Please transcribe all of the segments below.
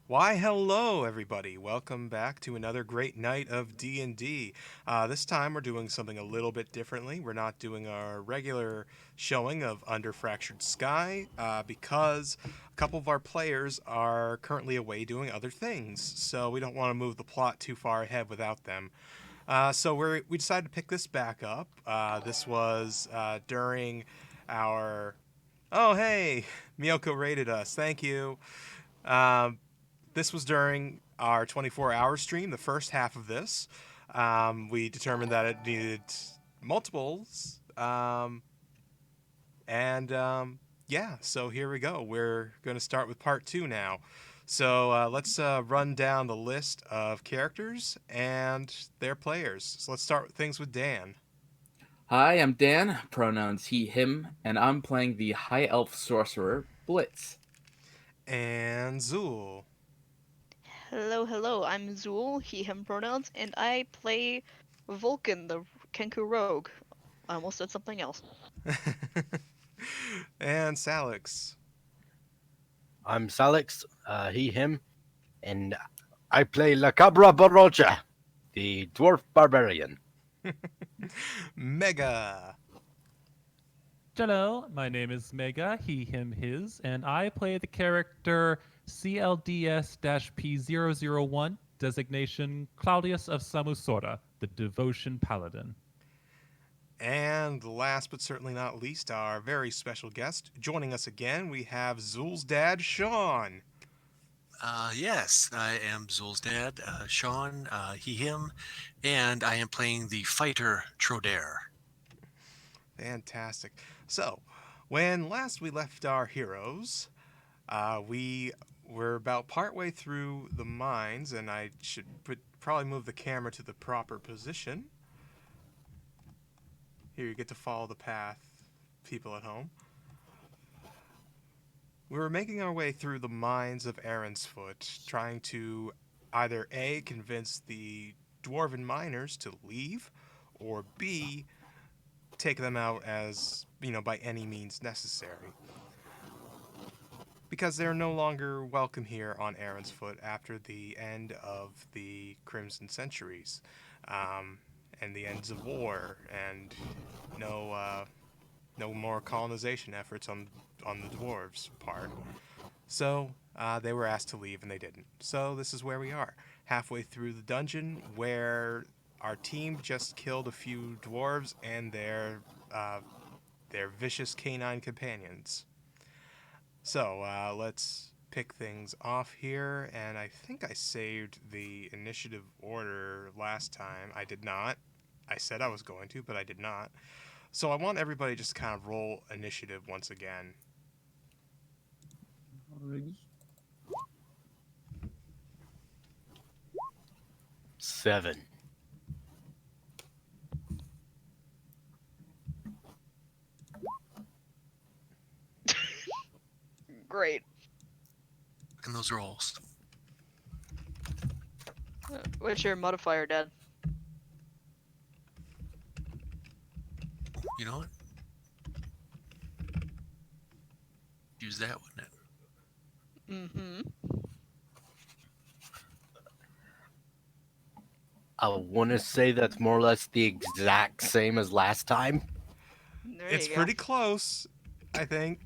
Why, hello, everybody. Welcome back to another great night of D&D. This time we're doing something a little bit differently. We're not doing our regular showing of Under Fractured Sky because a couple of our players are currently away doing other things, so we don't want to move the plot too far ahead without them. So we decided to pick this back up. This was during our... Oh, hey! Miyoko rated us. Thank you. Um, this was during our 24-hour stream, the first half of this. We determined that it needed multiples. And yeah, so here we go. We're going to start with part two now. So let's run down the list of characters and their players. So let's start things with Dan. Hi, I'm Dan, pronouns he, him, and I'm playing the High Elf Sorcerer, Blitz. And Zool. Hello, hello. I'm Zool, he, him pronouns, and I play Vulcan, the Kenku Rogue. I almost said something else. And Salix. I'm Salix, he, him, and I play La Cabra Baroja, the dwarf barbarian. Mega. Hello, my name is Mega, he, him, his, and I play the character CLDS-P001, designation Claudius of Samusora, the Devotion Paladin. And last but certainly not least, our very special guest. Joining us again, we have Zool's dad, Sean. Yes, I am Zul's dad, Sean, he, him, and I am playing the fighter Trodair. Fantastic. So, when last we left our heroes, we were about partway through the mines, and I should probably move the camera to the proper position. Here you get to follow the path, people at home. We were making our way through the mines of Arundsfoot, trying to either A, convince the dwarven miners to leave, or B, take them out as, by any means necessary. Because they're no longer welcome here on Arundsfoot after the end of the Crimson Centuries, and the ends of war, and no more colonization efforts on the dwarves' part. So they were asked to leave, and they didn't. So this is where we are, halfway through the dungeon, where our team just killed a few dwarves and their vicious canine companions. So let's pick things off here, and I think I saved the initiative order last time. I did not. I said I was going to, but I did not. So I want everybody just to kind of roll initiative once again. 7. Great. Look in those rolls. What's your modifier, Dad? You know what? Use that, wouldn't it? Mm-hmm. I want to say that's more or less the exact same as last time. There It's you go. pretty close, I think.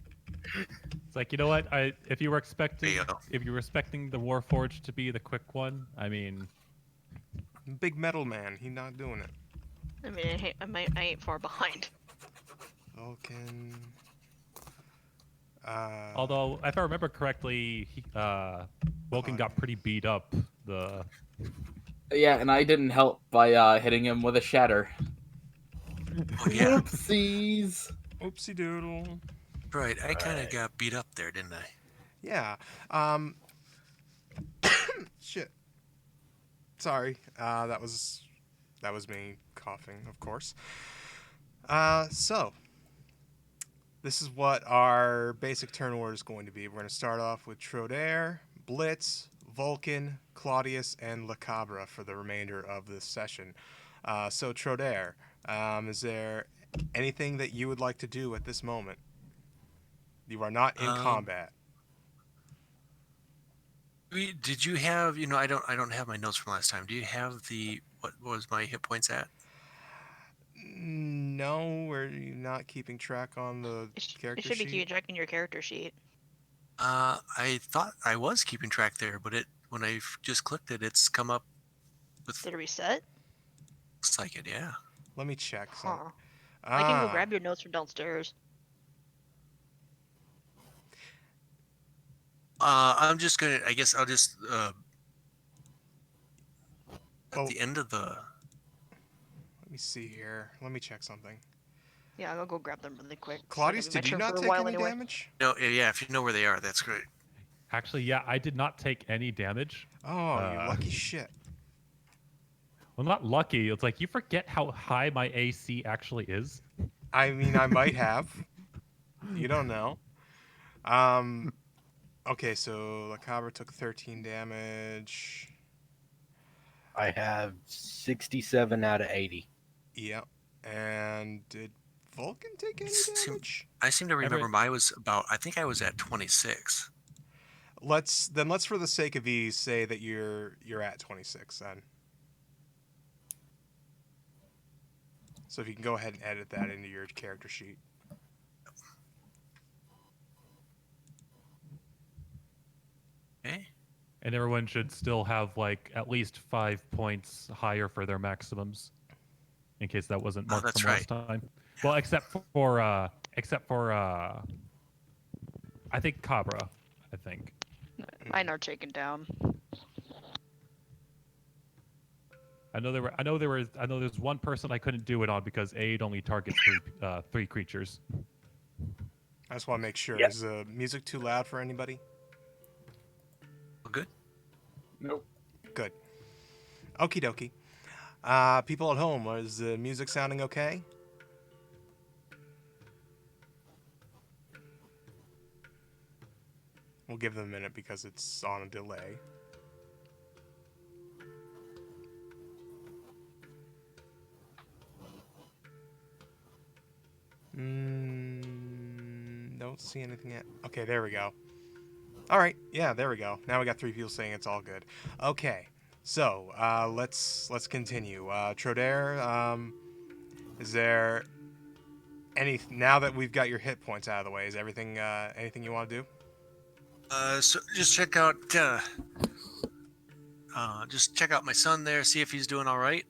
It's like, you know what? If you were expecting There you go. the Warforged to be the quick one, I mean, Big metal man, he not doing it. I mean, I ain't far behind. Vulcan. although if I remember correctly, Vulcan got pretty beat up. Yeah, and I didn't help by hitting him with a shatter. Oh, yeah. Oopsies! Oopsie doodle. Right, I kind of got beat up there, didn't I? Yeah. Shit. Sorry. That was me coughing, of course. So this is what our basic turn order is going to be. We're going to start off with Trodair, Blitz, Vulcan, Claudius, and La Cabra for the remainder of this session. So Trodair, is there anything that you would like to do at this moment? You are not in combat. Did you have? I don't have my notes from last time. Do you have what was my hit points at? No, we're not keeping track on the It character should be sheet. keeping track in your character sheet. I thought I was keeping track there, but when I just clicked it, it's come up with Did it reset? looks like it. Yeah. Let me check some. Huh. I can go Ah, grab your notes from downstairs. I'm just gonna. I guess I'll just at oh, the end of the. let me see here. Let me check something. Yeah, I'll go grab them really quick. It's not Claudius, gonna be my did you turn for not a take while any anyway. damage? No, yeah. If you know where they are, that's great. Actually, yeah, I did not take any damage. Oh, you lucky shit. Well, not lucky. It's like you forget how high my AC actually is. I mean, I might have. You don't know. Okay, so La Cabra took 13 damage. I have 67 out of 80. Yep. And did Vulcan take any damage? I seem to remember Every- mine was about. I think I was at 26. Let's for the sake of ease say that you're at 26 then. So if you can go ahead and edit that into your character sheet. Okay. And everyone should still have like at least 5 points higher for their maximums, in case that wasn't marked that's from last time. Well, except for I think Cabra. I think. Mine are taken down. I know there's one person I couldn't do it on because aid only targets three creatures. I just want to make sure. Yep. Is the music too loud for anybody? Well, good. Nope. Good. Okie dokie. People at home, is the music sounding okay? We'll give them a minute because it's on a delay. Don't see anything yet. Okay, there we go. All right, yeah, there we go. Now we got 3 people saying it's all good. Okay, so let's continue. Trodaire, is there any now that we've got your hit points out of the way? Is everything anything you want to do? So just check out. Just check out my son there. See if he's doing all right.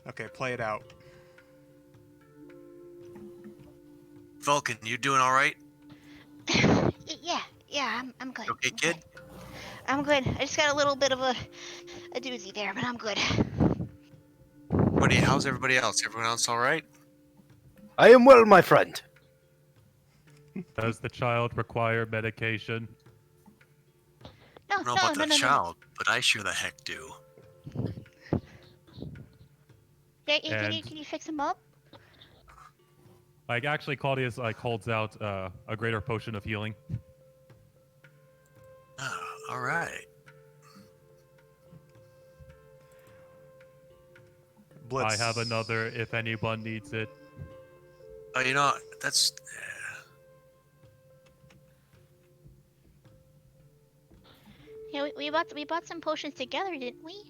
Okay, play it out. Vulcan, you doing all right? Yeah, I'm good. Okay, kid. I'm good. I just got a little bit of a doozy there, but I'm good. How's everybody else? Everyone else all right? I am well, my friend. Does the child require medication? No, I don't know no, about no, that no, no. child, but I sure the heck do. Yeah, And- can you fix him up? Like actually, Claudius like holds out a greater potion of healing. Oh, all right. Blitz. I have another if anyone needs it. That's. Yeah, we bought some potions together, didn't we?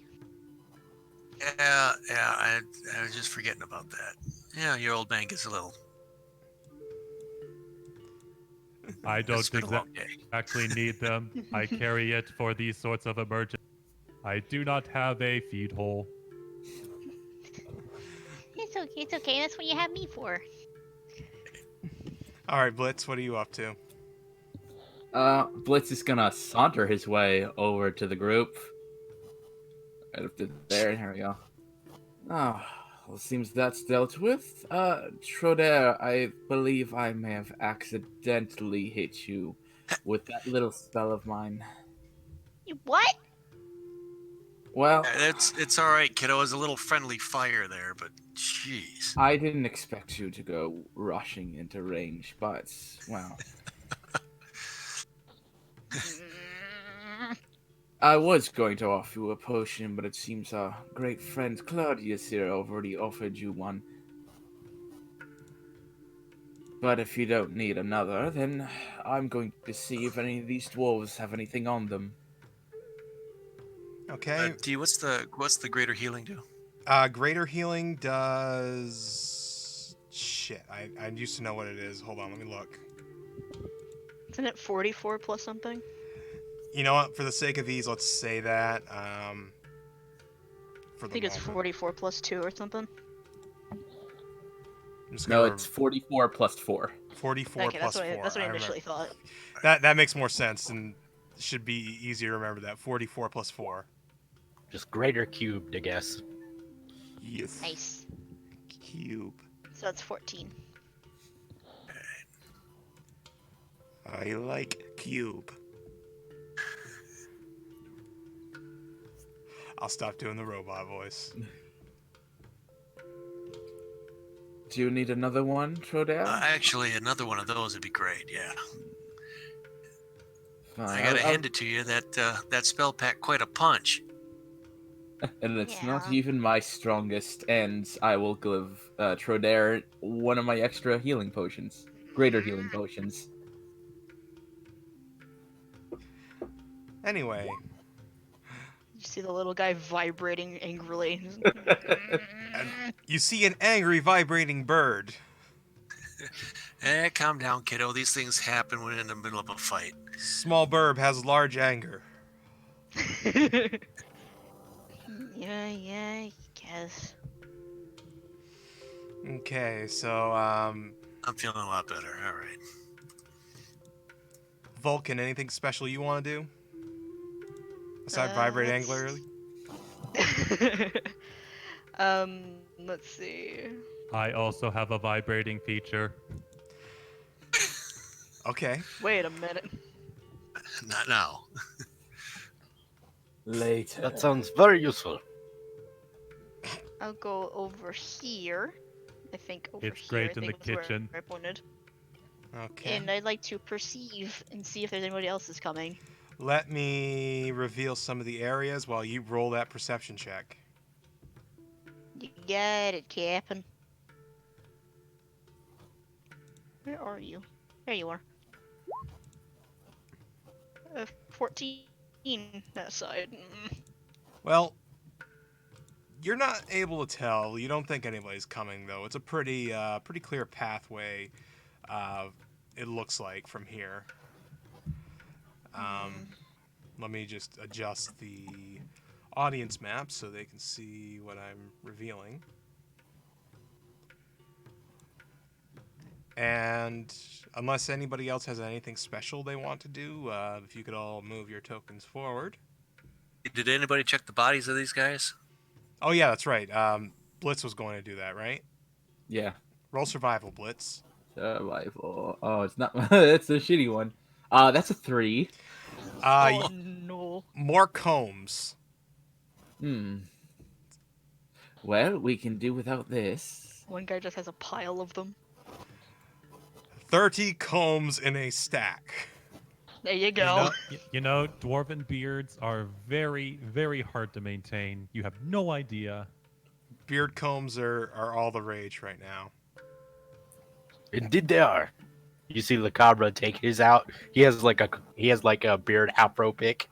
Yeah. I was just forgetting about that. Yeah, your old man gets a little. I don't It's been a long day. exactly need them. I carry it for these sorts of emergencies. I do not have a feed hole. It's okay. It's okay. That's what you have me for. All right, Blitz, what are you up to? Blitz is gonna saunter his way over to the group. Right up to there. Here we go. Oh, well, seems that's dealt with. Trodaire, I believe I may have accidentally hit you with that little spell of mine. You what? Well, It's all right, kiddo. It was a little friendly fire there, but jeez. I didn't expect you to go rushing into range, but, well, Mm, I was going to offer you a potion, but it seems our great friend Claudius here already offered you one. But if you don't need another, then I'm going to see if any of these dwarves have anything on them. Okay. D, what's the greater healing do? Greater healing does. Shit, I used to know what it is. Hold on, let me look. Isn't it 44 plus something? You know what? For the sake of ease, let's say that. For I the think it's moment, 44 plus 2 or something. I'm just No, gonna it's 44 plus 4. 44 Okay, plus 4. that's what I remember initially thought. that makes more sense and should be easier to remember. That 44 plus 4. Just greater cubed, I guess. Yes. Nice. Cube. So that's 14. I like cube. I'll stop doing the robot voice. Do you need another one, Troder? Actually, another one of those would be great. Yeah. Fine. I gotta hand it to you. That spell packed quite a punch. And it's not Yeah. even my strongest, and I will give Troder one of my extra healing potions. Greater healing potions. Anyway, You see the little guy vibrating angrily. you see an angry vibrating bird. Calm down, kiddo. These things happen when in the middle of a fight. Small bird has large anger. Yeah, I guess. Okay, so I'm feeling a lot better. All right. Vulcan, anything special you want to do? Aside vibrate angrily? Let's see. I also have a vibrating feature. Okay. Wait a minute. Not now. Later. That sounds very useful. I'll go over here. I think over It's here. great I in the think was where kitchen. I pointed. Okay. And I'd like to perceive and see if there's anybody else is coming. Let me reveal some of the areas while you roll that perception check. You got it, Captain. Where are you? There you are. 14 that side. Well, you're not able to tell. You don't think anybody's coming, though. It's a pretty clear pathway. It looks like from here. Let me just adjust the audience map so they can see what I'm revealing. And unless anybody else has anything special they want to do, if you could all move your tokens forward. Did anybody check the bodies of these guys? Oh yeah, that's right. Blitz was going to do that, right? Yeah. Roll survival, Blitz. Survival. Oh, it's not. It's a shitty one. That's a 3. Oh no. More combs. Well, we can do without this. One guy just has a pile of them. 30 combs in a stack. There you go. You know, dwarven beards are very, very hard to maintain. You have no idea. Beard combs are all the rage right now. Indeed, they are. You see Lacabra take his out. He has like a beard afro pick.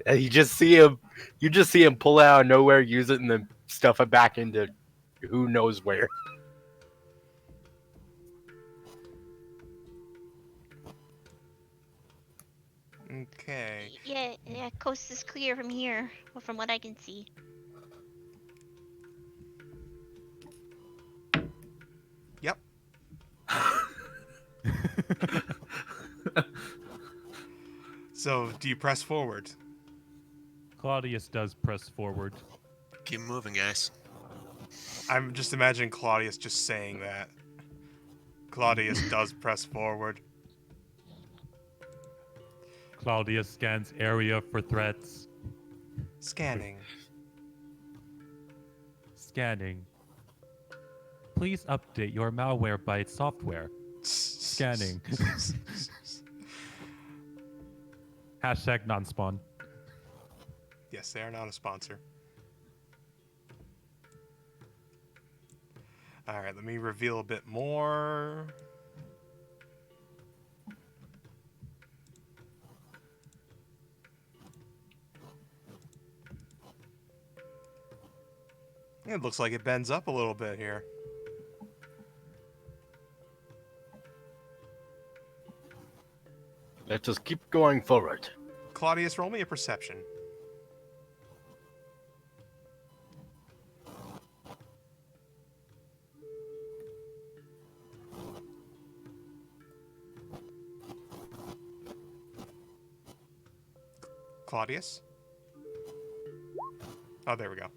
And you just see him pull it out of nowhere, use it, and then stuff it back into who knows where. Okay. Yeah, coast is clear from here, or from what I can see. Yep. So, do you press forward? Claudius does press forward. Keep moving, guys. I'm just imagining Claudius just saying that. Claudius does press forward. Claudius scans area for threats. Scanning. Scanning. Please update your malware byte software. Scanning. Hashtag non-spawn. Yes, they are not a sponsor. Alright, let me reveal a bit more. It looks like it bends up a little bit here. Let us keep going forward. Claudius, roll me a perception. Claudius? Oh, there we go.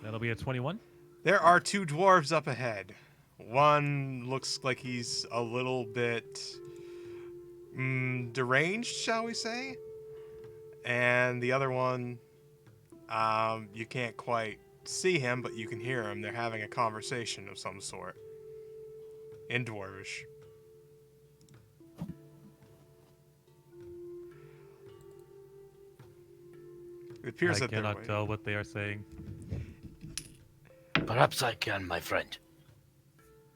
That'll be a 21. There are two dwarves up ahead. One looks like he's a little bit deranged, shall we say? And the other one, you can't quite see him, but you can hear him. They're having a conversation of some sort in Dwarvish. It appears I that they're cannot waiting. tell what they are saying. Perhaps I can, my friend.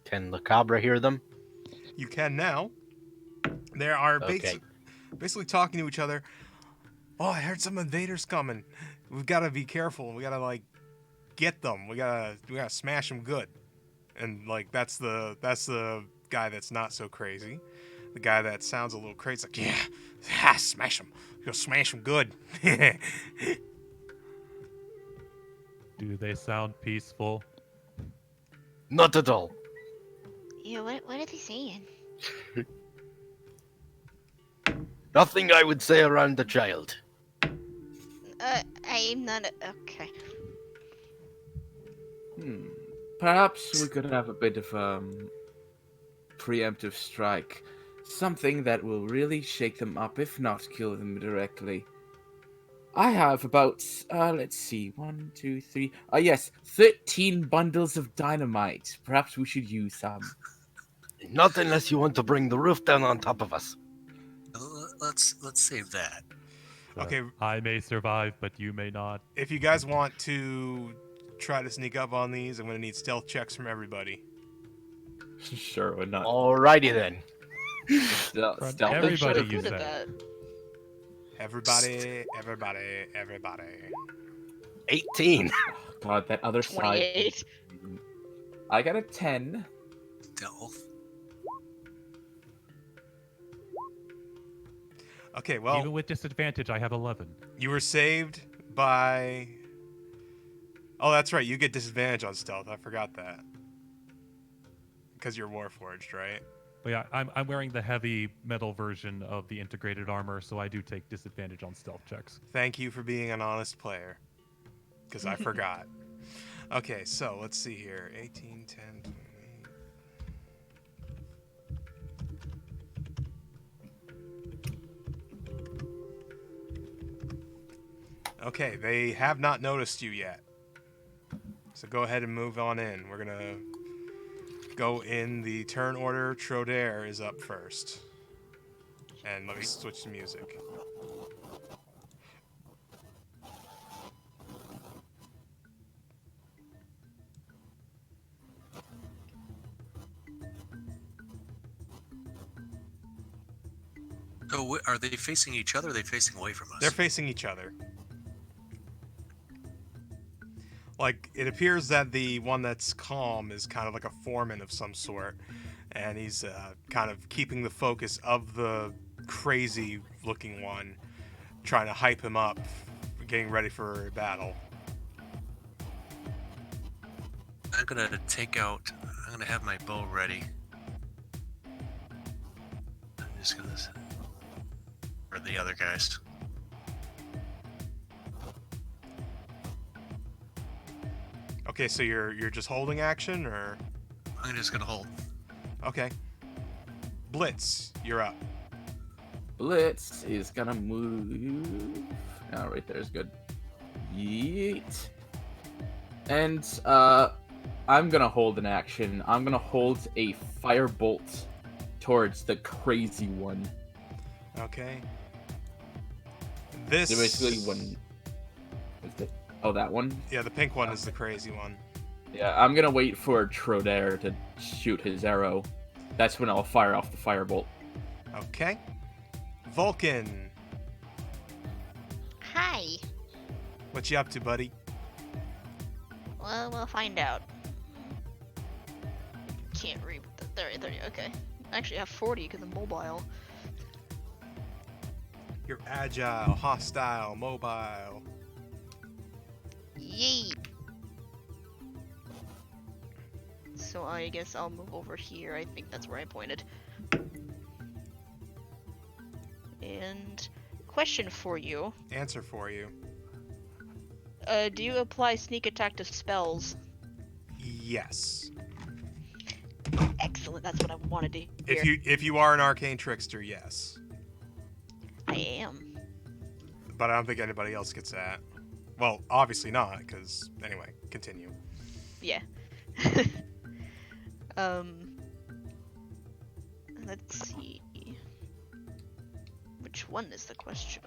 Can the Cabra hear them? You can now. They are Okay. basically talking to each other. Oh, I heard some invaders coming. We've got to be careful. We got to like get them. We got to smash them good. And like that's the guy that's not so crazy. The guy that sounds a little crazy, like, yeah, smash them. Go smash them good. Do they sound peaceful? Not at all. Yeah, what are they saying? Nothing I would say around a child. I'm not. Okay. Perhaps we could have a bit of preemptive strike. Something that will really shake them up, if not kill them directly. I have about, let's see, 1, 2, 3, yes, 13 bundles of dynamite. Perhaps we should use some. Not unless you want to bring the roof down on top of us. Let's save that. Okay. I may survive, but you may not. If you guys want to try to sneak up on these, I'm going to need stealth checks from everybody. Sure, why not? Alrighty then. Stealth everybody check. Good use at that. Everybody. 18. God, that other side. 28. I got a 10. Stealth. Okay, well, Even with disadvantage, I have 11. you were saved by... Oh, that's right. You get disadvantage on stealth. I forgot that. Because you're Warforged, right? But yeah, I'm wearing the heavy metal version of the integrated armor, so I do take disadvantage on stealth checks. Thank you for being an honest player. Because I forgot. Okay, so let's see here. 18, 10, 28. Okay, they have not noticed you yet. So go ahead and move on in. We're going to go in the turn order. Trodaire is up first. And let me switch to music. So are they facing each other? Or are they facing away from us? They're facing each other. Like, it appears that the one that's calm is kind of like a foreman of some sort. And he's kind of keeping the focus of the crazy-looking one, trying to hype him up, getting ready for a battle. I'm gonna I'm gonna have my bow ready. I'm just gonna for the other guys. Okay, so you're just holding action, or... I'm just gonna hold. Okay. Blitz, you're up. Blitz is gonna move. Oh, right there is good. Yeet. And I'm gonna hold an action. I'm gonna hold a firebolt towards the crazy one. Okay. This... So basically, one. Oh, that one. Yeah, the pink one is the crazy one. Yeah, I'm gonna wait for Trodaire to shoot his arrow. That's when I'll fire off the firebolt. Okay. Vulcan, Hi. what you up to, buddy? Well, we'll find out. Can't read. 30. Okay. Actually, I have 40 because I'm mobile. You're agile, hostile, mobile. Yay! So I guess I'll move over here. I think that's where I pointed. And question for you. Answer for you. Do you apply sneak attack to spells? Yes. Excellent. That's what I wanted to hear. If you are an arcane trickster, yes. I am. But I don't think anybody else gets that. Well, obviously not, because anyway, continue. Yeah. Let's see. Which one is the question?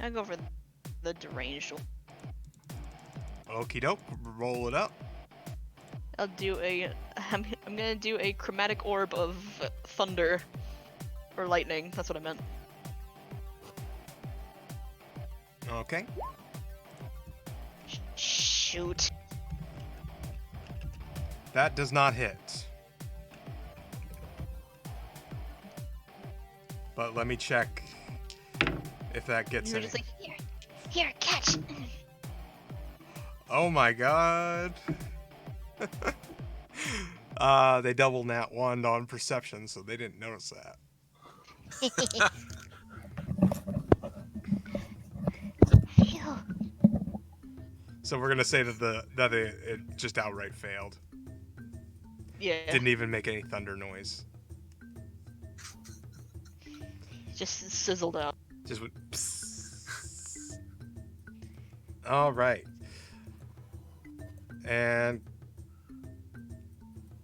I'll go for the deranged one. Okie doke, roll it up. I'll do a. I'm gonna do a chromatic orb of thunder or lightning. That's what I meant. Okay. Shoot. That does not hit. But let me check if that gets You're any. just like, Here, catch. Oh my god. They double nat 1 on perception, so they didn't notice that. Phew. So we're gonna say that it just outright failed. yeah. Didn't even make any thunder noise. Just sizzled out. Just went. Psst. All right. And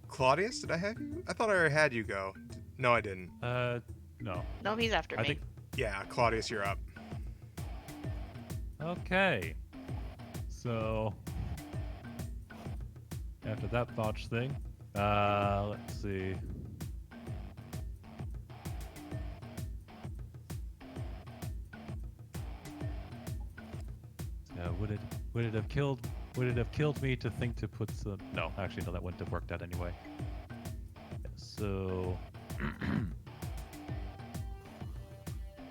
Claudius, did I have you? I thought I already had you go. No, I didn't. No. No, he's after I me. think. Yeah, Claudius, you're up. Okay. So after that botch thing, let's see. Would it have killed me to think to put some? No, actually, no, that wouldn't have worked out anyway. So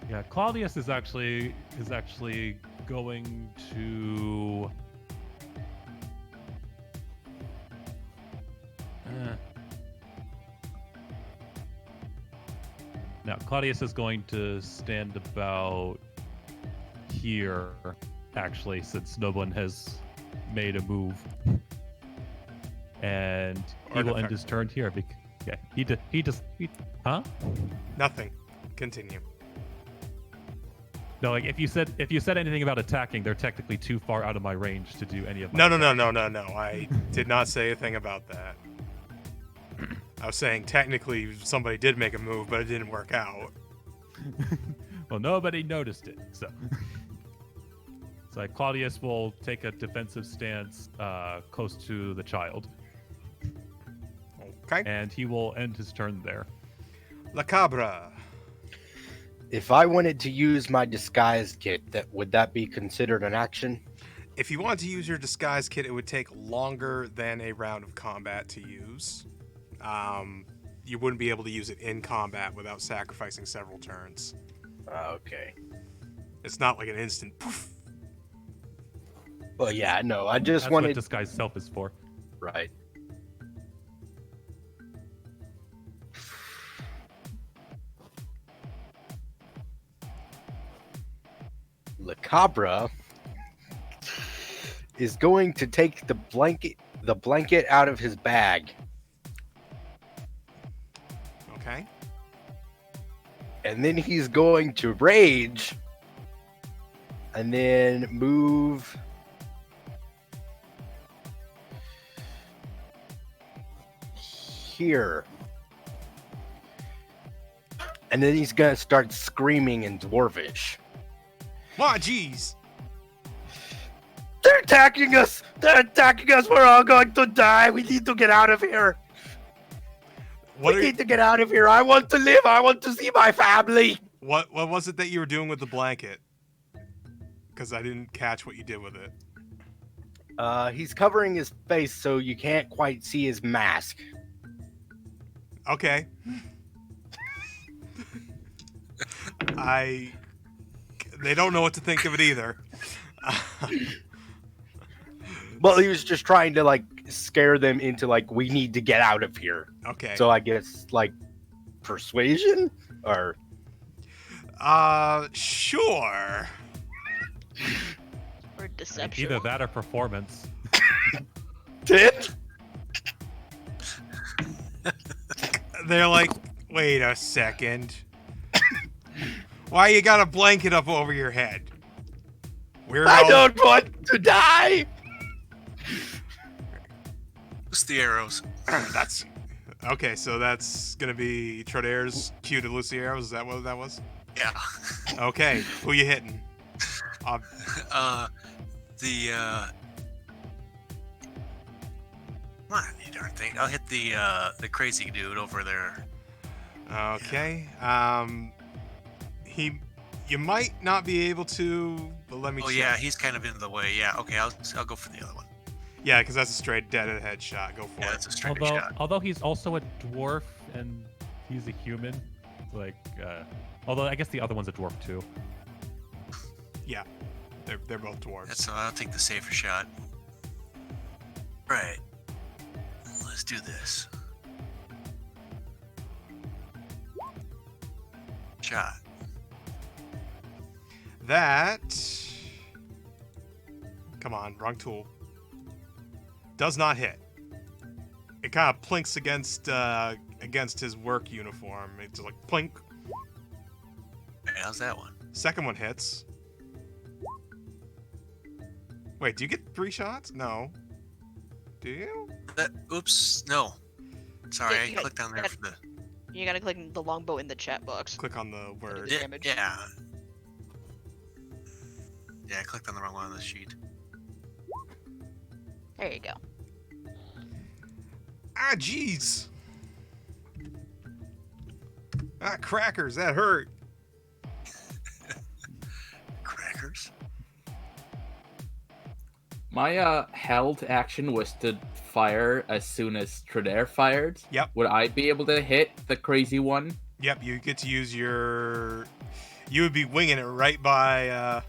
yeah, Claudius is actually going to. Now, Claudius is going to stand about here, actually, since no one has made a move. And he Or will end defect. his turn here. Yeah, huh? Nothing. Continue. No, like if you said anything about attacking, they're technically too far out of my range to do any of my No. attacks. I did not say a thing about that. I was saying technically somebody did make a move, but it didn't work out. Well, nobody noticed it, so. So Claudius will take a defensive stance close to the child, Okay. and he will end his turn there. La Cabra. If I wanted to use my disguise kit, would that be considered an action? If you want to use your disguise kit, it would take longer than a round of combat to use. You wouldn't be able to use it in combat without sacrificing several turns. Okay. It's not like an instant poof. Well, yeah, no, I just That's wanted... what disguise self is for. Right. La Cabra is going to take the blanket out of his bag, Okay. and then he's going to rage and then move here. And then he's going to start screaming in Dwarvish. My jeez. They're attacking us! They're attacking us! We're all going to die! We need to get out of here! What We are need to get out of here! I want to live! I want to see my family! What was it that you were doing with the blanket? Because I didn't catch what you did with it. He's covering his face so you can't quite see his mask. Okay. They don't know what to think of it either. Well, he was just trying to like scare them into like we need to get out of here. Okay. So I guess like persuasion or Sure. Or Like, deception. either that or performance. did. They're like, wait a second. Why you got a blanket up over your head? Weirdo. I don't want to die. Loose the arrows. That's okay. So that's gonna be Trodair's cue to loose the arrows. Is that what that was? Yeah. Okay. Who you hitting? The come on, you darn thing. I'll hit the crazy dude over there. Okay. You might not be able to, but let me Oh check. yeah, he's kind of in the way. Yeah. Okay, I'll go for the other one. Yeah, because that's a straight dead-ahead shot. Go for Yeah, it. that's a straight shot. Although he's also a dwarf and he's a human, like, although I guess the other one's a dwarf too. Yeah, they're both dwarves. So I'll take the safer shot. Right. Let's do this. Shot. That. Come on, wrong tool. Does not hit. It kind of plinks against his work uniform. It's like plink. Hey, how's that one? Second one hits. Wait, do you get 3 shots? No. Do you? Oops, no. Sorry, Yeah, I you got- clicked on there got- for the. You gotta click the longbow in the chat box. Click on the word. Yeah. damage. Yeah. Yeah, I clicked on the wrong one on the sheet. There you go. Ah, jeez. Ah, crackers, that hurt. Crackers. My held action was to fire as soon as Trodair fired. Yep. Would I be able to hit the crazy one? Yep, you get to use your. You would be winging it right by.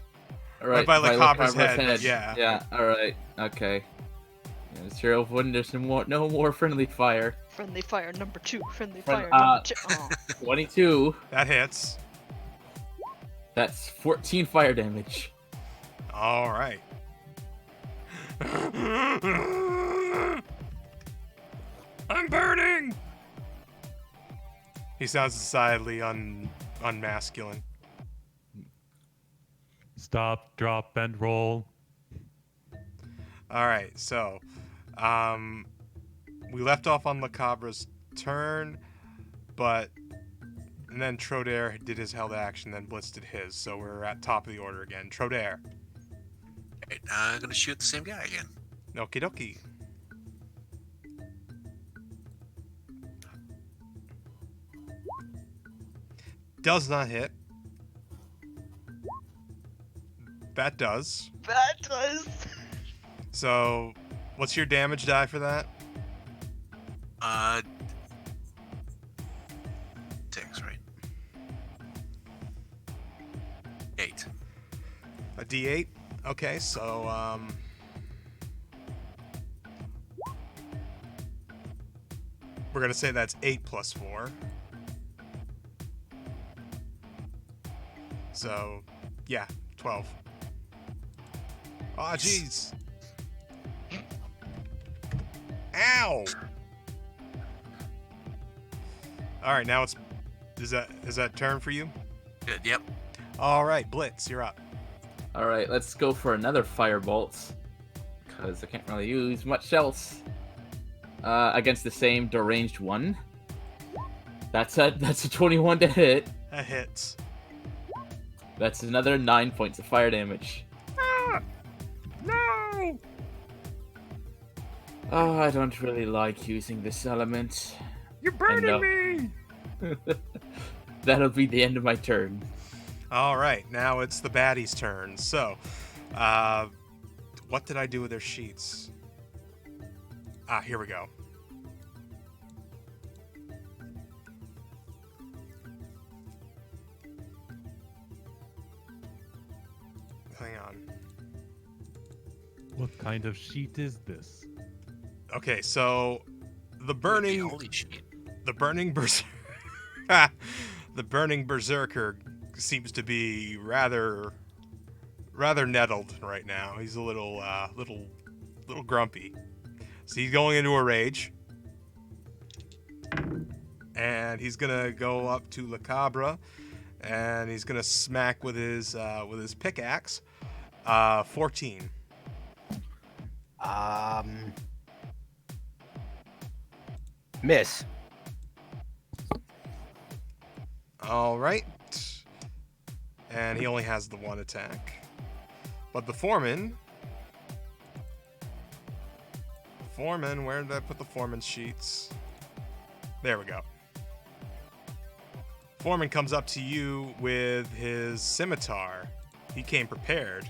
Right by the copper's head, yeah. Yeah. All right. Okay. Yeah, sure. When there's no more friendly fire. Friendly fire number 2. Friendly Friend- fire number 2. Oh. 22. That hits. That's 14 fire damage. All right. I'm burning. He sounds decidedly unmasculine. Stop, drop, and roll. All right, so we left off on Lacabra's turn, and then Trodair did his held action, then Blitz did his. So we're at top of the order again. Trodair. Right, I'm gonna shoot the same guy again. Okie dokie. Does not hit. That does. That does. So, what's your damage die for that? 6, right? 8. A D8. Okay, so we're gonna say that's 8 plus 4. So, yeah, 12. Aw, jeez. Ow! Alright, now it's... Is that turn for you? Good. Yep. Alright, Blitz, you're up. All right, let's go for another firebolt. Because I can't really use much else. Against the same deranged one. That's a 21 to hit. That hits. That's another 9 points of fire damage. Ah! No! Oh, I don't really like using this element. You're burning And, me! That'll be the end of my turn. All right, now it's the baddie's turn. So, what did I do with their sheets? Ah, here we go. Hang on. What kind of sheet is this? Okay, so the Would be burning, holy shit. the burning the burning berserker seems to be rather nettled right now. He's a little grumpy. So he's going into a rage, and he's gonna go up to La Cabra, and he's gonna smack with his pickaxe. 14. Miss. All right. And he only has the one attack. But the foreman, where did I put the foreman's sheets? There we go. Foreman comes up to you with his scimitar. He came prepared.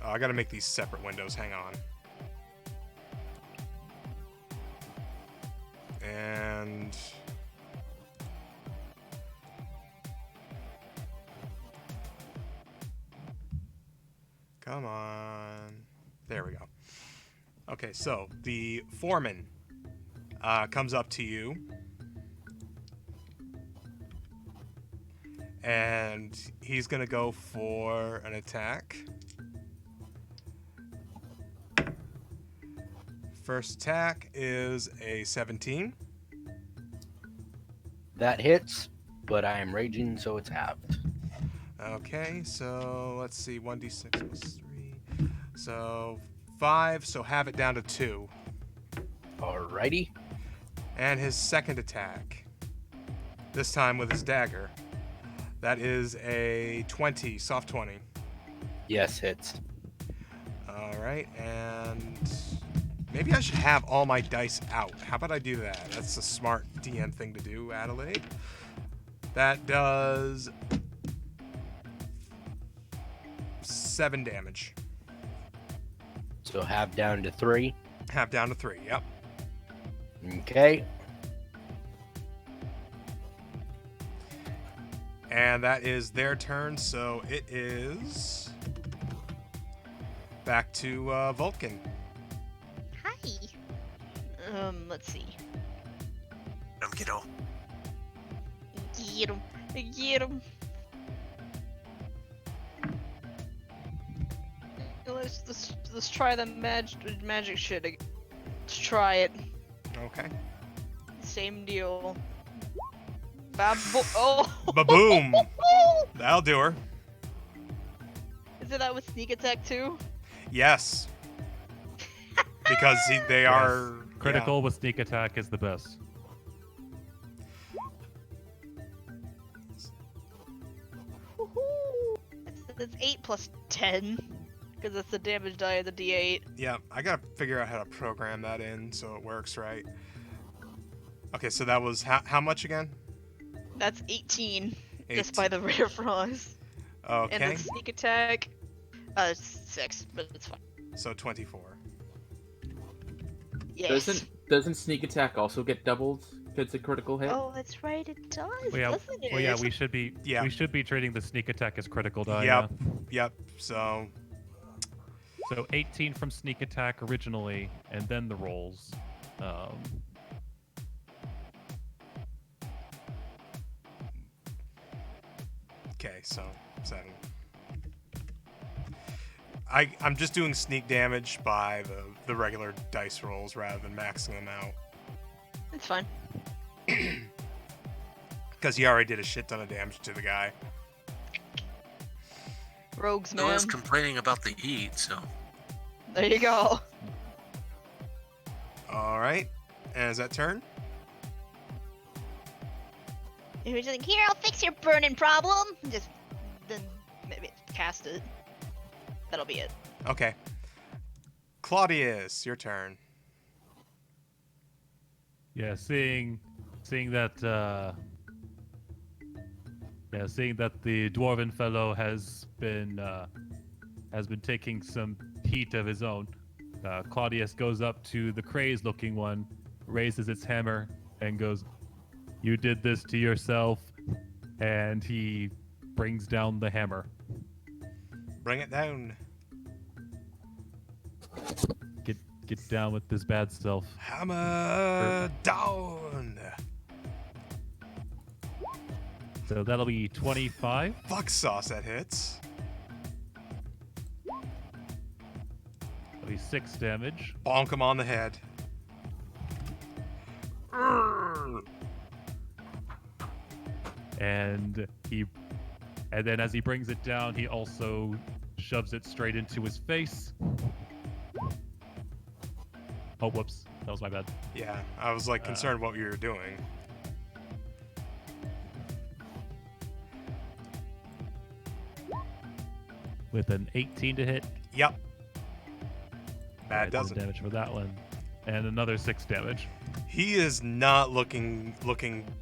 Oh, I gotta make these separate windows. Hang on. And come on. There we go. Okay, so the foreman comes up to you, and he's gonna go for an attack. First attack is a 17. That hits, but I am raging, so it's halved. Okay, so let's see, 1d6 plus 3. So 5, so have it down to 2. Alrighty. And his second attack, this time with his dagger. That is a 20, soft 20. Yes, hits. Alright, and maybe I should have all my dice out. How about I do that? That's a smart DM thing to do, Adelaide. That does 7 damage. So half down to 3. Half down to 3, yep. Okay. And that is their turn, so it is back to Vulcan. Hi. Let's see. Kiddo. Get him. Get him. Let's try the magic shit again. Let's try it. Okay. Same deal. Oh! Ba-boom! That'll do her. Is it that with sneak attack too? Yes. Because they Yes. are... Critical with sneak attack is the best. Woohoo! That's 8 plus 10. Because that's the damage die of the D8. Yeah, I gotta figure out how to program that in so it works right. Okay, so that was how much again? That's 18. Just 18. by the rate of frost. Okay, And the sneak attack, 6, but it's fine. so 24. Yes. Doesn't sneak attack also get doubled if it's a critical hit? Oh, that's right. It does, doesn't it? Well, yeah, we should be treating the sneak attack as critical die. Yep. Yep, so... So 18 from sneak attack originally, and then the rolls. Okay, so 7. I'm just doing sneak damage by the regular dice rolls rather than maxing them out. It's fine. Because he already did a shit ton of damage to the guy. Rogues, No man. one's complaining about the heat, so. There you go. Alright, and is that turn? Who's like, here, I'll fix your burning problem. Just then maybe cast it. That'll be it. Okay. Claudius, your turn. Yeah, seeing that Yeah, seeing that the dwarven fellow has been taking some heat of his own, Claudius goes up to the crazed-looking one, raises its hammer, and goes, "You did this to yourself," and he brings down the hammer. Bring it down. Get down with this bad self. Hammer down. So that'll be 25. Fuck sauce, that hits. That'll be 6 damage. Bonk him on the head. And then as he brings it down, he also shoves it straight into his face. Oh, whoops. That was my bad. Yeah, I was like concerned what you were doing. With an 18 to hit. Yep. Bad Alright, no doesn't. damage for that one. And another 6 damage. He is not looking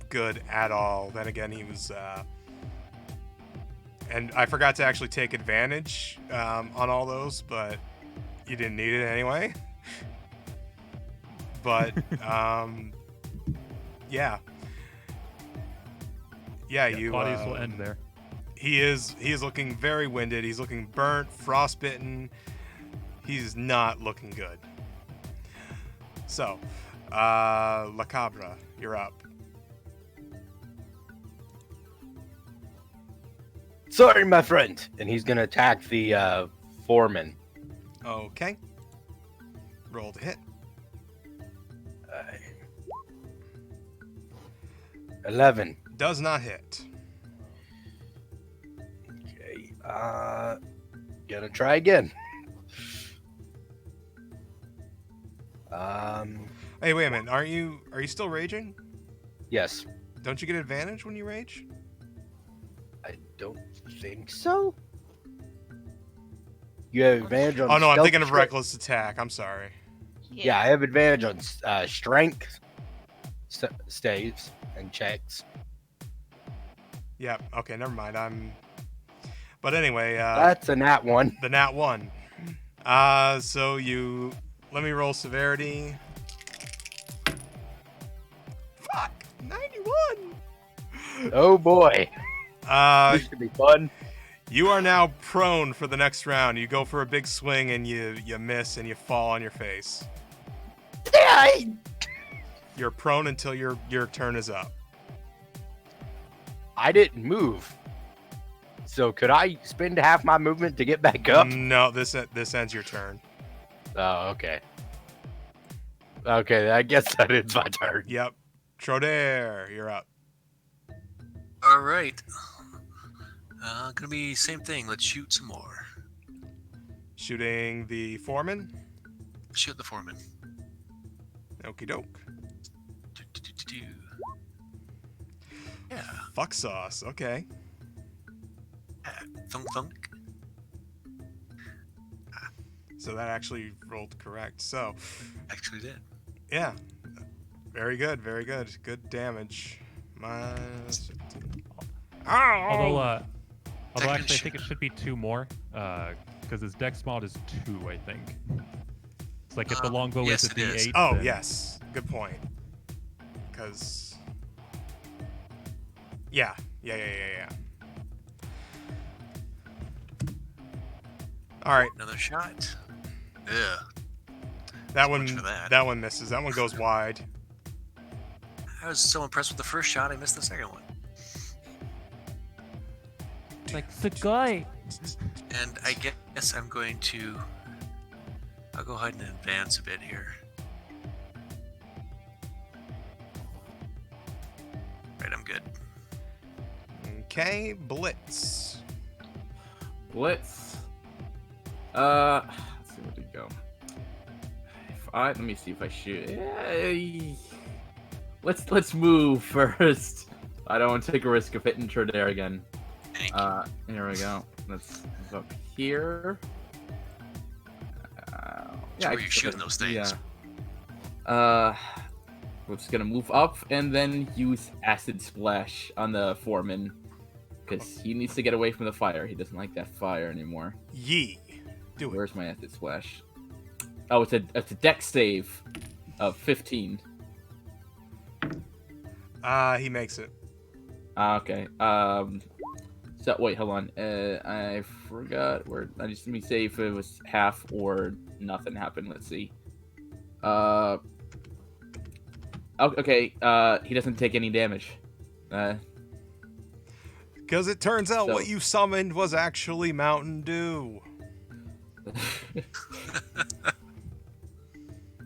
good at all. Then again, he was. And I forgot to actually take advantage on all those, but you didn't need it anyway. But yeah. Yeah, you. Claudius will end there. He is looking very winded. He's looking burnt, frostbitten. He's not looking good. So, La Cabra, you're up. Sorry, my friend. And he's gonna attack the foreman. Okay. Roll to hit. 11. Does not hit. Okay. Gonna try again. Hey, wait a minute. Are you still raging? Yes. Don't you get advantage when you rage? I don't think so. You have advantage on. Oh no, I'm stealth thinking of check- reckless attack. I'm sorry. Yeah, I have advantage on strength, staves, and checks. Yeah. Okay, never mind. But anyway, That's a nat one. the nat 1. So you let me roll severity. Fuck, 91. Oh boy, this should be fun. You are now prone for the next round. You go for a big swing and you miss and you fall on your face. You're prone until your turn is up. I didn't move. So could I spend half my movement to get back up? No, this ends your turn. Oh, okay. Okay, I guess that is my turn. Yep. Troder, you're up. All right. Gonna be same thing. Let's shoot some more. Shooting the foreman. Shoot the foreman. Okie doke. Do-do-do-do-do. Yeah. Fuck sauce. Okay. Thunk thunk. So that actually rolled correct. So, Actually did. yeah. Very good. Very good. Good damage. Minus 15. Although Second actually I think it should be 2 more, because his dex mod is 2, I think. It's like if the longbow yes, is a it is. D8. Oh, then- yes. Good point. Because. Yeah. Yeah. All right. Another shot. Yeah. That So one. much for that. That one misses. That one goes wide. I was so impressed with the first shot, I missed the second one. Like the guy. And I guess I'm going to. I'll go ahead and advance a bit here. Right, I'm good. Okay. Blitz. Blitz. Let's see where to go. Let me see if I shoot. Yeah, let's move first. I don't want to take a risk of hitting Troder again. Thank you. Here we go. Let's move up here. That's where I you're can- shooting those things. Yeah. We're just gonna move up and then use acid splash on the foreman. because he needs to get away from the fire. He doesn't like that fire anymore. Yee. Do it. Where's my acid splash? Oh, it's a dex save of 15. He makes it. Okay. So wait, hold on. I forgot where. I just let me say if it was half or nothing happened. Let's see. Okay. He doesn't take any damage. Because it turns out So- what you summoned was actually Mountain Dew.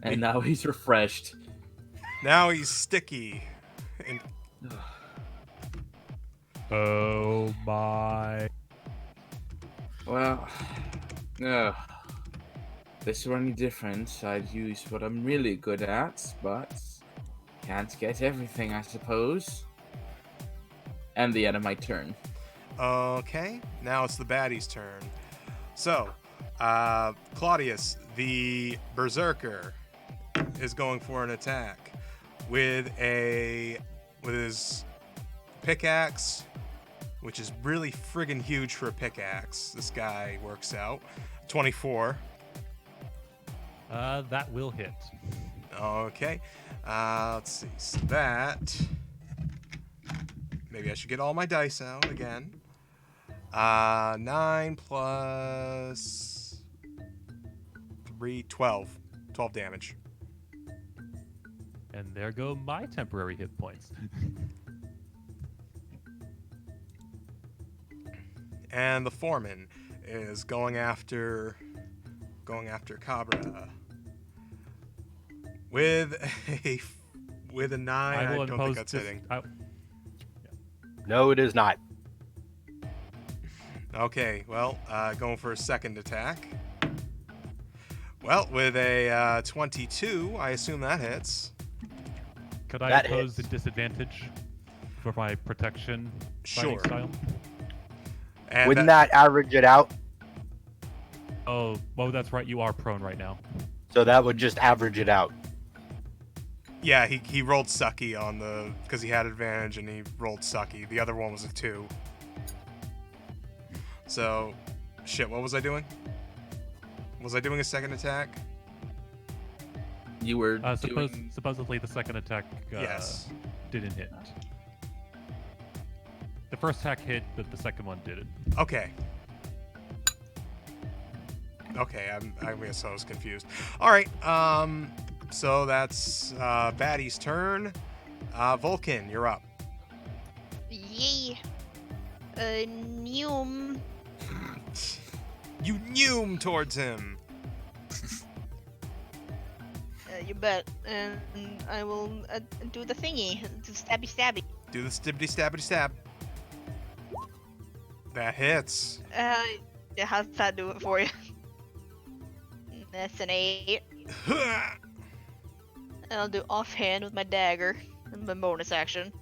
And now he's refreshed. Now he's sticky. And Oh my. Well, no. This were any different, I'd use what I'm really good at, but can't get everything, I suppose. And the end of my turn. okay, now it's the baddie's turn. So, Claudius, the berserker, is going for an attack with his pickaxe, which is really friggin' huge for a pickaxe. This guy works out. 24. That will hit. Okay. Let's see. So that. Maybe I should get all my dice out again. 9 plus 3, 12. 12 damage. And there go my temporary hit points. And the foreman is going after Cabra with a 9. I will don't think impose that's dis- hitting. No, it is not. Okay, well, going for a second attack. Well, with a 22, I assume that hits. Could I That impose the hits. disadvantage for my protection fighting Sure. style? And Wouldn't that average it out? Oh, well, that's right. You are prone right now. So that would just average it out. Yeah, he rolled sucky on the because he had advantage and he rolled sucky. The other one was a 2. So, shit. What was I doing? Was I doing a second attack? You were Supposedly, the second attack Yes. didn't hit. The first attack hit, but the second one didn't. Okay. Okay, I guess I was confused. All right. So that's Baddie's turn. Vulcan, you're up. Yay. Neum. You noom towards him. You bet. And I will do the thingy. The stabby stabby. Do the stibbity stabbity stab. That hits. Yeah, how's that do it for you? That's an 8. And I'll do offhand with my dagger and my bonus action.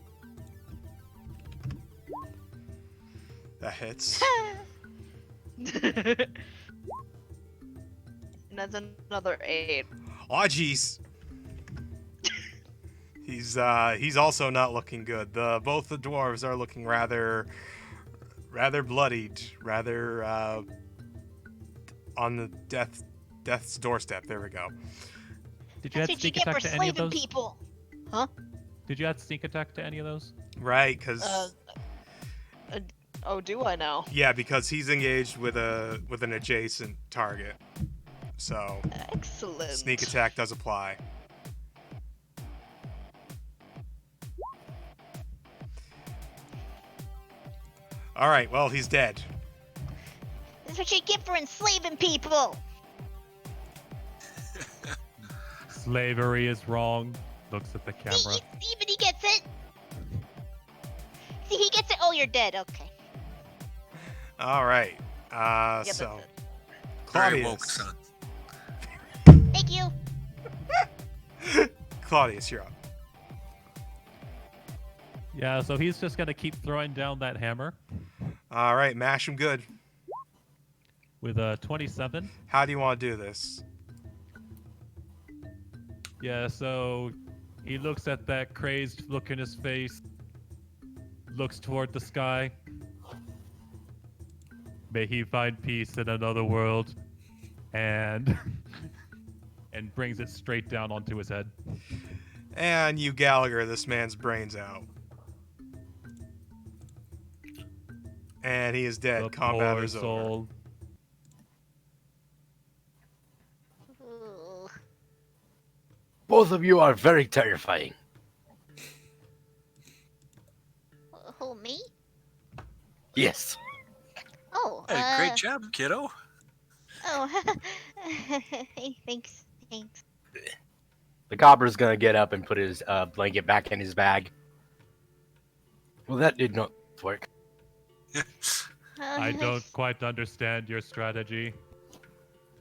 That hits. And that's another 8. Aw, jeez. He's also not looking good. Both the dwarves are looking rather bloodied, rather on the death's doorstep. There we go. Did you That's add what you sneak get for attack to any of slaving those? people. Did you add sneak attack to any of those? Right, because Oh, do I now? yeah, because he's engaged with an adjacent target. So Excellent. sneak attack does apply. All right, well, he's dead. That's what you get for enslaving people. Slavery is wrong. Looks at the See, camera. even he gets it. See, he gets it. Oh, you're dead. Okay. All right. Yeah, So that's Very woke, Claudius. son. it. Thank you. Claudius, you're up. Yeah, so he's just gonna keep throwing down that hammer All right, mash him good. with a 27. How do you want to do this? Yeah, so he looks at that crazed look in his face, looks toward the sky, May he find peace in another world. And and brings it straight down onto his head. And you Gallagher this man's brains out. And he is dead. The Combat poor is over. soul. Ooh. Both of you are very terrifying. Who, me? Yes. Oh, Hey, great job, kiddo. Oh, hey, thanks. The copper's gonna get up and put his blanket back in his bag. Well, that did not work. I don't quite understand your strategy.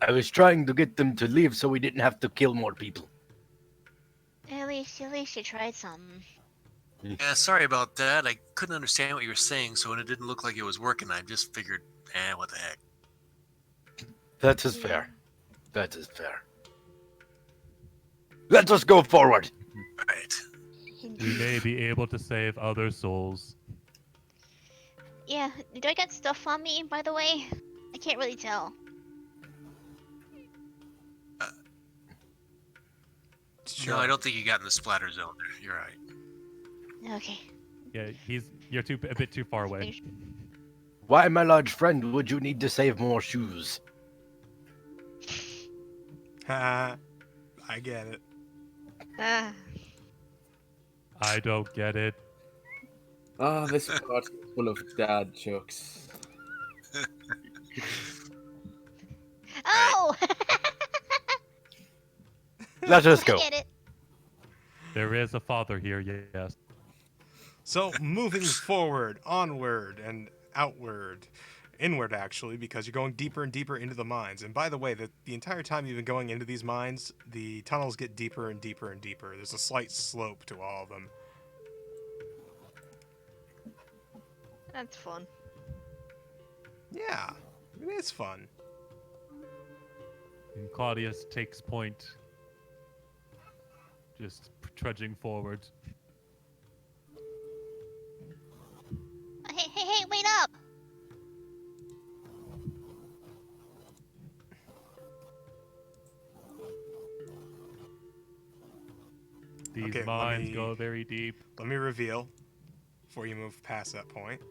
I was trying to get them to leave so we didn't have to kill more people. At least you tried something. Yeah, sorry about that. I couldn't understand what you were saying, so when it didn't look like it was working, I just figured, what the heck. That is fair. That is fair. Let us go forward. Right. We may be able to save other souls. Yeah, do I got stuff on me, by the way? I can't really tell. No, I don't think you got in the splatter zone there. You're right. Okay. Yeah, you're a bit too far away. Why, my large friend, would you need to save more shoes? Ha. I get it. Ah. I don't get it. Oh, this part is full of dad jokes. Oh! Let us go. I get it. There is a father here, yes. So, moving forward, onward, and outward. Inward, actually, because you're going deeper and deeper into the mines. And by the way, the entire time you've been going into these mines, the tunnels get deeper and deeper and deeper. There's a slight slope to all of them. That's fun. Yeah, it is fun. And Claudius takes point, just trudging forward. Hey, wait up! These Okay, mines go very deep. Let me reveal before you move past that point.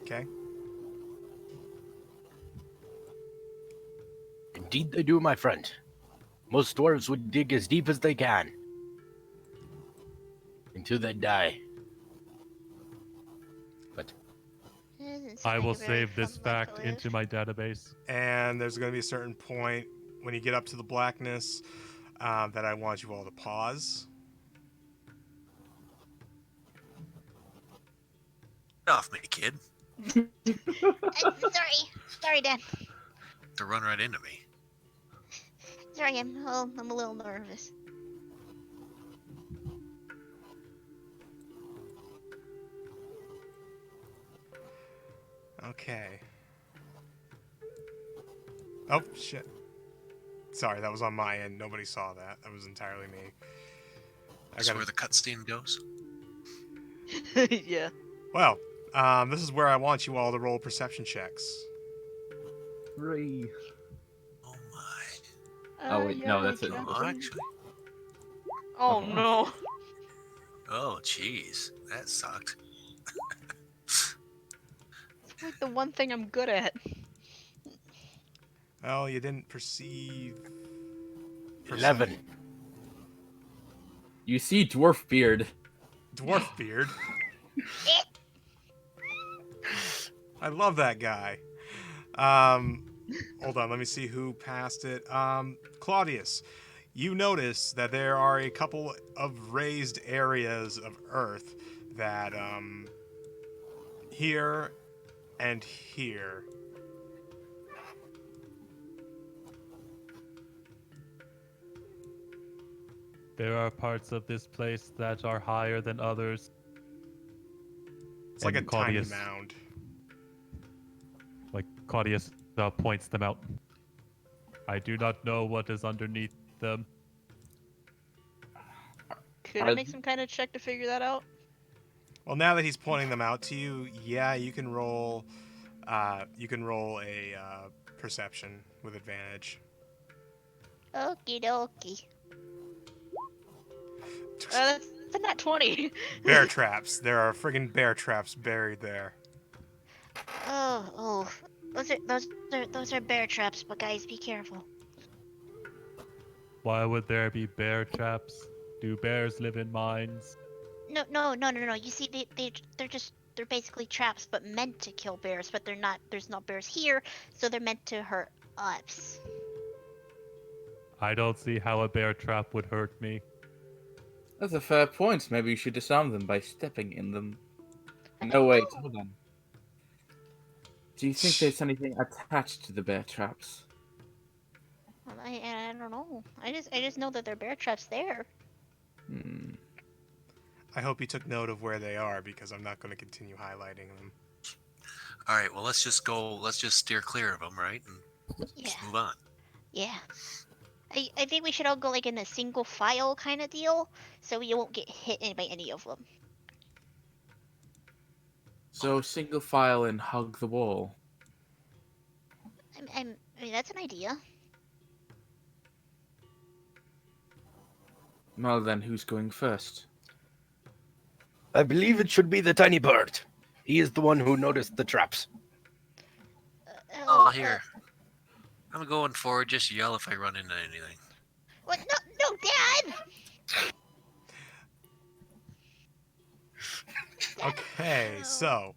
Okay. Indeed they do, my friend. Most dwarves would dig as deep as they can. Until they die. But I will save this fact into my database. And there's going to be a certain point when you get up to the blackness that I want you all to pause. Get off me, kid. Sorry, Dad. To run right into me. Sorry, I'm a little nervous. Okay. Oh, shit. Sorry, that was on my end. Nobody saw that. That was entirely me. That's where the cutscene goes. Yeah. Well, this is where I want you all to roll perception checks. 3. Oh my. Oh, wait, no, that's it. Oh, actually. Oh no. Oh, jeez. That sucked. It's like the one thing I'm good at. Well, you didn't perceive... 11. You see Dwarf Beard. Dwarf beard. I love that guy. Hold on, let me see who passed it. Claudius, you notice that there are a couple of raised areas of Earth that, here and here. There are parts of this place that are higher than others. It's like a And tiny Claudius- mound. Like Claudius points them out. I do not know what is underneath them. Could I make some kind of check to figure that out? Well, now that he's pointing them out to you, yeah, you can roll. You can roll a perception with advantage. Okie dokie. That's a nat 20. Bear traps. There are friggin' bear traps buried there. Oh. Those are bear traps, but guys, be careful. Why would there be bear traps? Do bears live in mines? No. You see, they're basically traps, but meant to kill bears. But they're not. There's no bears here, so they're meant to hurt us. I don't see how a bear trap would hurt me. That's a fair point. Maybe you should disarm them by stepping in them. No, wait, hold on. Do you think there's anything attached to the bear traps? Well, I don't know. I just know that they're bear traps there. I hope you took note of where they are because I'm not going to continue highlighting them. All right, well, let's just go. Let's just steer clear of them, right? And Yeah. just move on. Yeah. I think we should all go like in a single file kind of deal, so you won't get hit by any of them. So single file and hug the wall. I mean, that's an idea. Well then, who's going first? I believe it should be the tiny bird. He is the one who noticed the traps. Oh, here. I'm going forward. Just yell if I run into anything. What? No, Dad! Okay, so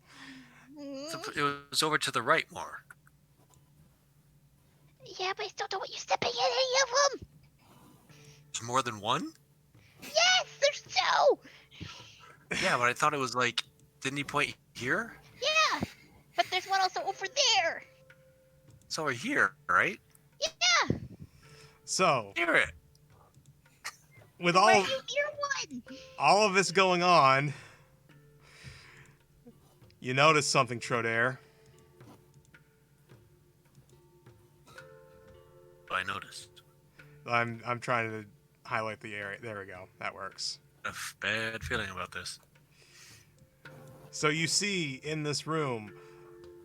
It was over to the right more. Yeah, but I still don't want you stepping in any of them. There's more than one? Yes, there's two. Yeah, but I thought it was like, didn't he point here? Yeah, but there's one also over there. It's over here, right? Yeah. so Hear it. with Where all you near one? all of this going on, you notice something, Trodair. I noticed. I'm trying to highlight the area. There we go. That works. A bad feeling about this. So you see in this room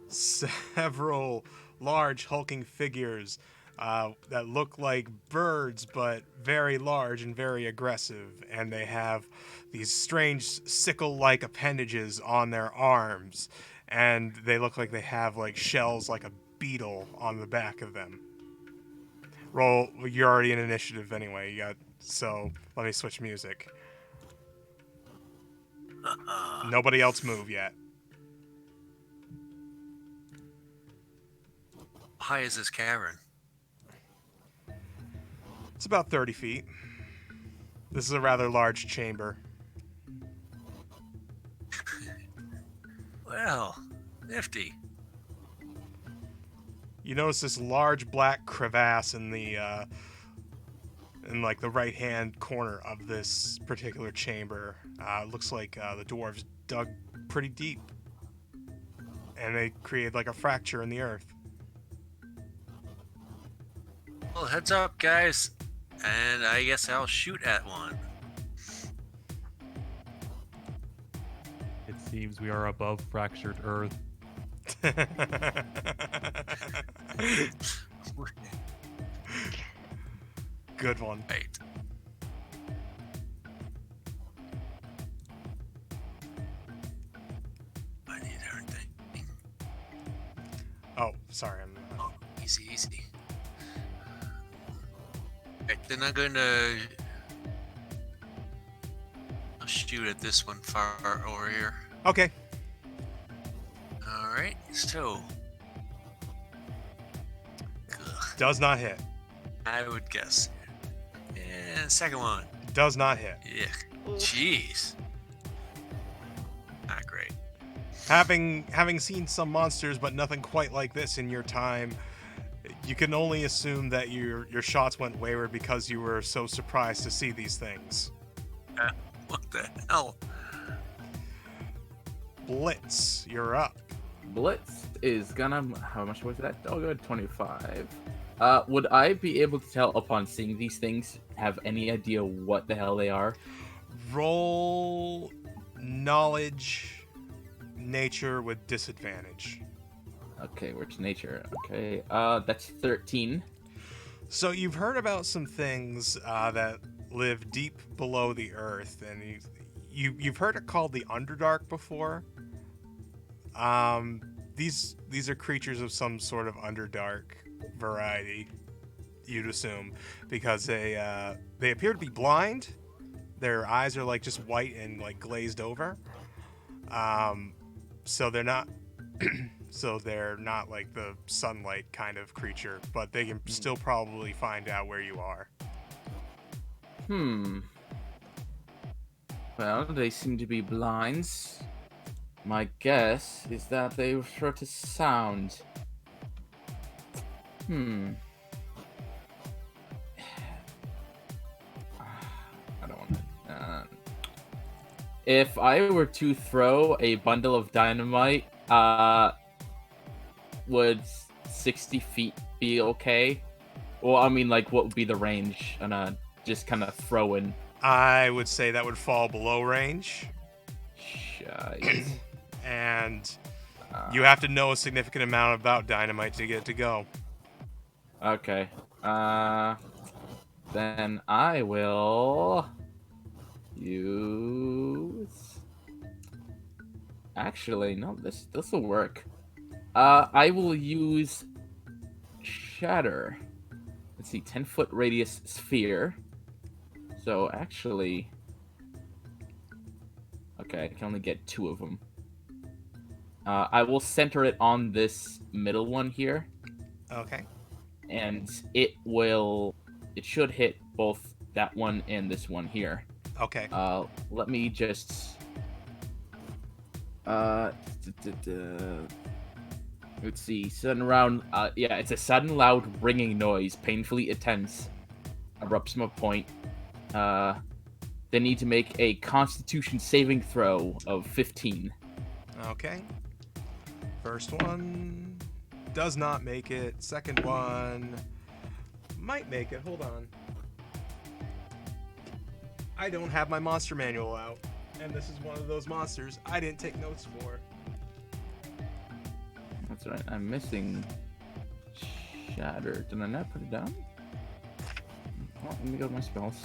several large hulking figures that look like birds, but very large and very aggressive. And they have these strange sickle-like appendages on their arms. And they look like they have like shells like a beetle on the back of them. Roll, you're already in initiative anyway. So let me switch music. Nobody else move yet. How high is this cavern? It's about 30 feet. This is a rather large chamber. Well, nifty. You notice this large black crevasse in the right hand corner of this particular chamber. Looks like the dwarves dug pretty deep, and they created like a fracture in the earth. Well, heads up, guys. And I guess I'll shoot at one. It seems we are above fractured earth. Good one. Right. I need everything. Oh, sorry. Oh, easy. Right, then I'm gonna shoot at this one far over here. Okay. Alright, so. Ugh, Does not hit. I would guess. And second one. Does not hit. Yeah. Jeez. Not great. Having seen some monsters, but nothing quite like this in your time, you can only assume that your shots went wayward because you were so surprised to see these things. What the hell? Blitz, you're up. Blitz is gonna. How much was that? Oh, good, 25. Would I be able to tell upon seeing these things, have any idea what the hell they are? Roll knowledge, nature with disadvantage. Okay, which nature? Okay, that's 13. So you've heard about some things that live deep below the earth, and you've heard it called the Underdark before. Um, these are creatures of some sort of Underdark variety, you'd assume, because they appear to be blind. Their eyes are like just white and like glazed over. So they're not so they're not like the sunlight kind of creature, but they can still probably find out where you are. Well, they seem to be blinds. My guess is that they refer to sound. I don't want to. If I were to throw a bundle of dynamite, would 60 feet be okay? Well, I mean, like, what would be the range on just kind of throwing? I would say that would fall below range, Shite. and you have to know a significant amount about dynamite to get it to go. Okay. Then I will use. Actually, no. This will work. I will use shatter. Let's see, 10-foot radius sphere. So actually, okay, I can only get 2 of them. I will center it on this middle one here, Okay. and it should hit both that one and this one here. Okay. Let me just let's see, sudden round. Yeah, it's a sudden loud ringing noise, painfully intense, erupts from a point. They need to make a Constitution saving throw of 15. Okay. First one does not make it. Second one might make it. Hold on. I don't have my monster manual out, and this is one of those monsters I didn't take notes for. That's right. I'm missing shatter. Did I not put it down? Oh, let me go to my spells.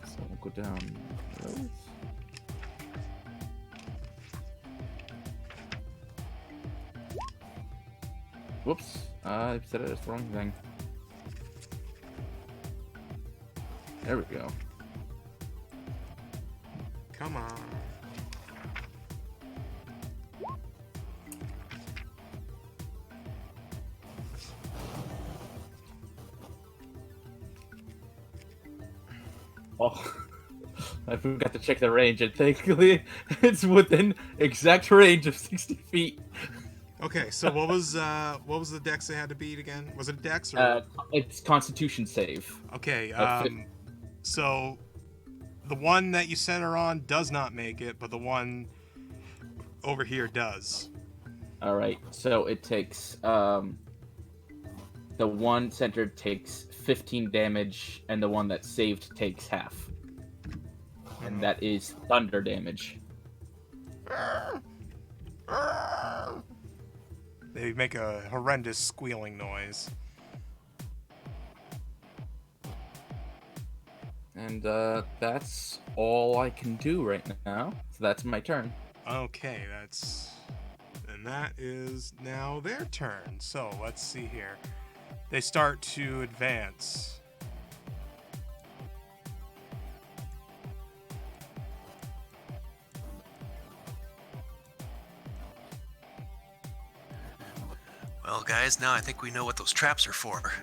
So we'll go down those. Whoops. I said it as the wrong thing. There we go. Come on. Oh, I forgot to check the range, and thankfully it's within exact range of 60 feet. Okay, so what was the dex they had to beat again? Was it a dex or? It's Constitution save. Okay, That's it. so the one that you center on does not make it, but the one over here does. All right, so it takes the one centered takes 15 damage, and the one that saved takes half, and that is thunder damage. They make a horrendous squealing noise. And that's all I can do right now. So that's my turn. Okay, and that is now their turn. So let's see here. They start to advance. Well, guys, now I think we know what those traps are for.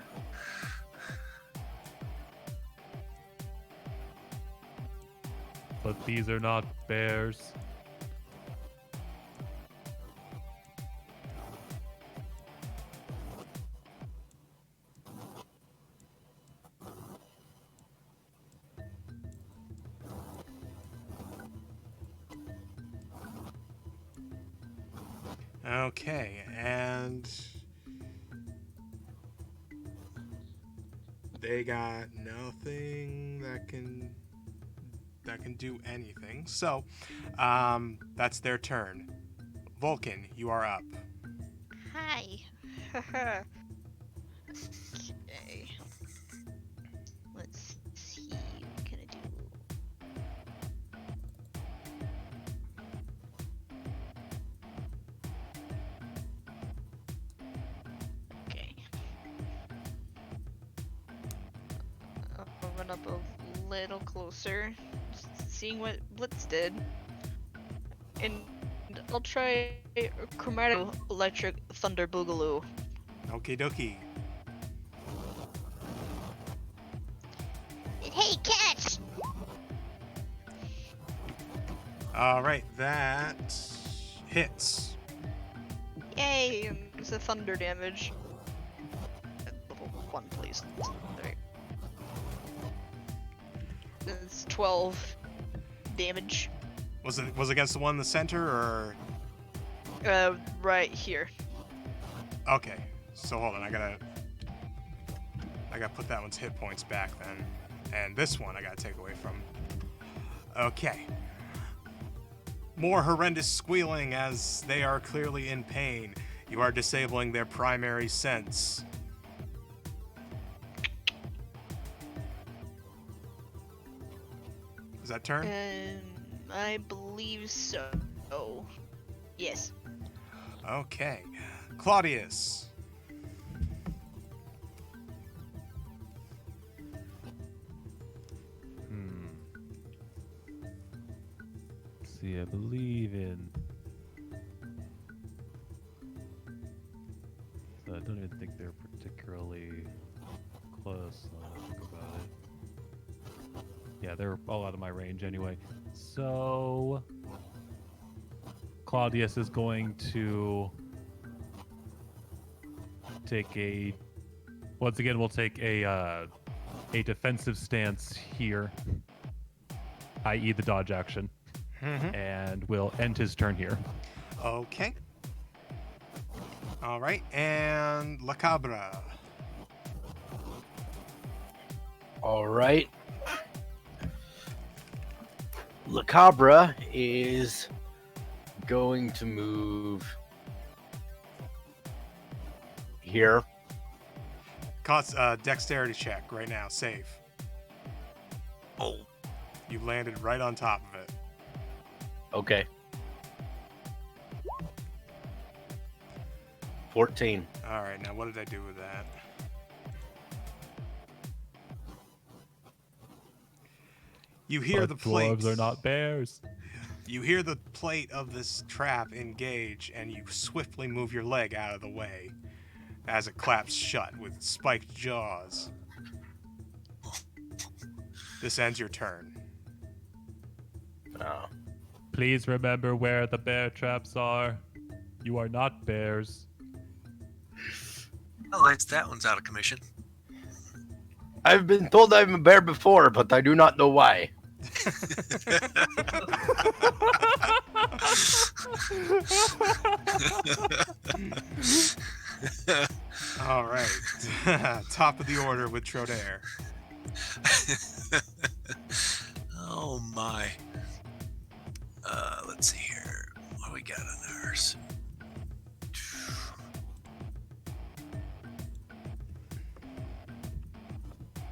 But these are not bears. Okay, and They got nothing that can do anything. So, that's their turn. Vulcan, you are up. Hi. Okay. Let's see. What can I do? Okay. I'll run up a little closer, just seeing what Blitz did. And I'll try Chromatic Electric Thunder Boogaloo. Okie dokie. Hey, catch! All right, that hits. Yay! And it's a thunder damage. At level 1, please. Alright. It's 12 damage. Was it against the one in the center or? Right here. Okay, so hold on. I gotta put that one's hit points back then, and this one I gotta take away from. Okay. More horrendous squealing as they are clearly in pain. You are disabling their primary sense. Is that turn? I believe so. Oh, yes. Okay. Claudius. Let's see, I believe in. So I don't even think they're particularly close. Now that I think about it. Yeah, they're all out of my range anyway. So Claudius is going to take a. Once again, we'll take a defensive stance here, i.e., the dodge action, and we'll end his turn here. Okay. All right, and La Cabra. All right. La Cabra is going to move here. Cost dexterity check right now. Save. Oh, You landed right on top of it. okay. 14. All right, now what did I do with that? You hear Our the plate. dwarves are not bears. You hear the plate of this trap engage, and you swiftly move your leg out of the way as it claps shut with spiked jaws. This ends your turn. Oh. Please remember where the bear traps are. You are not bears. Well, at least that one's out of commission. I've been told I'm a bear before, but I do not know why. All right. Top of the order with Trodair. Oh my. Let's see here. What do we got on ours?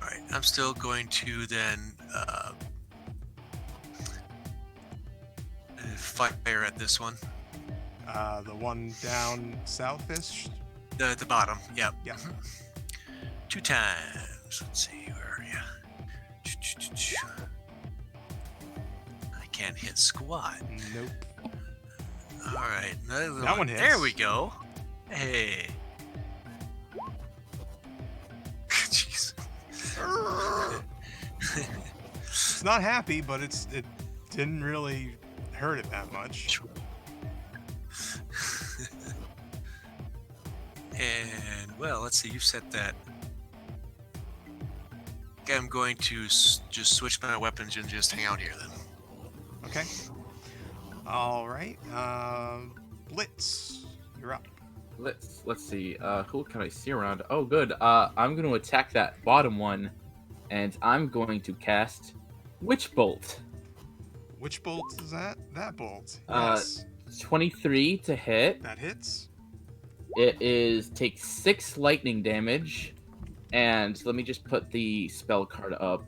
Alright, I'm still going to then fire at this one. The one down south-ish? The bottom, yep. Yeah. 2 times. Let's see, where are you? I can't hit squat. Nope. Alright, another That one hits. There we go. Hey. Jeez. It's not happy, but it didn't really hurt it that much. And, well, let's see, you set that. Okay, I'm going to just switch my weapons and just hang out here then. Okay. All right. Blitz, you're up. let's see. Who can I see around? Oh, good. I'm going to attack that bottom one, and I'm going to cast Witch Bolt. Which bolt is that? That bolt. Uh, Yes. 23 to hit. That hits. It is takes 6 lightning damage, and let me just put the spell card up,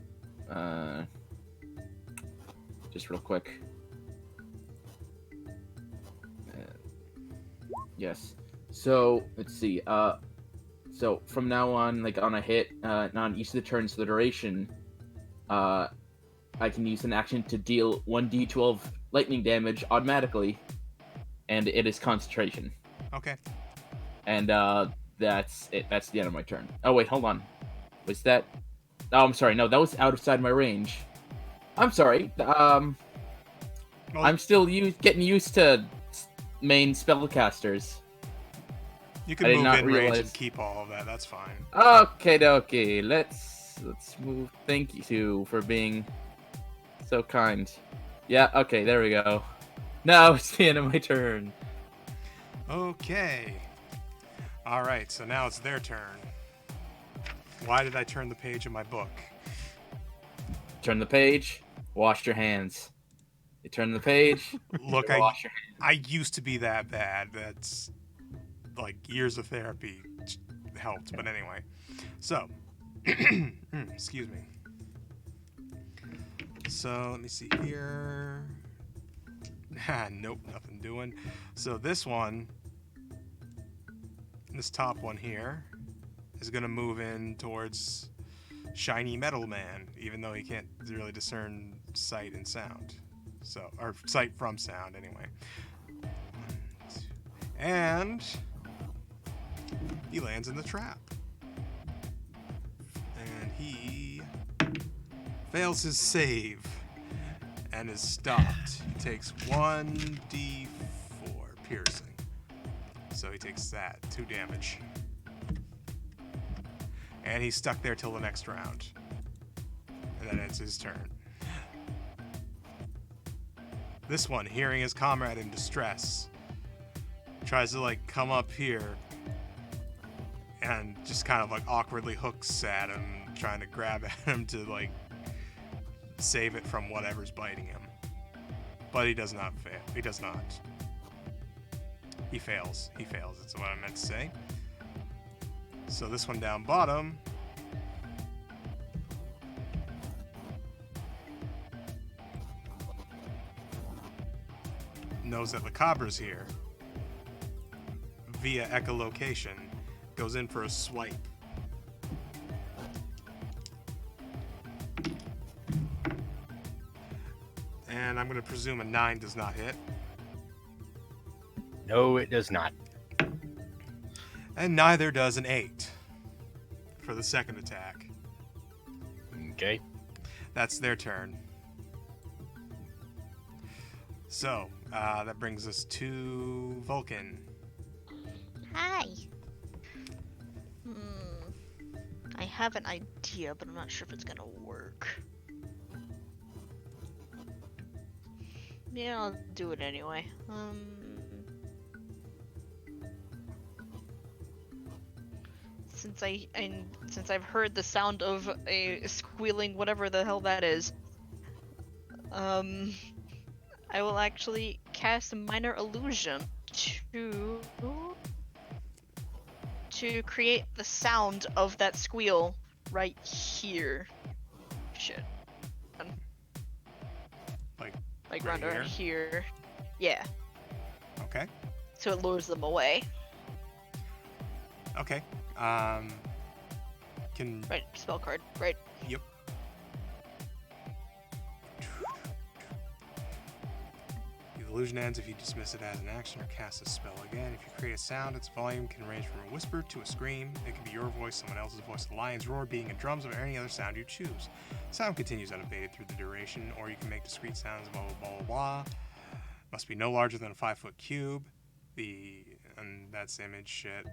just real quick. Yes. So let's see. So from now on, like on a hit, on each of the turns of the duration, I can use an action to deal 1d12 lightning damage automatically, and it is concentration. Okay. And that's it. That's the end of my turn. Oh wait, hold on. Was that? Oh, I'm sorry. No, that was outside my range. I'm sorry. Well, I'm still getting used to main spellcasters. you I can did move not in range realize- and keep all of that. That's fine. Okay. Let's move. Thank you for being so kind. Yeah. Okay. There we go. Now it's the end of my turn. Okay. All right. So now it's their turn. Why did I turn the page in my book? Turn the page. Wash your hands. You turn the page. Look, wash your hands. I used to be that bad. That's like years of therapy helped. But anyway, so excuse me. So let me see here. Nope, nothing doing. So this one, this top one here, is gonna move in towards Shiny Metal Man, even though he can't really discern sight and sound. So, or sight from sound, anyway. And he lands in the trap. And he fails his save and is stopped. He takes 1d4 piercing. So he takes that, 2 damage. And he's stuck there till the next round. And then it's his turn. This one, hearing his comrade in distress, tries to like come up here and just kind of like awkwardly hooks at him, trying to grab at him to like save it from whatever's biting him. But he does not fail. He does not. He fails. He fails. That's what I meant to say. So this one down bottom knows that Lacabra's here via echolocation, goes in for a swipe. And I'm going to presume a 9 does not hit. No, it does not. And neither does an 8 for the second attack. Okay. That's their turn. So, that brings us to Vulcan. Hi. I have an idea, but I'm not sure if it's gonna work. Yeah, I'll do it anyway. Since I've heard the sound of a squealing whatever the hell that is, I will actually cast a minor illusion to create the sound of that squeal right here. Shit. Like right around here. Yeah. Okay. So it lures them away. Okay. Can Right, spell card. Right. Yep. The illusion ends if you dismiss it as an action or cast a spell again. If you create a sound, its volume can range from a whisper to a scream. It can be your voice, someone else's voice, a lion's roar, being in drums, or any other sound you choose. Sound continues unabated through the duration, or you can make discrete sounds, blah, blah, blah, blah. Must be no larger than a 5-foot cube. And that's image shit.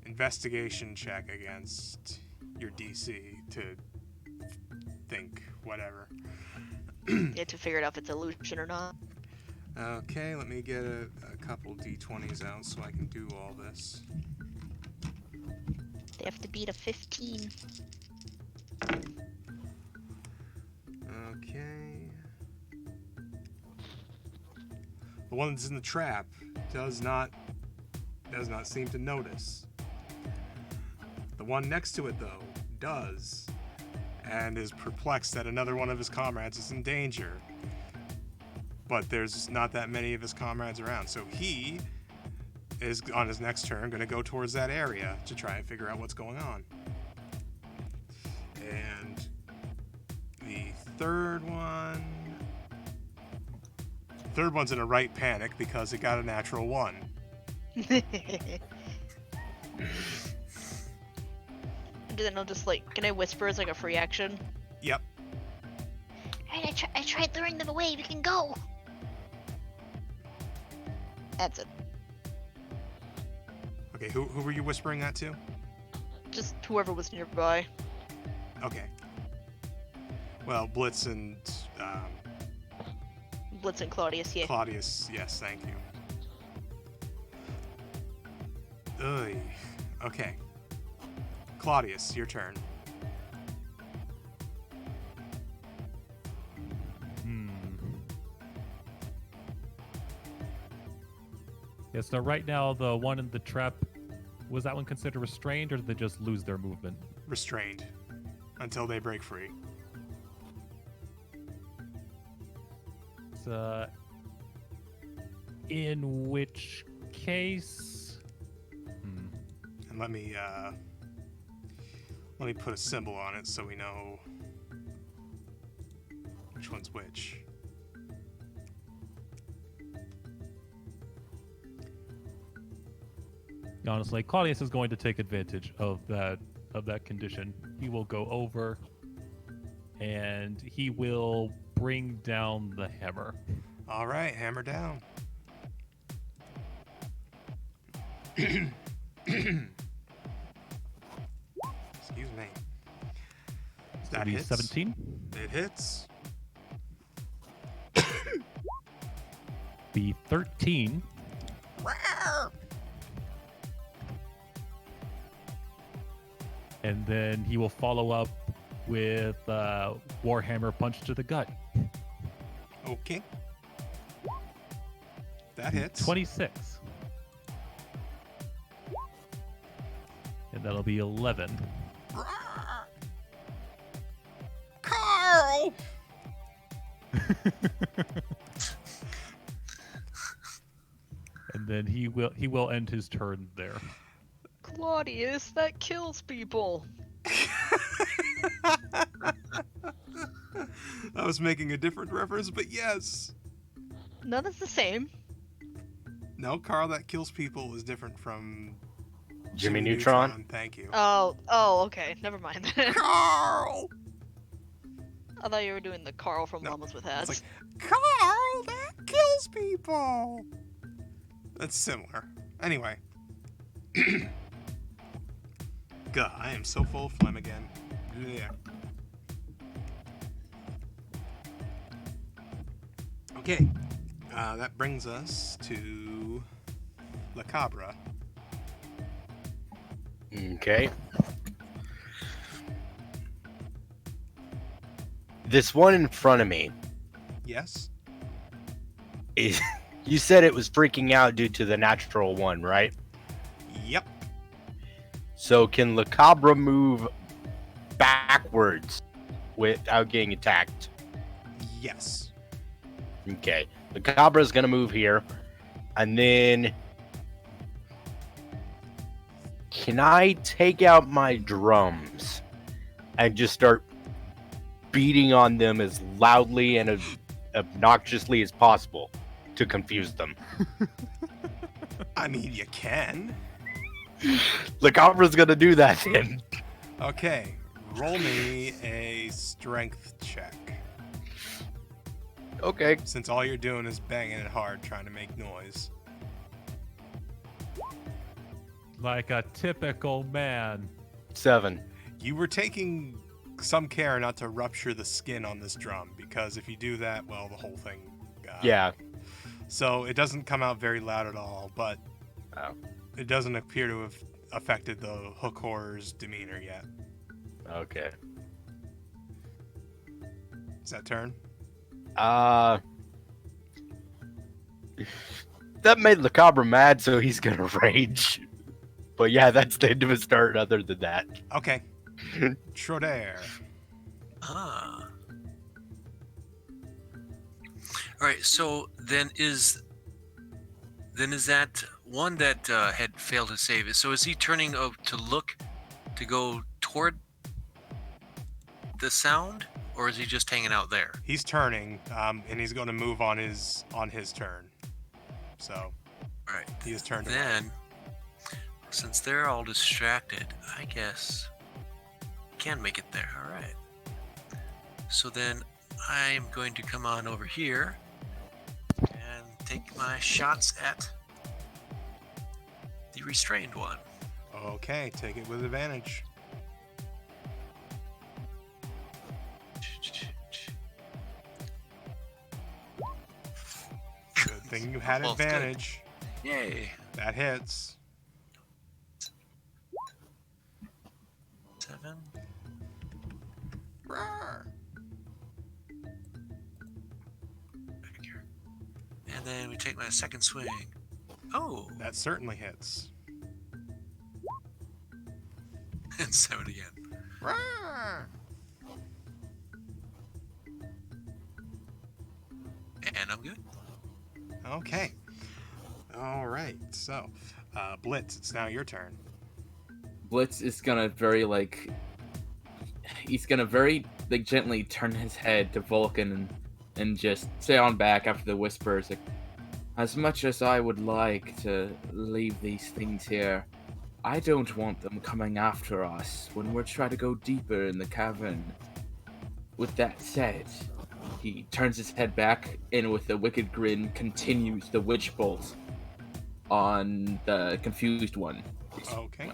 Investigation check against your DC to think whatever. You have to figure out if it's illusion or not. Okay, let me get a couple d20s out so I can do all this. They have to beat a 15. Okay. The one that's in the trap does not seem to notice. The one next to it, though, does, and is perplexed that another one of his comrades is in danger. But there's not that many of his comrades around, so he is, on his next turn, going to go towards that area to try and figure out what's going on. And the third one's in a right panic because it got a natural 1. And then I'll just like, can I whisper as like a free action? Yep. Alright, I tried luring them away. We can go. That's it. Okay, who were you whispering that to? Just whoever was nearby. Okay. Well, Blitz and Blitz and Claudius, yeah. Claudius, yes, thank you. Ugh. Okay. Claudius, your turn. Yeah, so right now the one in the trap, was that one considered restrained, or did they just lose their movement? Restrained. Until they break free. In which case... And let me put a symbol on it so we know which one's which. Honestly, Claudius is going to take advantage of that condition. He will go over and he will bring down the hammer. All right, hammer down. Excuse me. That That hits. 17. It hits. Be 13. And then he will follow up with Warhammer Punch to the Gut. Okay. That hits. 26. And that'll be 11. Carl! And then he will end his turn there. Claudius, that kills people. I was making a different reference, but yes. No, that's the same. No, Carl, that kills people is different from Jimmy Neutron. Thank you. Oh, okay. Never mind. Carl! I thought you were doing the Carl from No, Llamas with It's Hats. like, Carl, that kills people! That's similar. Anyway. God, I am so full of phlegm again. Yeah. Okay. That brings us to La Cabra. Okay. This one in front of me Yes? is. You said it was freaking out due to the natural one, right? Yep. So can La Cabra move backwards without getting attacked? Yes. Okay. La Cabra is gonna move here, and then can I take out my drums and just start beating on them as loudly and as obnoxiously as possible to confuse them? I mean, you can. La Cabra's gonna do that then. Okay. Roll me a strength check. Okay. Since all you're doing is banging it hard, trying to make noise. Like a typical man. 7. You were taking some care not to rupture the skin on this drum, because if you do that, well, the whole thing... Yeah. So it doesn't come out very loud at all, but Oh. it doesn't appear to have affected the hook horror's demeanor yet. Okay. Is that turn? That made Lacabra mad, so he's gonna rage. But yeah, that's the end of his turn. Other than that, Okay. Trodair. Ah. All right. So then is that one that had failed to save it? So is he turning to look to go toward the sound, or is he just hanging out there? He's turning, and he's going to move on his turn. So All right. he has turned. Then, since they're all distracted, I guess can make it there. All right. So then I'm going to come on over here and take my shots at the restrained one. Okay, take it with advantage. Good thing you had Well, it's good. advantage. Yay. That hits. 7. Back here. And then we take my second swing. Oh, That certainly hits. and 7 again. And I'm good. Okay. All right. So, Blitz, it's now your turn. Blitz is gonna he's gonna very gently turn his head to Vulcan and just say on back after the whispers, like, as much as I would like to leave these things here, I don't want them coming after us when we're trying to go deeper in the cavern. With that said, he turns his head back and with a wicked grin continues the witch bolt on the confused one. Okay.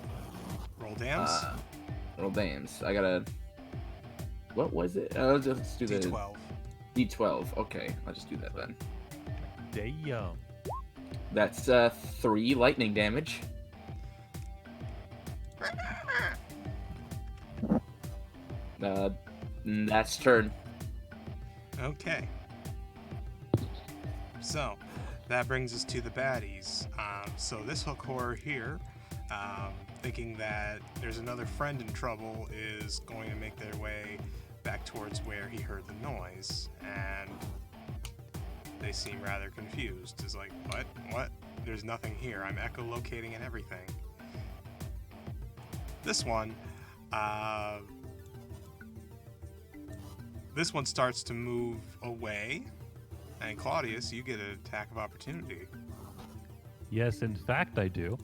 Roll dams. Roll dams. I gotta. What was it? Let's do the D12. D12. Okay, I'll just do that then. Damn. That's 3 lightning damage. That's turn. Okay. So, that brings us to the baddies. So this hook horror here, thinking that there's another friend in trouble, is going to make their way back towards where he heard the noise, and they seem rather confused. It's like, what? What? There's nothing here. I'm echolocating and everything. This one starts to move away, and Claudius, you get an attack of opportunity. Yes, in fact, I do.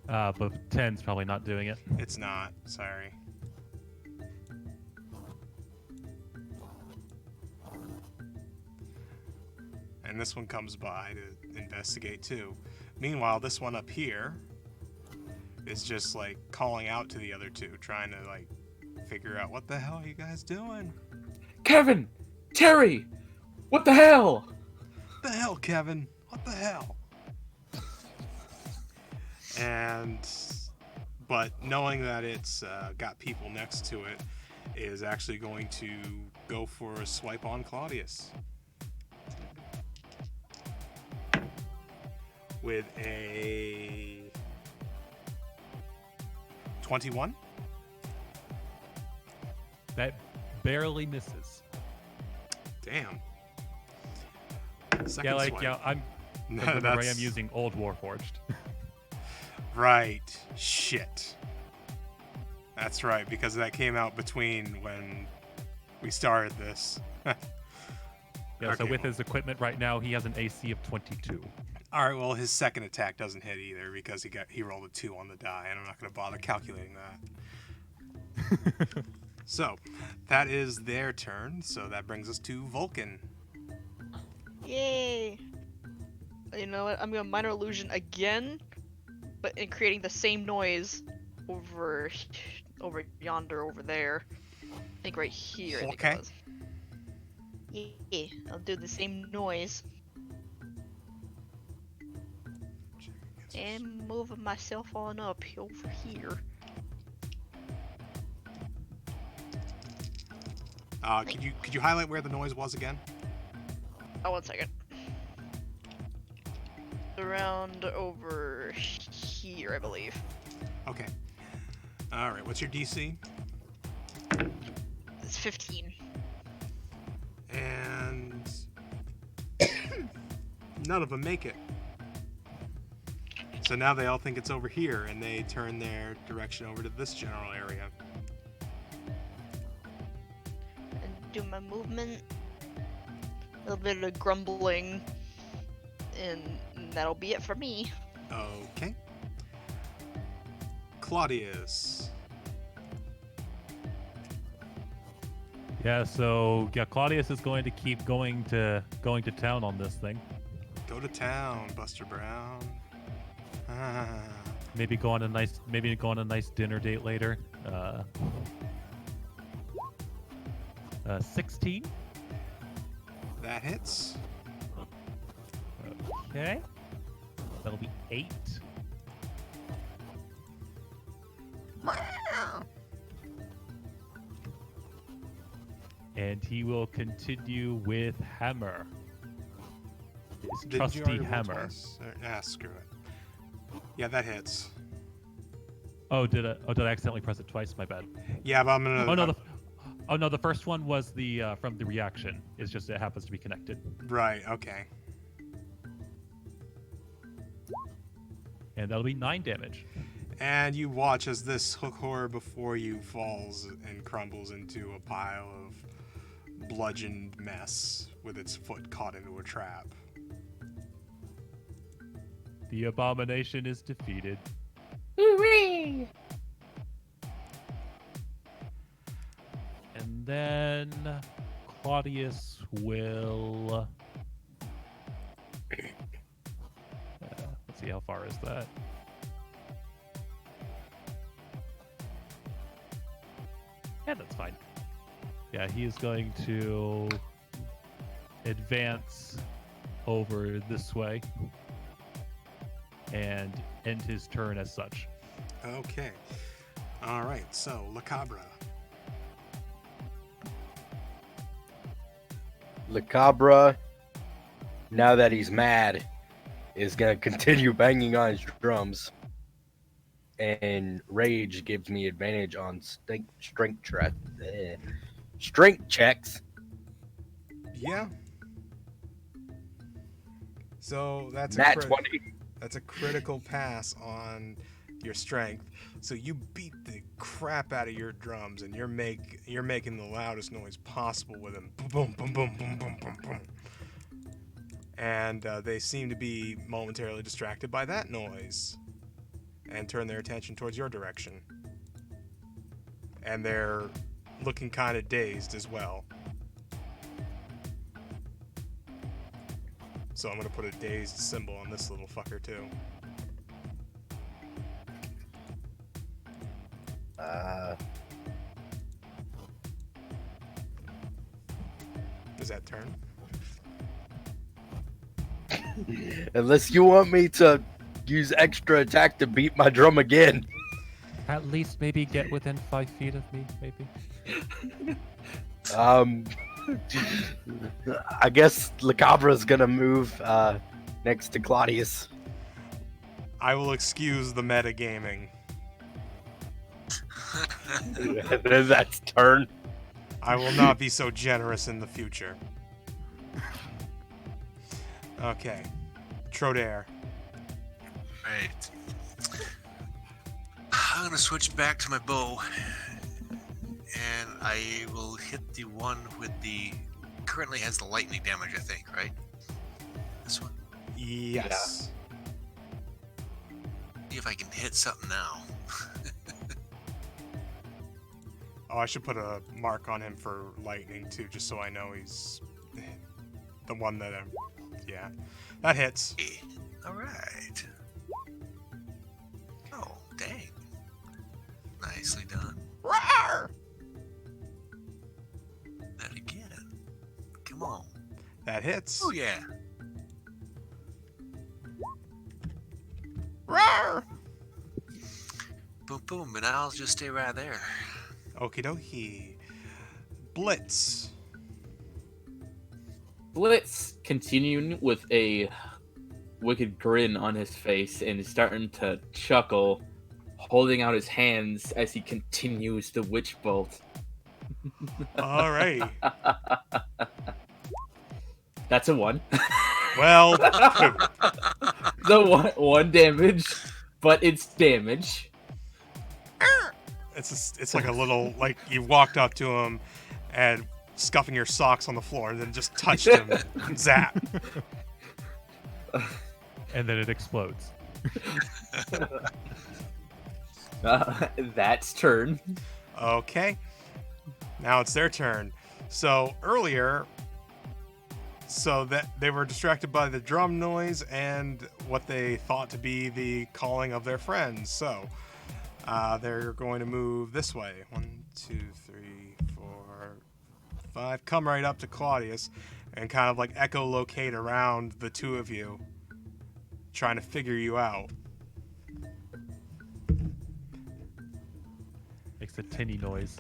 But 10's probably not doing it. It's not, sorry. And this one comes by to investigate too. Meanwhile, this one up here is just like calling out to the other two, trying to like figure out what the hell are you guys doing? Kevin! Terry! What the hell? What the hell, Kevin? What the hell? But knowing that it's got people next to it, is actually going to go for a swipe on Claudius. With a 21. That barely misses. Damn. I'm No, remember I that's am using old Warforged. right. Shit. That's right, because that came out between when we started this. Yeah, so Okay. with his equipment right now, he has an AC of 22. All right, well, his second attack doesn't hit either because he rolled a 2 on the die, and I'm not going to bother calculating that. So, that is their turn. So that brings us to Vulcan. Yay! You know what? I'm gonna minor illusion again, but in creating the same noise over yonder, over there. I think right here. I think Okay. it was. Yeah, I'll do the same noise. And move myself on up over here. Could you highlight where the noise was again? Oh, 1 second. Around over here, I believe. Okay. All right. What's your DC? It's 15. And none of them make it. So now they all think it's over here, and they turn their direction over to this general area. And do my movement. A little bit of grumbling. And that'll be it for me. Okay. Claudius. Yeah, so Claudius is going to keep going to town on this thing. Go to town, Buster Brown. Ah, Maybe go on a nice dinner date later. 16. that hits. Okay. That'll be 8. And he will continue with hammer. His Did you trusty already roll hammer. twice? Screw it. Yeah, that hits. Oh, did I accidentally press it twice? My bad. Yeah, but I'm gonna. Oh no, the first one was the from the reaction. It's just it happens to be connected. Right. Okay. And that'll be 9 damage. And you watch as this hook horror before you falls and crumbles into a pile of bludgeoned mess with its foot caught into a trap. The abomination is defeated. Hooray! And then Claudius will. Let's see, how far is that? Yeah, that's fine. Yeah, he is going to advance over this way and end his turn as such. Okay. All right. So La Cabra. Le Cabra, now that he's mad, is gonna continue banging on his drums. And rage gives me advantage on strength checks. Yeah. So that's Nat a 20. that's a critical pass on your strength. So you beat the crap out of your drums, and you're making the loudest noise possible with them. Boom, boom, boom, boom, boom, boom, boom. And they seem to be momentarily distracted by that noise, and turn their attention towards your direction. And they're looking kind of dazed as well. So I'm gonna put a dazed symbol on this little fucker too. Is that turn? Unless you want me to use extra attack to beat my drum again. At least maybe get within 5 feet of me, maybe. I guess Le Cabra's gonna move next to Claudius. I will excuse the metagaming. That's turn. I will not be so generous in the future. Okay. Trodair. Right. I'm gonna switch back to my bow, and I will hit the one with the currently has the lightning damage. I think, right? This one. Yes. See if I can hit something now. Oh, I should put a mark on him for lightning too, just so I know he's the one that yeah. That hits. All right. Oh, dang. Nicely done. Rawr! That hits. Oh yeah. Rawr! Boom boom, and I'll just stay right there. Okie dokie. Blitz. Blitz continuing with a wicked grin on his face and is starting to chuckle, holding out his hands as he continues the witch bolt. All right. That's a 1. Well, The one damage, but it's damage. it's like a little, like you walked up to him and scuffing your socks on the floor and then just touched him. Zap. And then it explodes. That's turn. Okay. Now it's their turn. So earlier, so that they were distracted by the drum noise and what they thought to be the calling of their friends. So they're going to move this way. 1, 2, 3, 4, 5. Come right up to Claudius and kind of like echolocate around the two of you, trying to figure you out. Makes a tinny noise.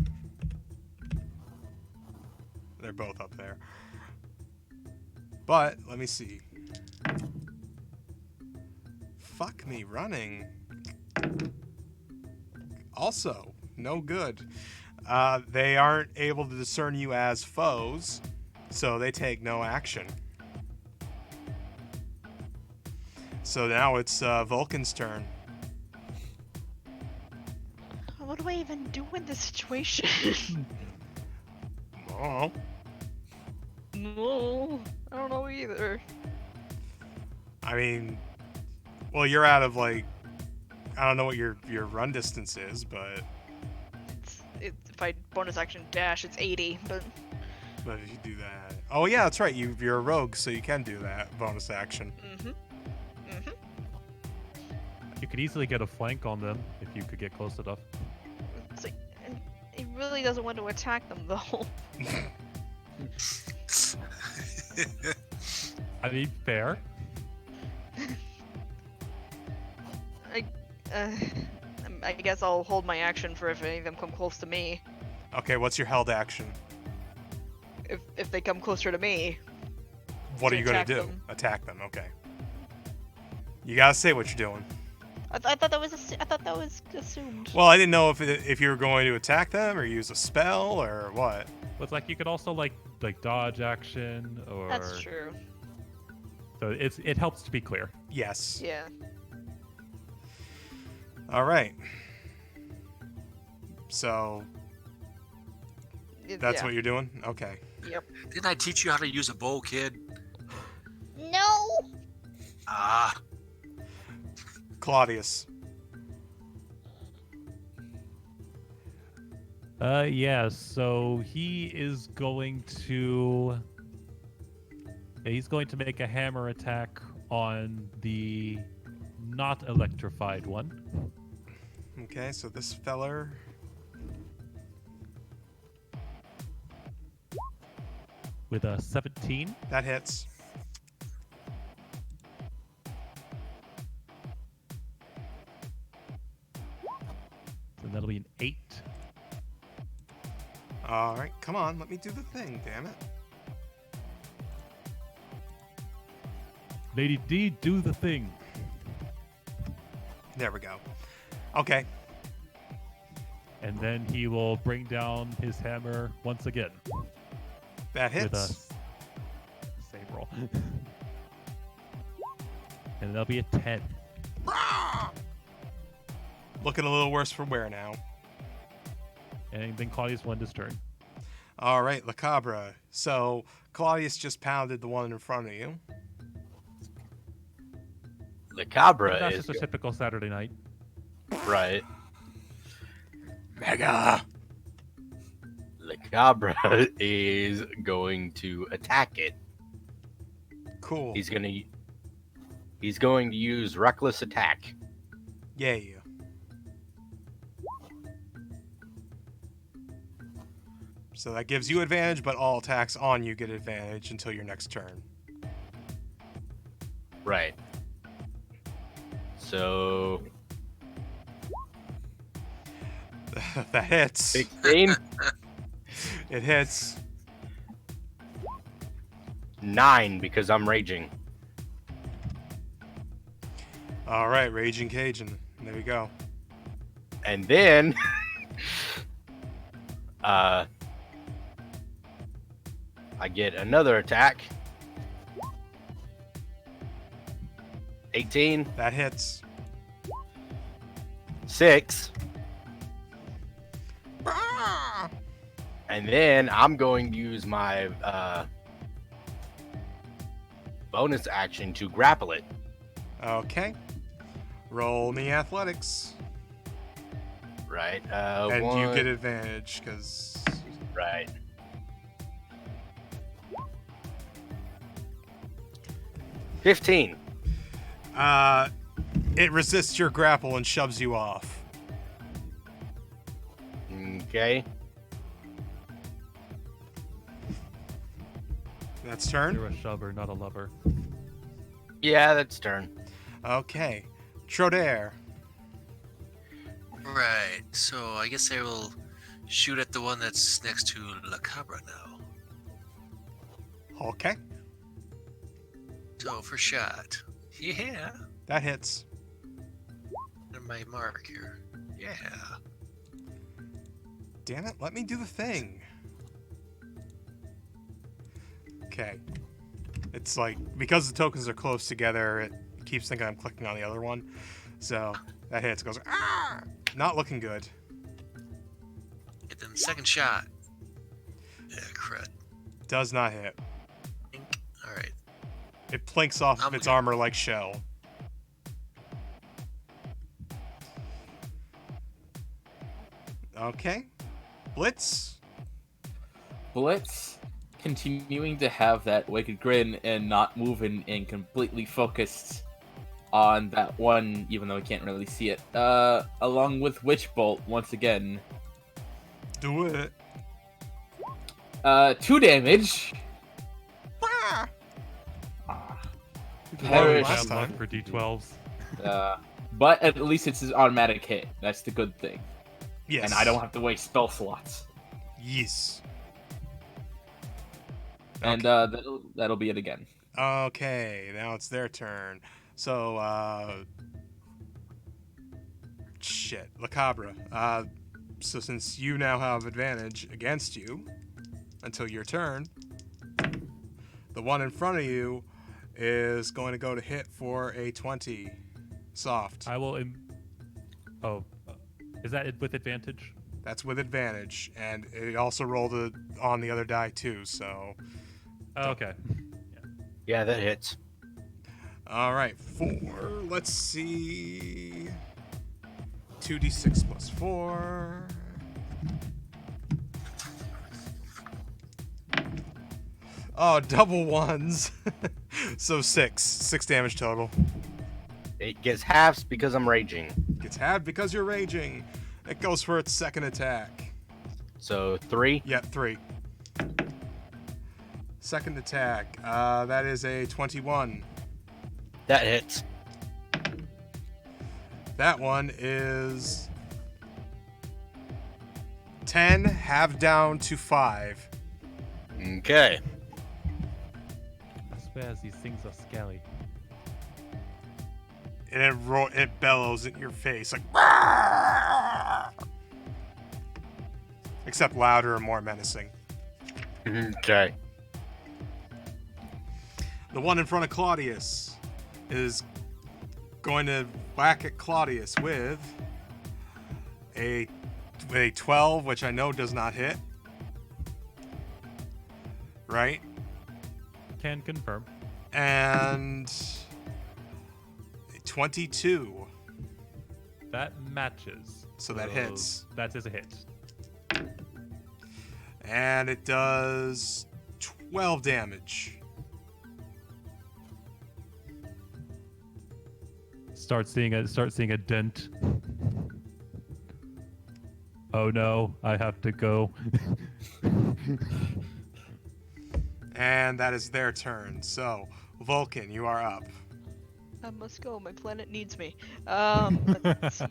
They're both up there. But, let me see. Fuck me running. Also, no good. They aren't able to discern you as foes, so they take no action. So now it's Vulcan's turn. What do I even do in this situation? Oh, No, I don't know either. I mean, well, you're out of like, I don't know what your run distance is, but If I bonus action dash, it's 80, but if you do that, oh yeah, that's right. You're a rogue, so you can do that bonus action. You could easily get a flank on them if you could get close enough. it's like, he really doesn't want to attack them though. I mean, fair. I guess I'll hold my action for if any of them come close to me. Okay, what's your held action? If they come closer to me. What To are you gonna attack do? them. Attack them. Okay. You gotta say what you're doing. I thought that was I thought that was assumed. Well, I didn't know if you were going to attack them or use a spell or what. But it's like you could also like dodge action or. That's true. So it helps to be clear. Yes. Yeah. All right. So that's Yeah. what you're doing? Okay. Yep. Didn't I teach you how to use a bow, kid? No. Ah, Claudius. Yeah, so he is going to. Yeah, he's going to make a hammer attack on the not electrified one. Okay, so this feller. With a 17. That hits. And that'll be an 8. All right, come on, let me do the thing, damn it. Lady D, do the thing. There we go. Okay. And then he will bring down his hammer once again. That With a hits. save roll. And that'll be a 10. Looking a little worse for wear now. And then Claudius won his turn. All right, La Cabra. So Claudius just pounded the one in front of you. The Cabra That's is just a typical Saturday night. right. Mega. The Cabra is going to attack it. Cool. He's going to use reckless attack. Yay. So that gives you advantage, but all attacks on you get advantage until your next turn. Right. So That hits. 16, It hits. 9 because I'm raging. All right, Raging Cajun. There we go. And then I get another attack. 18, That hits. 6, Ah! and then I'm going to use my bonus action to grapple it. Okay. Roll me athletics. Right. And one, you get advantage, because... right. $15. It resists your grapple and shoves you off. Okay. That's turn. You're a shover, not a lover. Yeah, that's turn. Okay. Trodaire. Right. So I guess I will shoot at the one that's next to La Cabra now. Okay. So for shot. Yeah. That hits. And my mark here. Yeah. Damn it, let me do the thing. Okay. It's like, because the tokens are close together, it keeps thinking I'm clicking on the other one. So, that hits. It goes, ah! Not looking good. And then second shot. Yeah, crud. Does not hit. Alright. It plinks off of I'm its good. armor like shell. Okay. Blitz. Blitz continuing to have that wicked grin and not moving and completely focused on that one, even though I can't really see it. Along with Witch Bolt once again. Do it. 2 damage. Ah! Perish. Last Bad luck time. for D12s. But at least it's an automatic hit. That's the good thing. Yes. And I don't have to waste spell slots. Yes. And that'll be it again. Okay, now it's their turn. So, shit, La Cabra. So since you now have advantage against you until your turn, the one in front of you is going to go to hit for a 20 soft. I will. Is that it with advantage? That's with advantage, and it also rolled on the other die too. So, Oh, okay. Yeah, that hits. all right, 4. Let's see. 2d6 plus 4. Oh, double ones. So 6. 6 damage total. It gets halves because I'm raging. Gets halved because you're raging. It goes for its second attack. So 3. Yeah, 3. Second attack. That is a 21. That hits. That one is 10, halved down to 5. Okay. I swear these things are scary. And it bellows in your face like, "Rah!" Except louder and more menacing. Okay. The one in front of Claudius is going to whack at Claudius with a 12, which I know does not hit. Right? Can confirm. And a 22. That matches. So that hits. That is a hit. And it does 12 damage. Start seeing a dent. Oh no, I have to go. And that is their turn. So, Vulcan, you are up. I must go. My planet needs me. Let's see.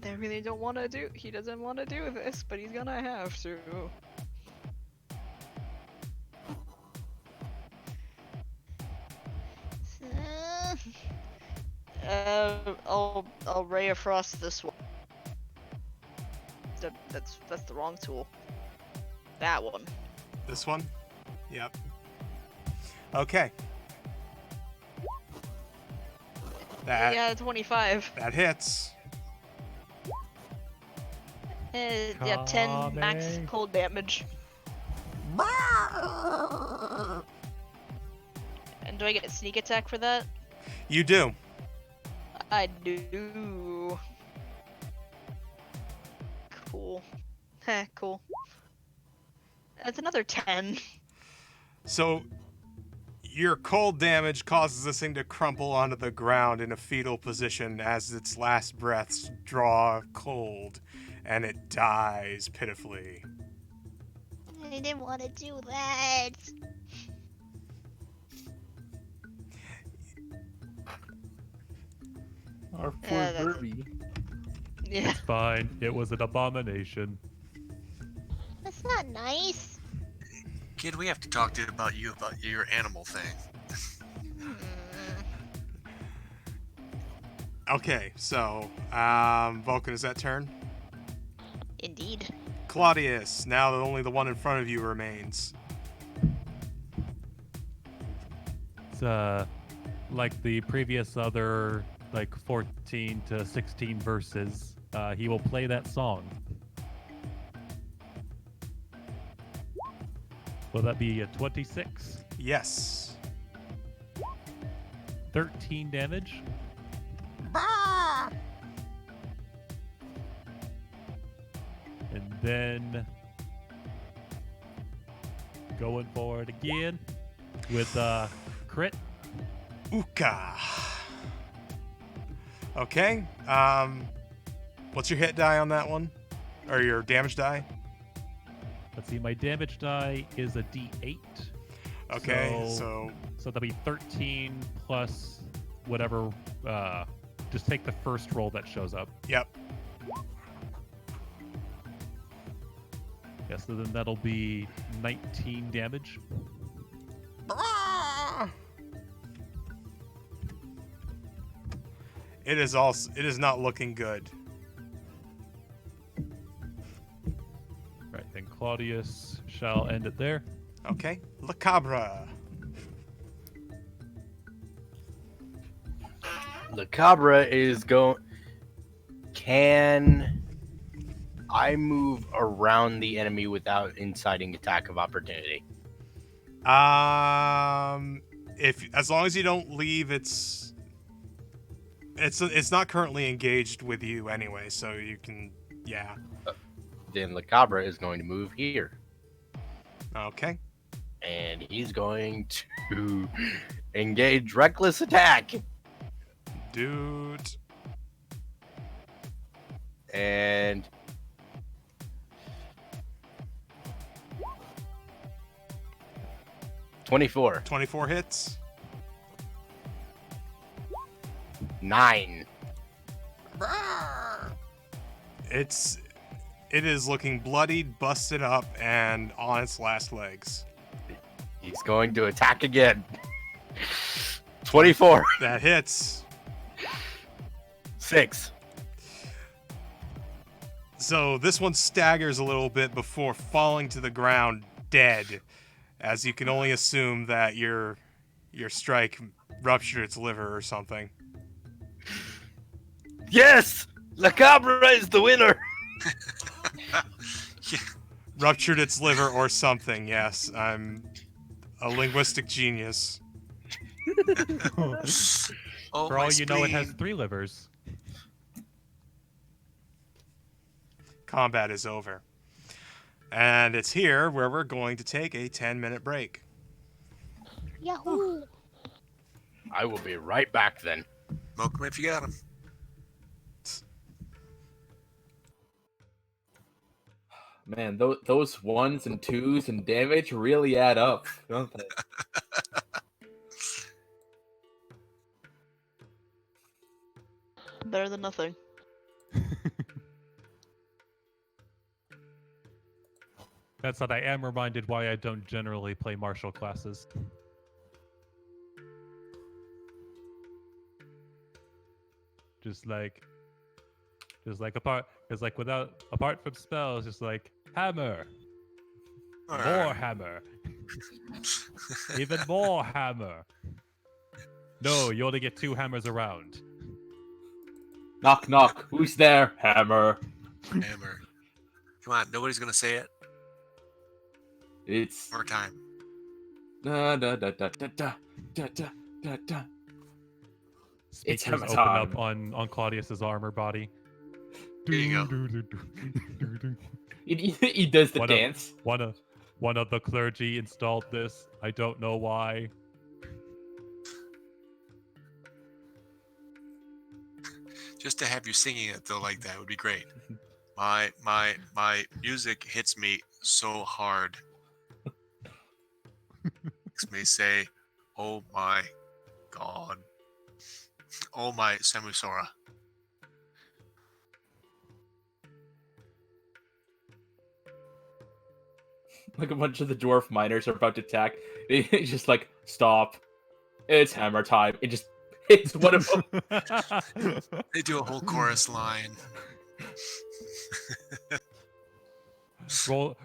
I really don't want to do. He doesn't want to do this, but he's gonna have to. I'll ray of frost this one. That's the wrong tool. That one. This one? Yep. Okay. Yeah, 25. That hits. Yeah, 10 max Coming. cold damage. And do I get a sneak attack for that? You do. I do. Cool. Heh, cool. That's another 10. So, your cold damage causes this thing to crumple onto the ground in a fetal position as its last breaths draw cold, and it dies pitifully. I didn't want to do that. Our poor Yeah, that's- Kirby. Yeah. Fine. It was an abomination. That's not nice. Kid, we have to talk to you about your animal thing. Hmm. Okay, so, Vulcan, is that turn? Indeed. Claudius, now that only the one in front of you remains. It's like the previous other like 14 to 16 verses. He will play that song. Will that be a 26? Yes. 13 damage. And then going for it again with crit. Uka. Okay. What's your hit die on that one? Or your damage die? Let's see, my damage die is a D8. Okay, So that'll be 13 plus whatever. Just take the first roll that shows up. Yep. Yeah, so then that'll be 19 damage. It is not looking good. Right, then Claudius shall end it there. Okay. La Cabra. The Cabra is going. Can I move around the enemy without inciting attack of opportunity? If as long as you don't leave it's not currently engaged with you anyway, so you can, yeah. Then the Cabra is going to move here, Okay. and he's going to engage reckless attack. Dude. And 24. 24 hits. 9. It is looking bloodied, busted up, and on its last legs. He's going to attack again. 24. That hits. 6. So this one staggers a little bit before falling to the ground dead, as you can only assume that your strike ruptured its liver or something. Yes! La Cabra is the winner! Ruptured its liver or something, yes. I'm a linguistic genius. Oh, For my all you know, it has spleen. 3 livers. Combat is over. And it's here where we're going to take a 10-minute break. Yahoo! I will be right back then. Milk 'em if you got 'em. Man, those ones and twos and damage really add up, don't they? Better than nothing. That's what I am reminded why I don't generally play martial classes. Just like apart from spells, just like hammer, more hammer, even more hammer. No, you only get 2 hammers around. Knock knock. Who's there? Hammer. Hammer. Come on, nobody's gonna say it. It's More time. da da da da da da da da da da. It's Speakers hammer open time. up on Claudius's armor body. There you go. He does the One dance. One of the clergy installed this. I don't know why. Just to have you singing it though like that would be great. My music hits me so hard. Makes me say, "Oh my God, oh my Samusora." Like a bunch of the dwarf miners are about to attack. He's just like, stop. It's hammer time. It just hits one of them. They do a whole chorus line.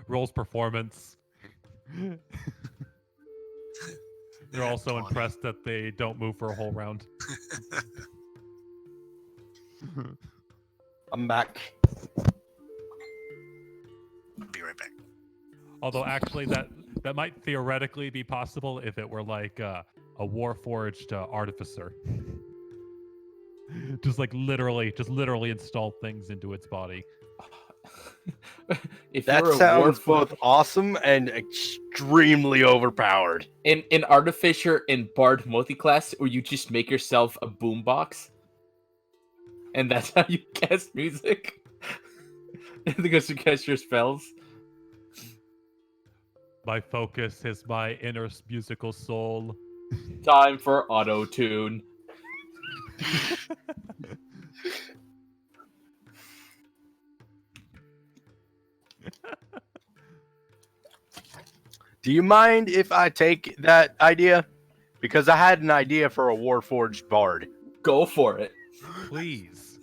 Rolls performance. They're also 20. impressed that they don't move for a whole round. I'm back. I'll be right back. Although actually that might theoretically be possible if it were like a warforged artificer. just literally install things into its body. If That you're a sounds warf- both awesome and extremely overpowered. in artificer in bard multiclass, where you just make yourself a boombox, and that's how you cast music. Because you cast your spells. My focus is my inner musical soul. Time for auto tune. Do you mind if I take that idea? Because I had an idea for a Warforged Bard. Go for it. Please.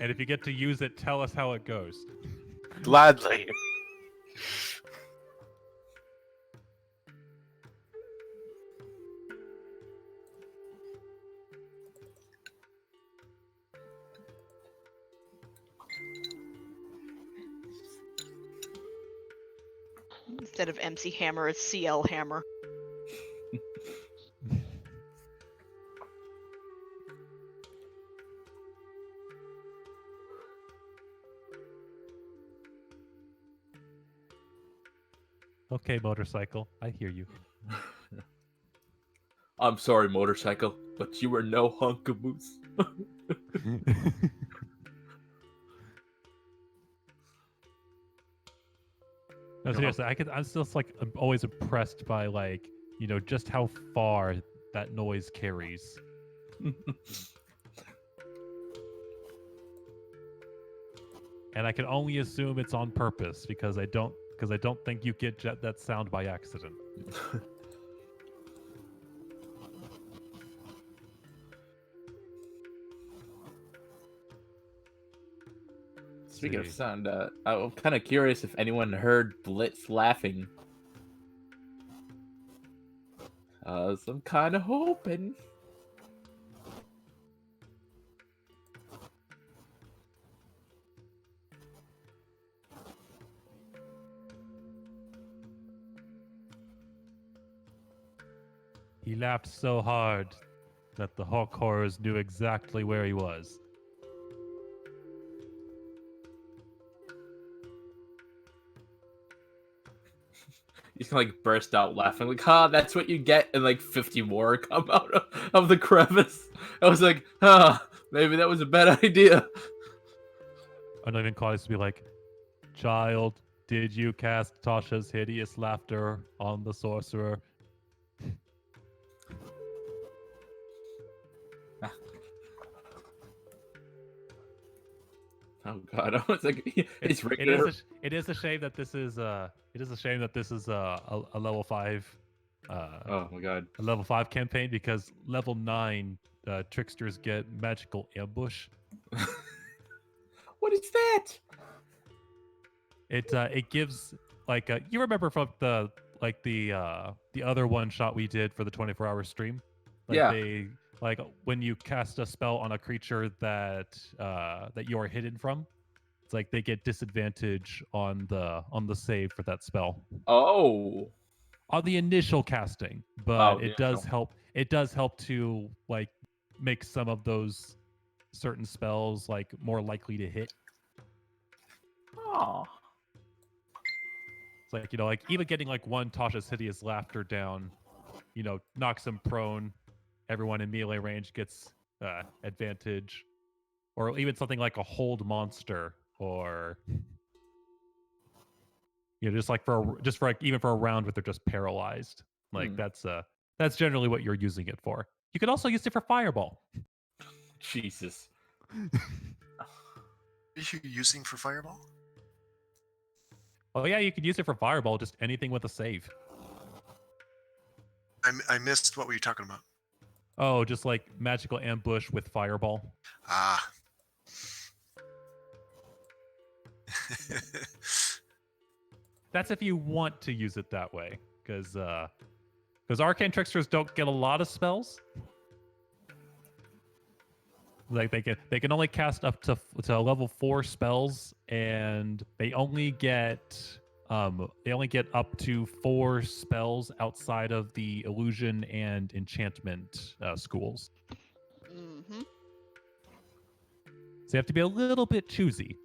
And if you get to use it, tell us how it goes. Gladly. Instead of MC Hammer, it's CL Hammer. Okay, motorcycle. I hear you. I'm sorry, motorcycle, but you were no hunk of moose. No, seriously, I'm still I'm always impressed by just how far that noise carries. And I can only assume it's on purpose because I don't think you get that sound by accident. Speaking of See. sound, I'm kind of curious if anyone heard Blitz laughing. So I'm kind of hoping. He laughed so hard that the Hawk Horrors knew exactly where he was. You can like burst out laughing, like, "Ha, that's what you get," and like 50 more come out of the crevice. I was like, maybe that was a bad idea. And even Claudius to be like, "Child, did you cast Tasha's hideous laughter on the sorcerer?" Oh god, I was like, he's regular. It is a shame that this is a level 5 Oh my god. a level 5 campaign, because level 9 tricksters get magical ambush. What is that? It gives like you remember from the other one shot we did for the 24-hour stream, like Yeah. they like when you cast a spell on a creature that you are hidden from, it's like they get disadvantage on the save for that spell Oh. on the initial casting, Oh, but the it does initial. help. It does help to like make some of those certain spells like more likely to hit. Oh. It's like, like even getting like one Tasha's hideous laughter down, knocks him prone. Everyone in melee range gets advantage, or even something like a hold monster, or just like even for a round where they're just paralyzed. Like that's generally what you're using it for. You could also use it for fireball. Jesus. What are you using for fireball? Oh yeah, you could use it for fireball. Just anything with a save. I missed what were you talking about? Oh, just like magical ambush with fireball. Ah. That's if you want to use it that way, because arcane tricksters don't get a lot of spells. Like they can only cast up to level 4 spells, and they only get up to 4 spells outside of the illusion and enchantment schools. Mm-hmm. So you have to be a little bit choosy.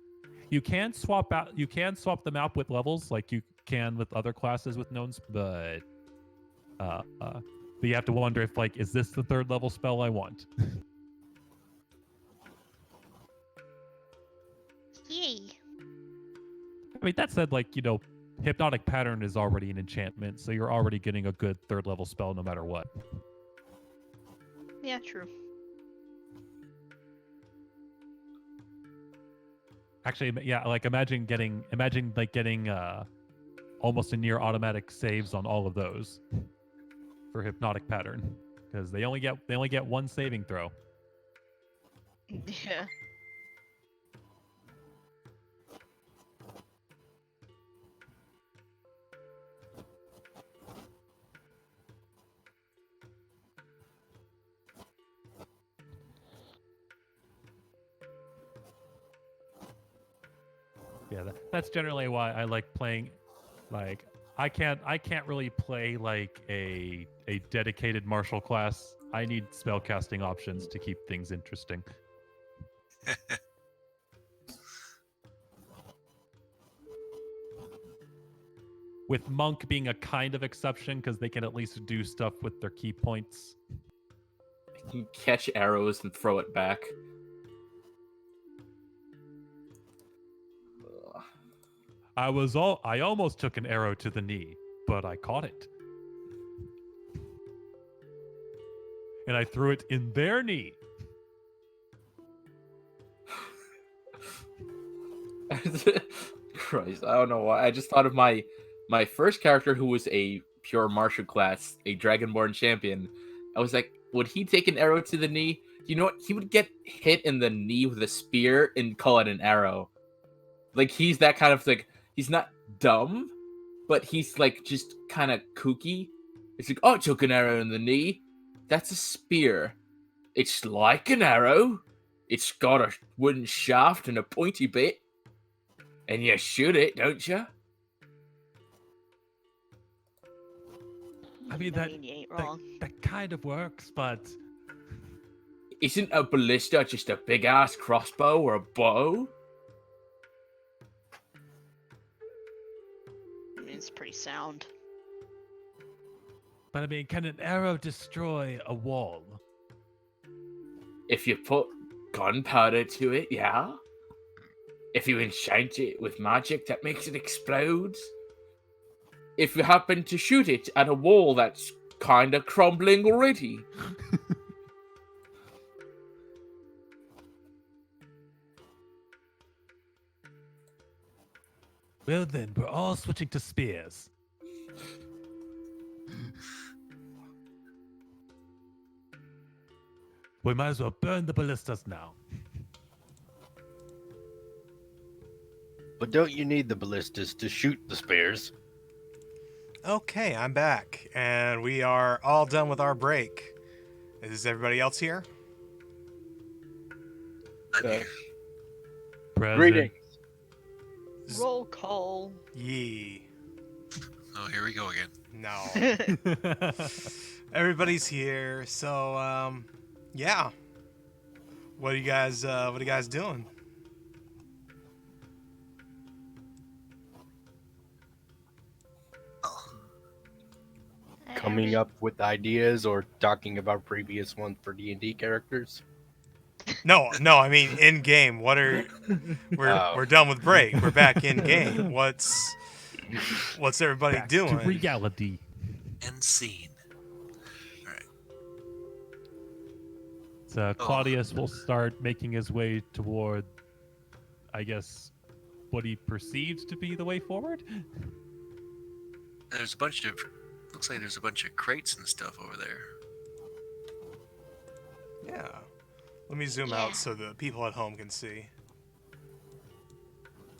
You can swap them out with levels like you can with other classes with knowns, but you have to wonder if like, is this the 3rd level spell I want? Yay. I mean, that said, like, hypnotic pattern is already an enchantment, so you're already getting a good 3rd level spell no matter what. Yeah, true. Actually, yeah, like imagine getting almost a near automatic saves on all of those for hypnotic pattern, because they only get 1 saving throw. Yeah. Yeah, that's generally why I like playing. Like, I can't really play like a dedicated martial class. I need spellcasting options to keep things interesting. With monk being a kind of exception, because they can at least do stuff with their key points. You catch arrows and throw it back. I almost took an arrow to the knee, but I caught it. And I threw it in their knee. Christ, I don't know why. I just thought of my first character who was a pure martial class, a Dragonborn champion. I was like, would he take an arrow to the knee? You know what? He would get hit in the knee with a spear and call it an arrow. Like, he's that kind of, like, he's not dumb, but he's, like, just kind of kooky. It's like, oh, I took an arrow in the knee. That's a spear. It's like an arrow. It's got a wooden shaft and a pointy bit. And you shoot it, don't you? I mean, You ain't wrong. that kind of works, but Isn't a ballista just a big-ass crossbow or a bow? I mean, it's pretty sound. But I mean, can an arrow destroy a wall? If you put gunpowder to it, yeah. If you enchant it with magic that makes it explode. If you happen to shoot it at a wall that's kinda crumbling already. Well then, we're all switching to spears. We might as well burn the ballistas now. But don't you need the ballistas to shoot the spears? Okay, I'm back, and we are all done with our break. Is everybody else here? I'm here. Present. Greetings. Roll call. Yee. Oh, here we go again. No. Everybody's here, so yeah. What are you guys doing? Coming up with ideas or talking about previous ones for D&D characters? No, I mean in game. We're Oh. done with break. We're back in game. What's everybody Back doing? to reality. End scene. So Claudius will start making his way toward, I guess, what he perceives to be the way forward. There's a bunch of. Looks like there's a bunch of crates and stuff over there. Yeah. Let me zoom Yeah. out so the people at home can see.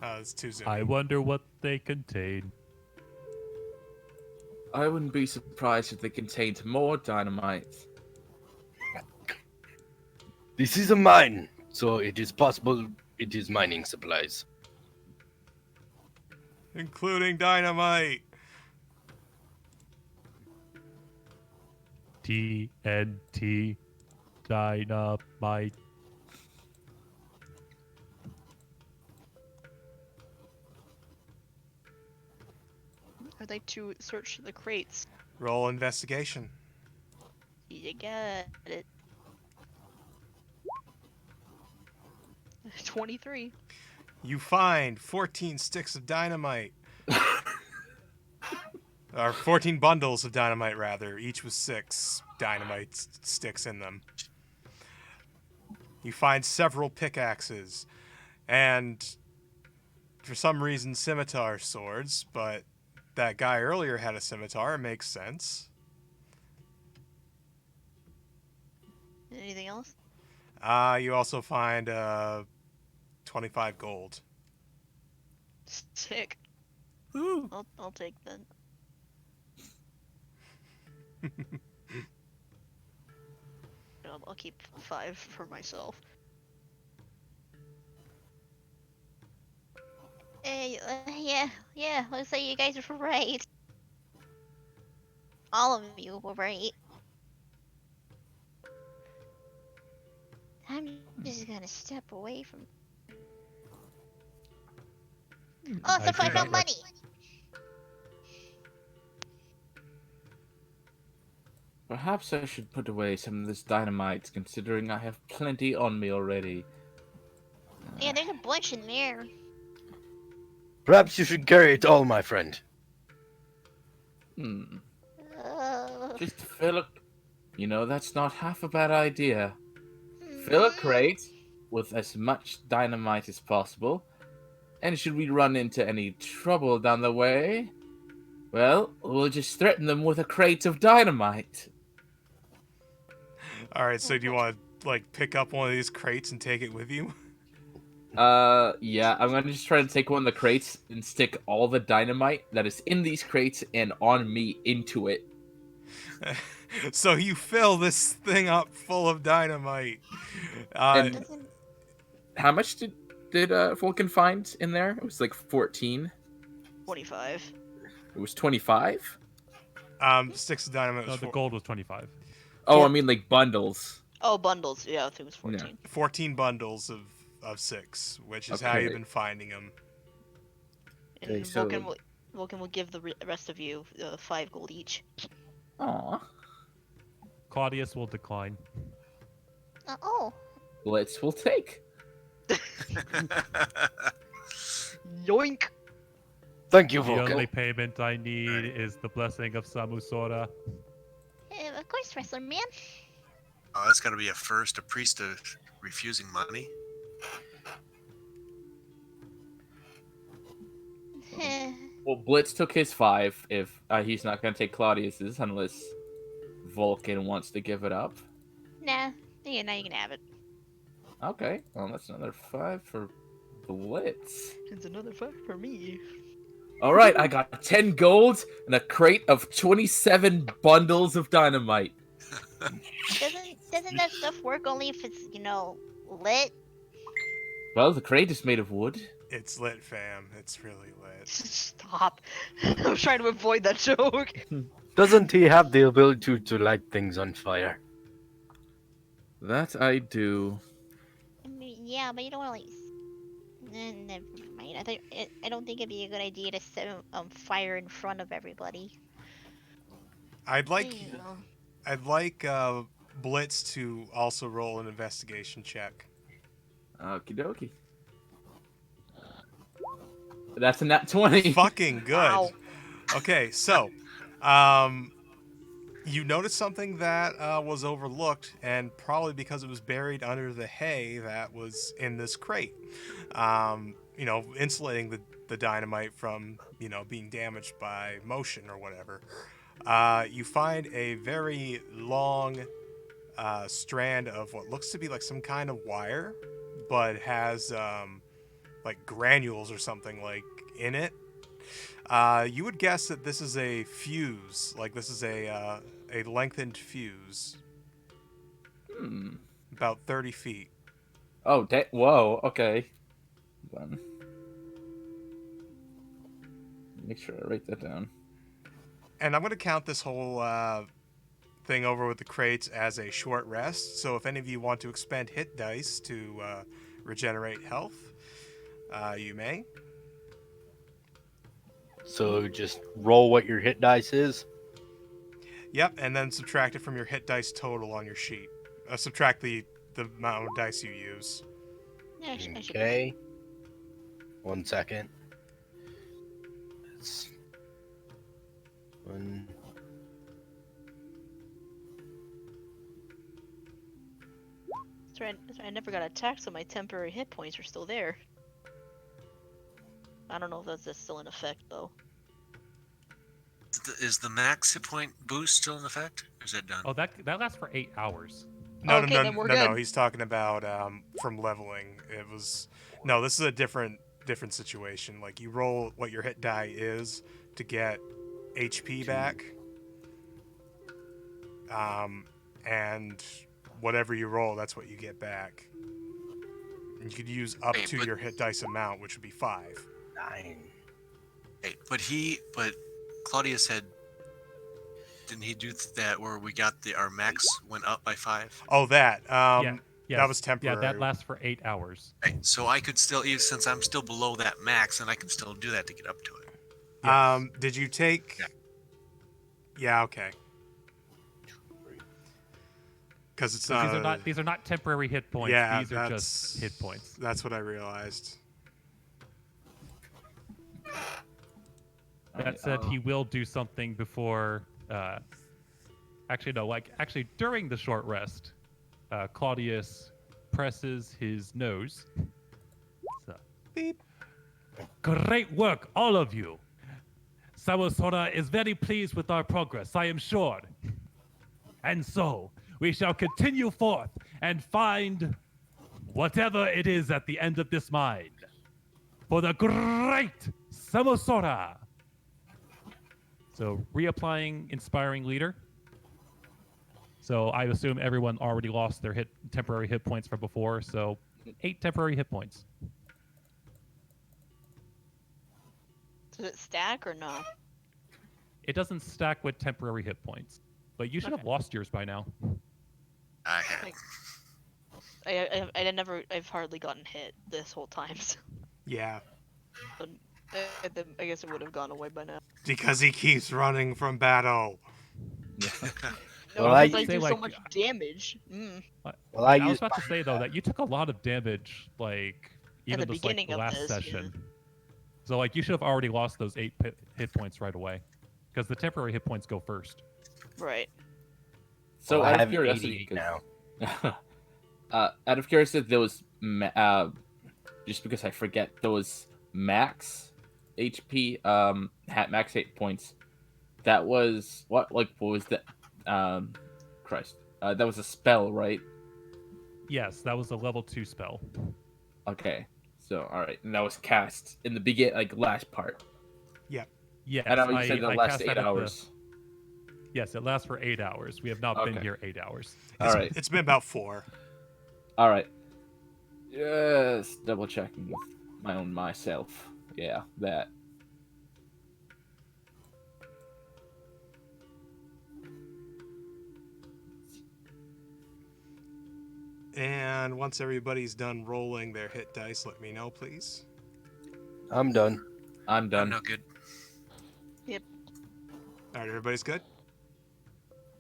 It's too zoomy. I wonder what they contain. I wouldn't be surprised if they contained more dynamite. This is a mine, so it is possible it is mining supplies. Including dynamite. TNT dynamite. Are they to search the crates? Roll investigation. You got it. 23. You find 14 sticks of dynamite. Or 14 bundles of dynamite, rather, each with 6 dynamite sticks in them. You find several pickaxes, and for some reason, scimitar swords, but that guy earlier had a scimitar, it makes sense. Anything else? You also find 25 gold. Sick. Ooh. I'll take that. I'll keep 5 for myself. Yeah, looks like you guys were right. All of you were right. I'm just gonna step away from. Oh, so I found money. Perhaps I should put away some of this dynamite, considering I have plenty on me already. Yeah, there's a bunch in there. Perhaps you should carry it all, my friend. Just fill a... You know, that's not half a bad idea. Fill a crate with as much dynamite as possible, and should we run into any trouble down the way, well, we'll just threaten them with a crate of dynamite. Alright, so do you want to, like, pick up one of these crates and take it with you? Yeah, I'm gonna just try to take one of the crates and stick all the dynamite that is in these crates and on me into it. So you fill this thing up full of dynamite. And how much did Vulcan find in there? It was like 14. 25. It was 25? Sticks of dynamite No, was the gold was 25. Oh, I mean like bundles. Oh, bundles. Yeah, I think it was 14. 14 bundles of 6, which is how Okay. you've been finding them. And Okay, so- Vulcan will give the rest of you 5 gold each. Aw. Claudius will decline. Oh. Blitz will take. Yoink! Thank you, The Vulcan. only payment I need is the blessing of Samusora. Of course, wrestler man. Oh, that's got to be a first. A priest of refusing money. Well, Blitz took his 5 if he's not going to take Claudius's unless Vulcan wants to give it up. Nah. Yeah, now you can have it. Okay, well, that's another 5 for Blitz. It's another 5 for me. All right, I got 10 gold and a crate of 27 bundles of dynamite. Doesn't that stuff work only if it's, lit? Well, the crate is made of wood. It's lit, fam. It's really lit. Stop. I'm trying to avoid that joke. Doesn't he have the ability to light things on fire? That I do. I mean, yeah, but you don't want to never mind. I don't think it'd be a good idea to set fire in front of everybody. I'd like You know. I'd like Blitz to also roll an investigation check. Okie dokie. That's a nat 20. Fucking good. Wow. Okay, so you noticed something that was overlooked, and probably because it was buried under the hay that was in this crate. Insulating the dynamite from, being damaged by motion or whatever. You find a very long strand of what looks to be like some kind of wire, but has like granules or something like in it. You would guess that this is a fuse, like this is a lengthened fuse, about 30 feet. Oh, whoa, okay. Hold on. Make sure I write that down. And I'm going to count this whole thing over with the crates as a short rest. So if any of you want to expend hit dice to regenerate health, you may. So just roll what your hit dice is. Yep, and then subtract it from your hit dice total on your sheet. Subtract the amount of dice you use. Yeah, I should be. Okay. 1 second. It's 1. That's right, I never got attacked, so my temporary hit points are still there. I don't know if that's still in effect, though. Is the max hit point boost still in effect? Or is that done? Oh, that lasts for 8 hours. No, Okay, no, then we're no. good. He's talking about from leveling. It was this is a different situation. Like you roll what your hit die is to get HP back, and whatever you roll, that's what you get back. And you could use up Hey, to but- your hit dice amount, which would be 5. 9. Hey, but Claudius said, didn't he do that where we got our max went up by 5? Oh, that. Yes, That was temporary. Yeah, that lasts for 8 hours. Right, so I could still, even since I'm still below that max, and I can still do that to get up to it. Yes. Did you take? Yeah. Okay. Because it's So not. these are not temporary hit points. Yeah, these are that's- just hit points. That's what I realized. That said, he will do something before. Actually, no. Actually, during the short rest, Claudius presses his nose. So, Beep. great work, all of you. Samosora is very pleased with our progress, I am sure. And so, we shall continue forth and find whatever it is at the end of this mine. For the great Samosora. So, reapplying Inspiring Leader. So, I assume everyone already lost their temporary hit points from before. So, 8 temporary hit points. Does it stack or no? It doesn't stack with temporary hit points. But you should have Okay. lost yours by now. I had. Like, I've hardly gotten hit this whole time. So Yeah. I guess it would have gone away by now. Because he keeps running from battle. No, Well, I because I would say, do so like, much damage. Well, I I was used about to my, say though that you took a lot of damage, like At the even just like beginning the of last this, yeah. session. So like you should have already lost those 8 hit points right away, because the temporary hit points go first. Right. So well, I out of have curiosity, 88 now. out of curiosity, those just because I forget those max HP, max 8 points. That was what was that? Christ, that was a spell, right? Yes, that was a level 2 spell. Okay, so all right, and that was cast in the last part. Yep. Yes, And I know you said the I last cast that 8 at hours. Yes, it lasts for 8 hours. We have not been Okay. here 8 hours. All right, It's been about 4. all right. Just double checking with myself. Yeah, that. And once everybody's done rolling their hit dice, let me know, please. I'm done. I'm I'm done. no good. All right, everybody's good?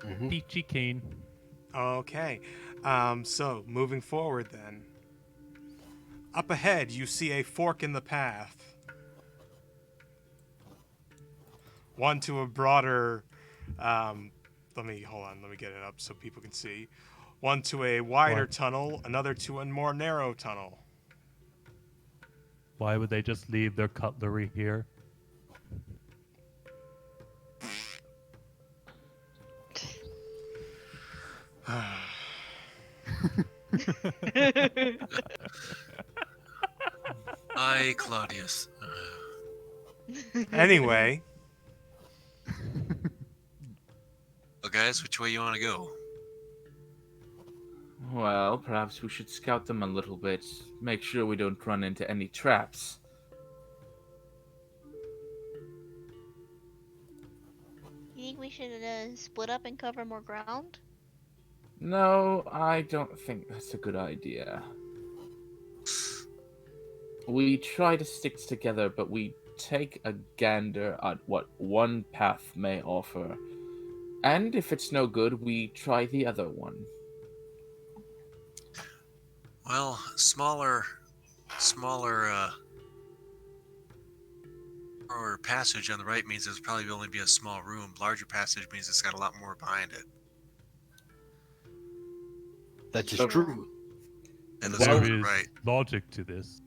Hmm. Peachy keen. Okay. So, moving forward then. Up ahead, you see a fork in the path. One to a broader... let me get it up so people can see. One to a wider Why? tunnel, another to a more narrow tunnel. Why would they just leave their cutlery here? I, Claudius. Anyway, Well, guys, which way you want to go? Well, perhaps we should scout them a little bit. Make sure we don't run into any traps. You think we should split up and cover more ground? No, I don't think that's a good idea. We try to stick together, but we take a gander at what one path may offer. And if it's no good, we try the other one. Well, smaller, or passage on the right means there's probably only be a small room. Larger passage means it's got a lot more behind it. That is So- true. And the Well- on There the is right. logic to this.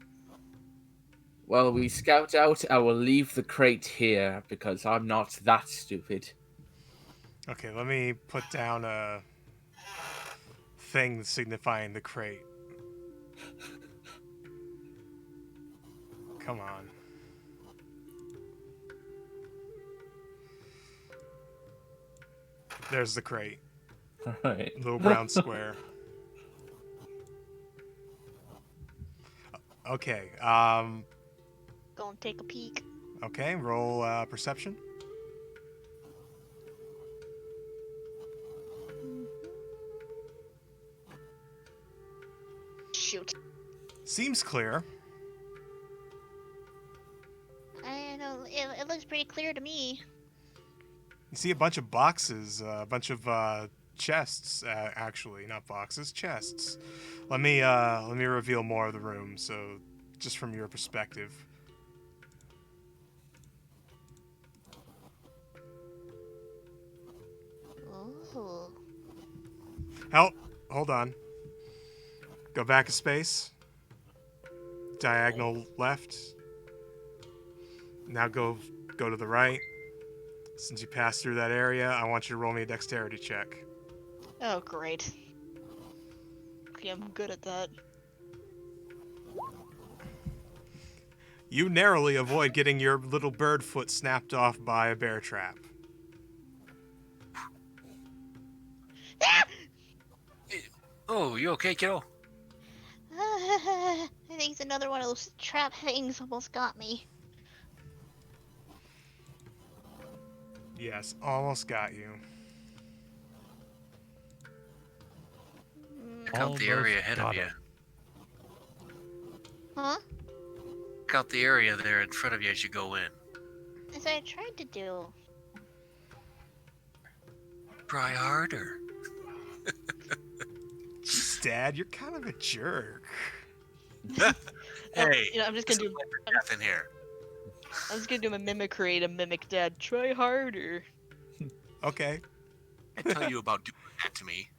Well, we scout out. I will leave the crate here because I'm not that stupid. okay, let me put down a thing signifying the crate. Come on. There's the crate. Alright. Little brown square. Okay. Go and take a peek. Okay. Roll perception. Shoot. Seems clear. I know, it looks pretty clear to me. You see a bunch of boxes, a bunch of chests. Actually, not boxes, chests. Let me reveal more of the room. So, just from your perspective. Ooh. Hold on. Go back a space. Diagonal left. Now go to the right. Since you passed through that area, I want you to roll me a dexterity check. Oh, great. Okay, I'm good at that. You narrowly avoid getting your little bird foot snapped off by a bear trap. Oh, you okay, kiddo? I think it's another one of those trap things almost got me. Yes, almost got you. Check out the area ahead of got you. him. Huh? Check out the area there in front of you as you go in. That's what I tried to do. Try harder. Jeez, Dad, you're kind of a jerk. Hey, I'm just gonna do. nothing here. I'm just gonna do a mimicry to mimic Dad. Try harder. Okay. I tell you about doing that to me.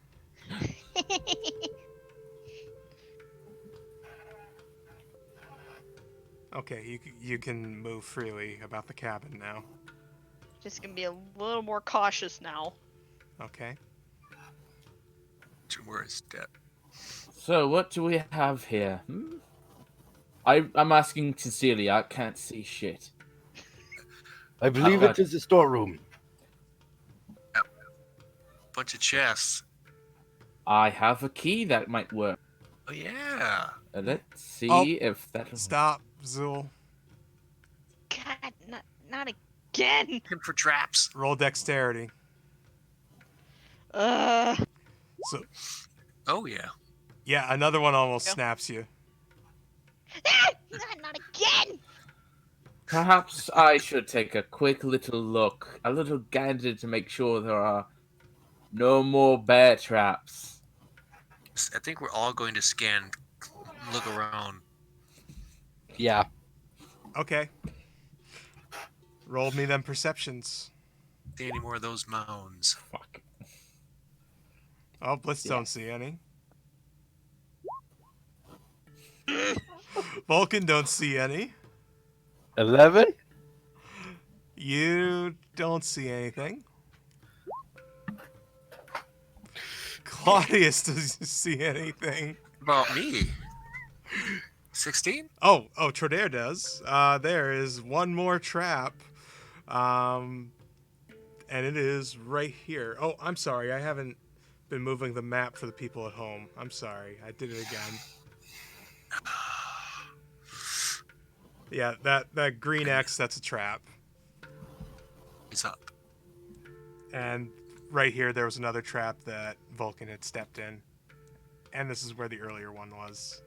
Okay, you can move freely about the cabin now. Just gonna be a little more cautious now. Okay. Two more step. So, what do we have here? I'm asking sincerely. I can't see shit. I believe Uh, it is the storeroom. Bunch of chests. I have a key that might work. Oh yeah. Let's see Oh, if that. Stop, Zul. God, not again. Looking for traps. Roll dexterity. Uh, So, Oh yeah. yeah, another one almost Yeah. snaps you. Not again! Perhaps I should take a quick little look, a little gander to make sure there are no more bear traps. I think we're all going to scan, look around. Yeah. Okay. Roll me them perceptions. See any more of those mounds? Fuck. Oh, Blitz Yeah. don't see any. Vulcan don't see any. 11? You don't see anything. Claudius doesn't see anything. About me. 16? Oh, Trodaire does. There is one more trap. And it is right here. Oh, I'm sorry. I haven't been moving the map for the people at home. I'm sorry. I did it again. Yeah, that green X, that's a trap. He's up. And right here, there was another trap that Vulcan had stepped in. And this is where the earlier one was.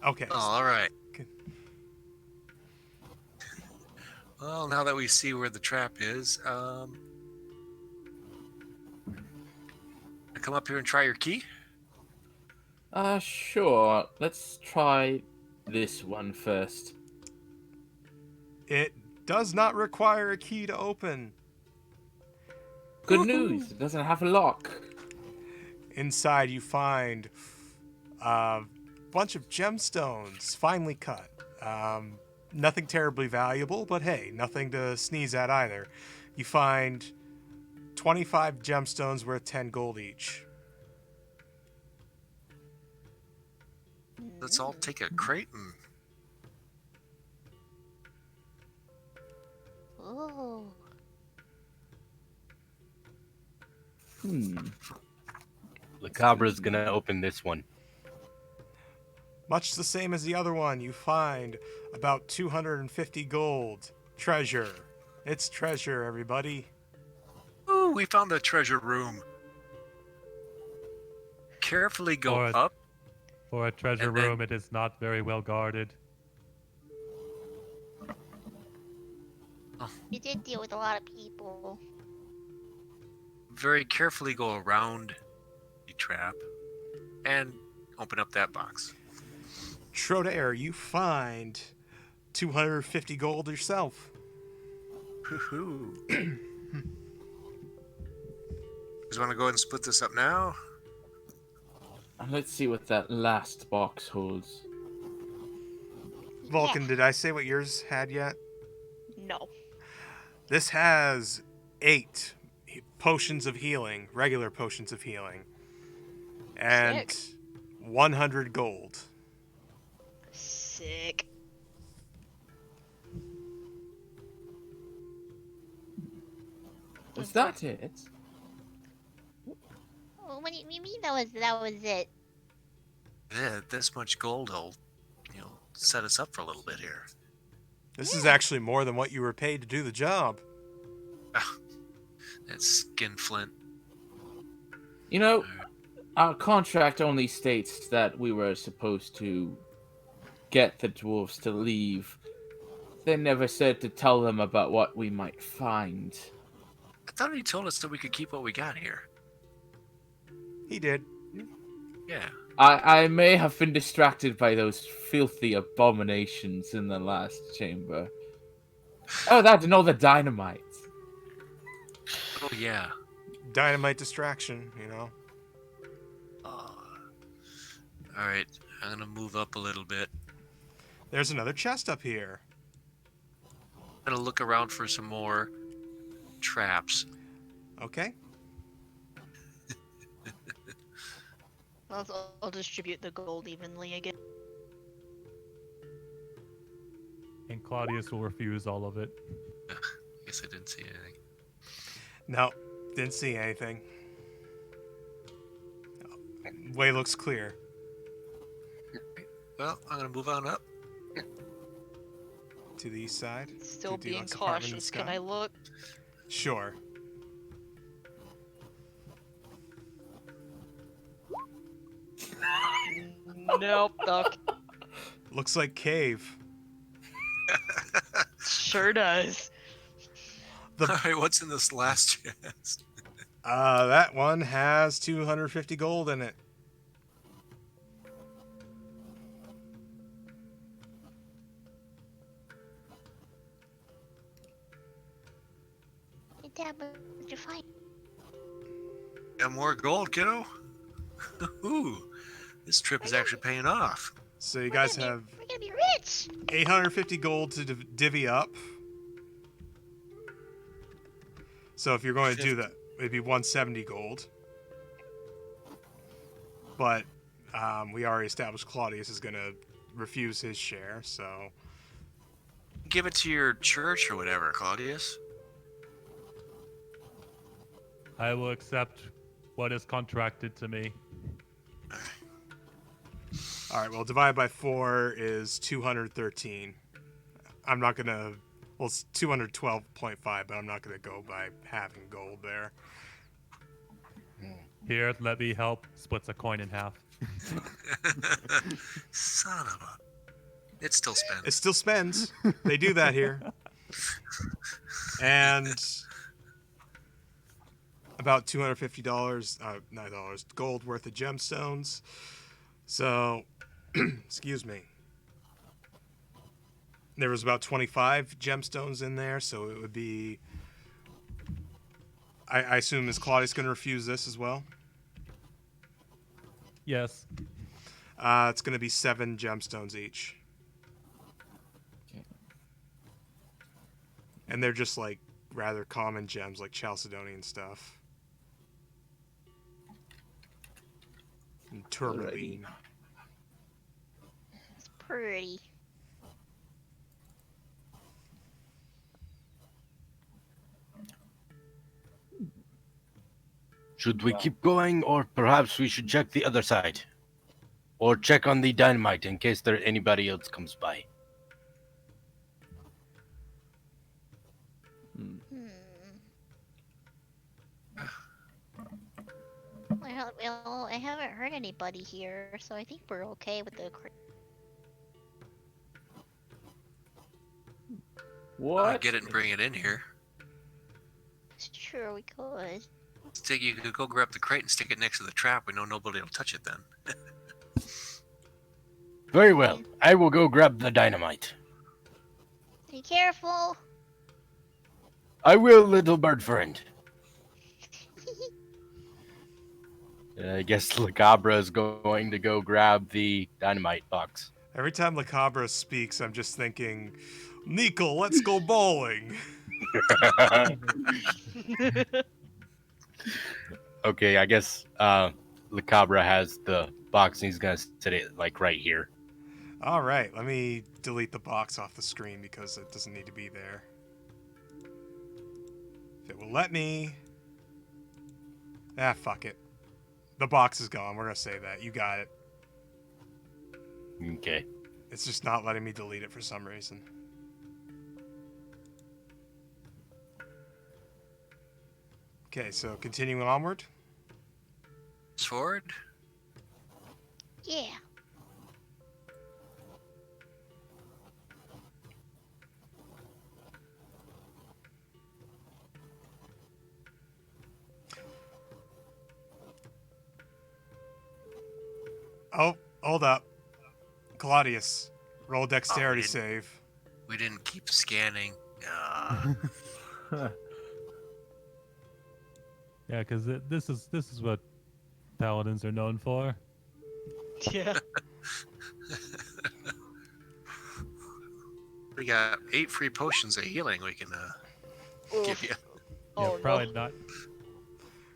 Okay. Oh, all right. Okay. Well, now that we see where the trap is, I come up here and try your key. Sure. Let's try this one first. It does not require a key to open. Good news. It doesn't have a lock. Inside, you find a bunch of gemstones, finely cut. Nothing terribly valuable, but hey, nothing to sneeze at either. You find 25 gemstones worth 10 gold each. Let's all take a crate and Ooh. Le Cabra's gonna open this one. Much the same as the other one, you find about 250 gold. Treasure. It's treasure, everybody. ooh, we found the treasure room. Carefully go Alright. up. For a treasure And then- room, it is not very well guarded. We did deal with a lot of people. Very carefully go around the trap and open up that box. Trodaire, you find 250 gold yourself. Hoo-hoo. Just want to go ahead and split this up now? And let's see what that last box holds. Vulcan, did I say what yours had yet? no. This has 8 potions of healing, regular potions of healing, and 100 gold. Sick. Was that it? Oh, what do you mean that was it? Yeah, this much gold will, set us up for a little bit here. This is actually more than what you were paid to do the job. That skinflint. You know, our contract only states that we were supposed to get the dwarves to leave. they never said to tell them about what we might find. I thought he told us that we could keep what we got here. He did. Yeah. I may have been distracted by those filthy abominations in the last chamber. Oh, that and all the dynamite. Oh yeah. Dynamite distraction, you know. All right. I'm gonna move up a little bit. There's another chest up here. I'm gonna look around for some more traps. Okay. I'll distribute the gold evenly again. And Claudius will refuse all of it. Guess I didn't see anything. No, didn't see anything. Way looks clear. Well, I'm gonna move on up. To the east side. Still to being Deluxe apartment in the cautious. Can sky. I look? Sure. Nope. Duck. Looks like cave. Sure does. All right, what's in this last chest? That one has 250 gold in it. Hey, Dad, what did you find? Got more gold, kiddo? Ooh, this trip is actually paying off. So you guys We're gonna have be- We're gonna be rich. 850 gold to divvy up. So if you're going to do that, it'd be 170 gold. But we already established Claudius is going to refuse his share, so... Give it to your church or whatever, Claudius. I will accept what is contracted to me. Alright, well, divided by 4 is 213. I'm not going to... Well, it's 212.5, but I'm not going to go by having gold there. Here, let me help. Splits a coin in half. Son of a... It still spends. It still spends. They do that here. And about $250, not dollars, gold worth of gemstones. So, excuse me. There was about 25 gemstones in there, so it would be... I assume, is Claudius going to refuse this as well? Yes. It's going to be 7 gemstones each. And they're just like rather common gems, like Chalcedonian stuff. And tourmaline. It's pretty. Should we keep going, or perhaps we should check the other side? Or check on the dynamite in case there anybody else comes by. Hmm. Well, I haven't heard anybody here, so I think we're okay with the. What? Get it and bring it in here. Sure, we could. You could go grab the crate and stick it next to the trap. We know nobody will touch it then. Very well. I will go grab the dynamite. Be careful. I will, little bird friend. I guess Lacabra is going to go grab the dynamite box. Every time Lacabra speaks, I'm just thinking, Nico, let's go bowling. Okay, I guess Lacabra has the box and he's gonna set it like right here. All right, let me delete the box off the screen because it doesn't need to be there. If it will let me... Ah, fuck it. The box is gone. We're going to save that. You got it. Okay. It's just not letting me delete it for some reason. Okay, so continuing onward. Sword? Yeah. Oh, hold up. Claudius, roll dexterity did- save. We didn't keep scanning. Yeah, because this is what paladins are known for. Yeah. We got 8 free potions of healing we can give you. Oh, Yeah, probably no. not.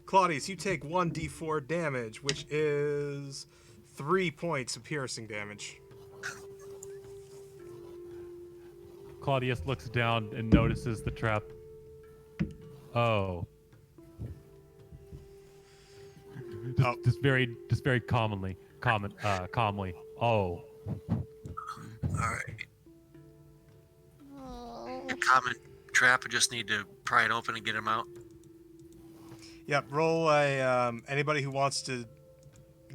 Claudius, you take 1d4 damage, which is 3 points of piercing damage. Claudius looks down and notices the trap. Oh. Just very calmly. Oh. All right. Oh. Common trap. We just need to pry it open and get him out. Yep, roll a anybody who wants to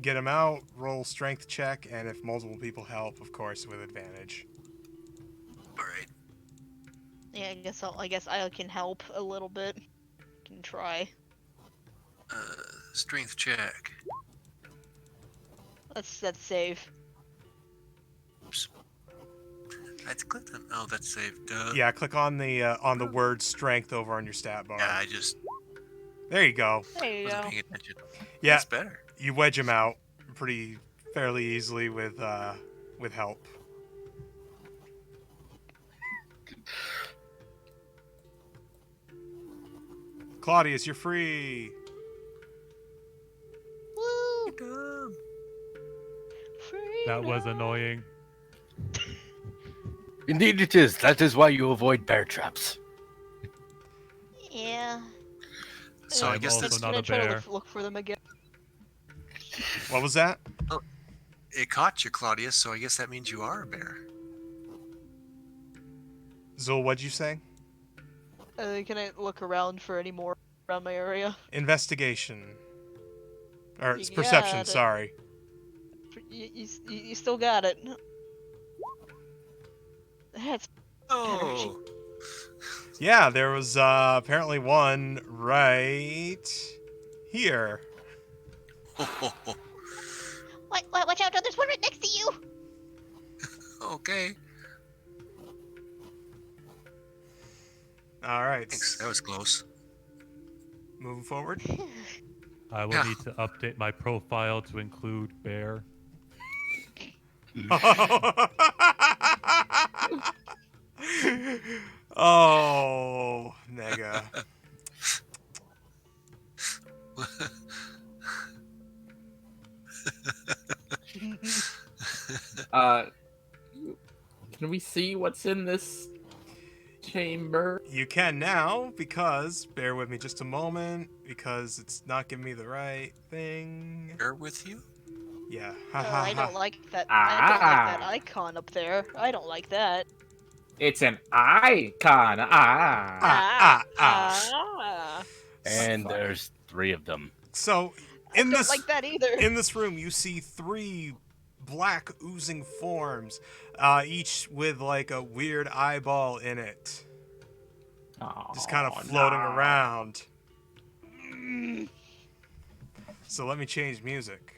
get him out, roll strength check, and if multiple people help, of course, with advantage. All right. Yeah, I guess I can help a little bit. Can try. Strength check. That's save. Oops. That's clicked on. Oh, that's saved. Yeah, click on the word strength over on your stat bar. Yeah, I just There you go. There you wasn't go. paying attention. Yeah, That's better. you wedge him out fairly easily with help. Claudius, you're free. Woo! That was annoying. Indeed it is. That is why you avoid bear traps. Yeah. So I'm I guess also that's not Can I a try to bear. look for them again? What was that? it caught you, Claudius. So I guess that means you are a bear. Zul, what'd you say? Can I look around for any more around my area? Investigation. Or it's You perception, got it. sorry. You still got it. That's Oh. Yeah, there was apparently one right here. Watch out! There's one right next to you. Okay. All right. Thanks. That was close. Moving forward. I will Yeah. need to update my profile to include bear. Oh, nega. Can we see what's in this chamber? You can now because, bear with me just a moment, because it's not giving me the right thing. Bear with you. Yeah. I don't like that. I don't like that Ah. icon up there. I don't like that. It's an icon. Ah. And there's 3 of them. So, I in don't this like that either. in this room, you see 3 black oozing forms, each with like a weird eyeball in it, just kind of floating around. So let me change music.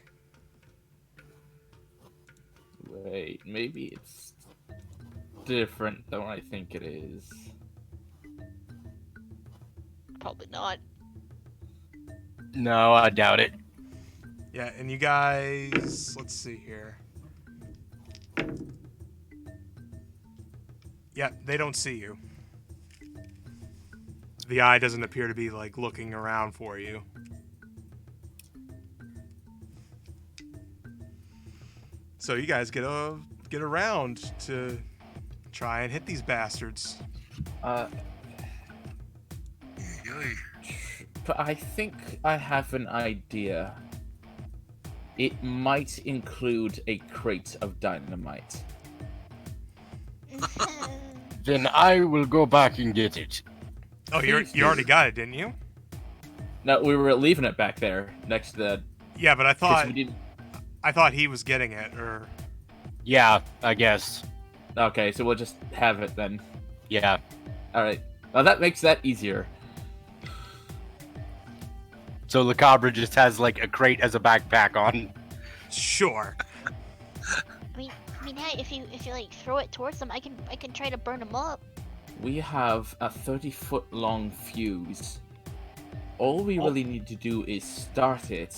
Wait, maybe it's different than what I think it is. Probably not. No, I doubt it. Yeah, and you guys, let's see here. Yeah, they don't see you. The eye doesn't appear to be like looking around for you. So you guys get around to try and hit these bastards. Yoy. But I think I have an idea. It might include a crate of dynamite. Then I will go back and get it. Oh, Please you already do. got it, didn't you? No, we were leaving it back there next to the. Yeah, but I 'cause thought we didn't. he was getting it, or Yeah, I guess. Okay, so we'll just have it then. Yeah. All right. Well, that makes that easier. So Le Cabra just has like a crate as a backpack on. sure. mean, hey, if you like throw it towards them, I can try to burn them up. We have a 30-foot long fuse. All we Oh. really need to do is start it,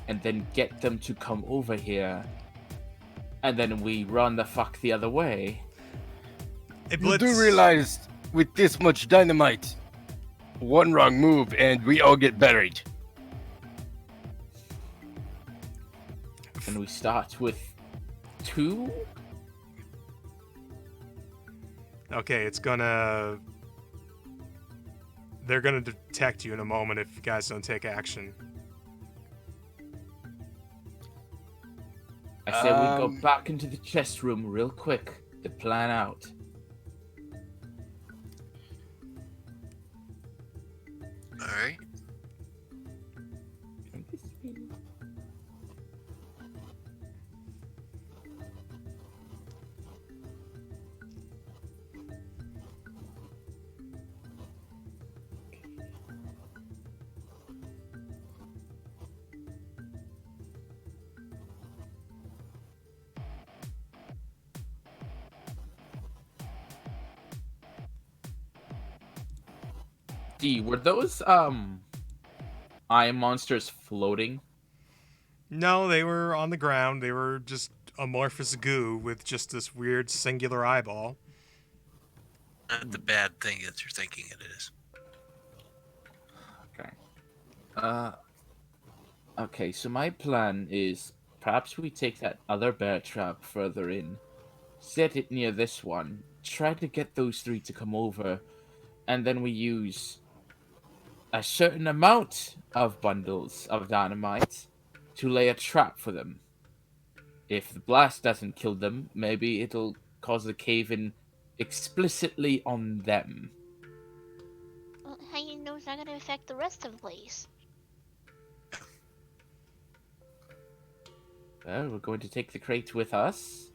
and then get them to come over here, and then we run the fuck the other way. Hey, You do Blitz, realize with this much dynamite, one wrong move and we all get buried. And we start with 2. Okay, it's gonna... They're gonna detect you in a moment if you guys don't take action. I say we go back into the chest room real quick to plan out. All right. D, were those eye monsters floating? No, they were on the ground. They were just amorphous goo with just this weird singular eyeball. Not the bad thing that you're thinking it is. Okay. Okay, so my plan is perhaps we take that other bear trap further in, set it near this one, try to get those 3 to come over, and then we use a certain amount of bundles of dynamite to lay a trap for them. If the blast doesn't kill them, maybe it'll cause the cave-in explicitly on them. Well, how you know it's not gonna affect the rest of the place? Well, we're going to take the crate with us,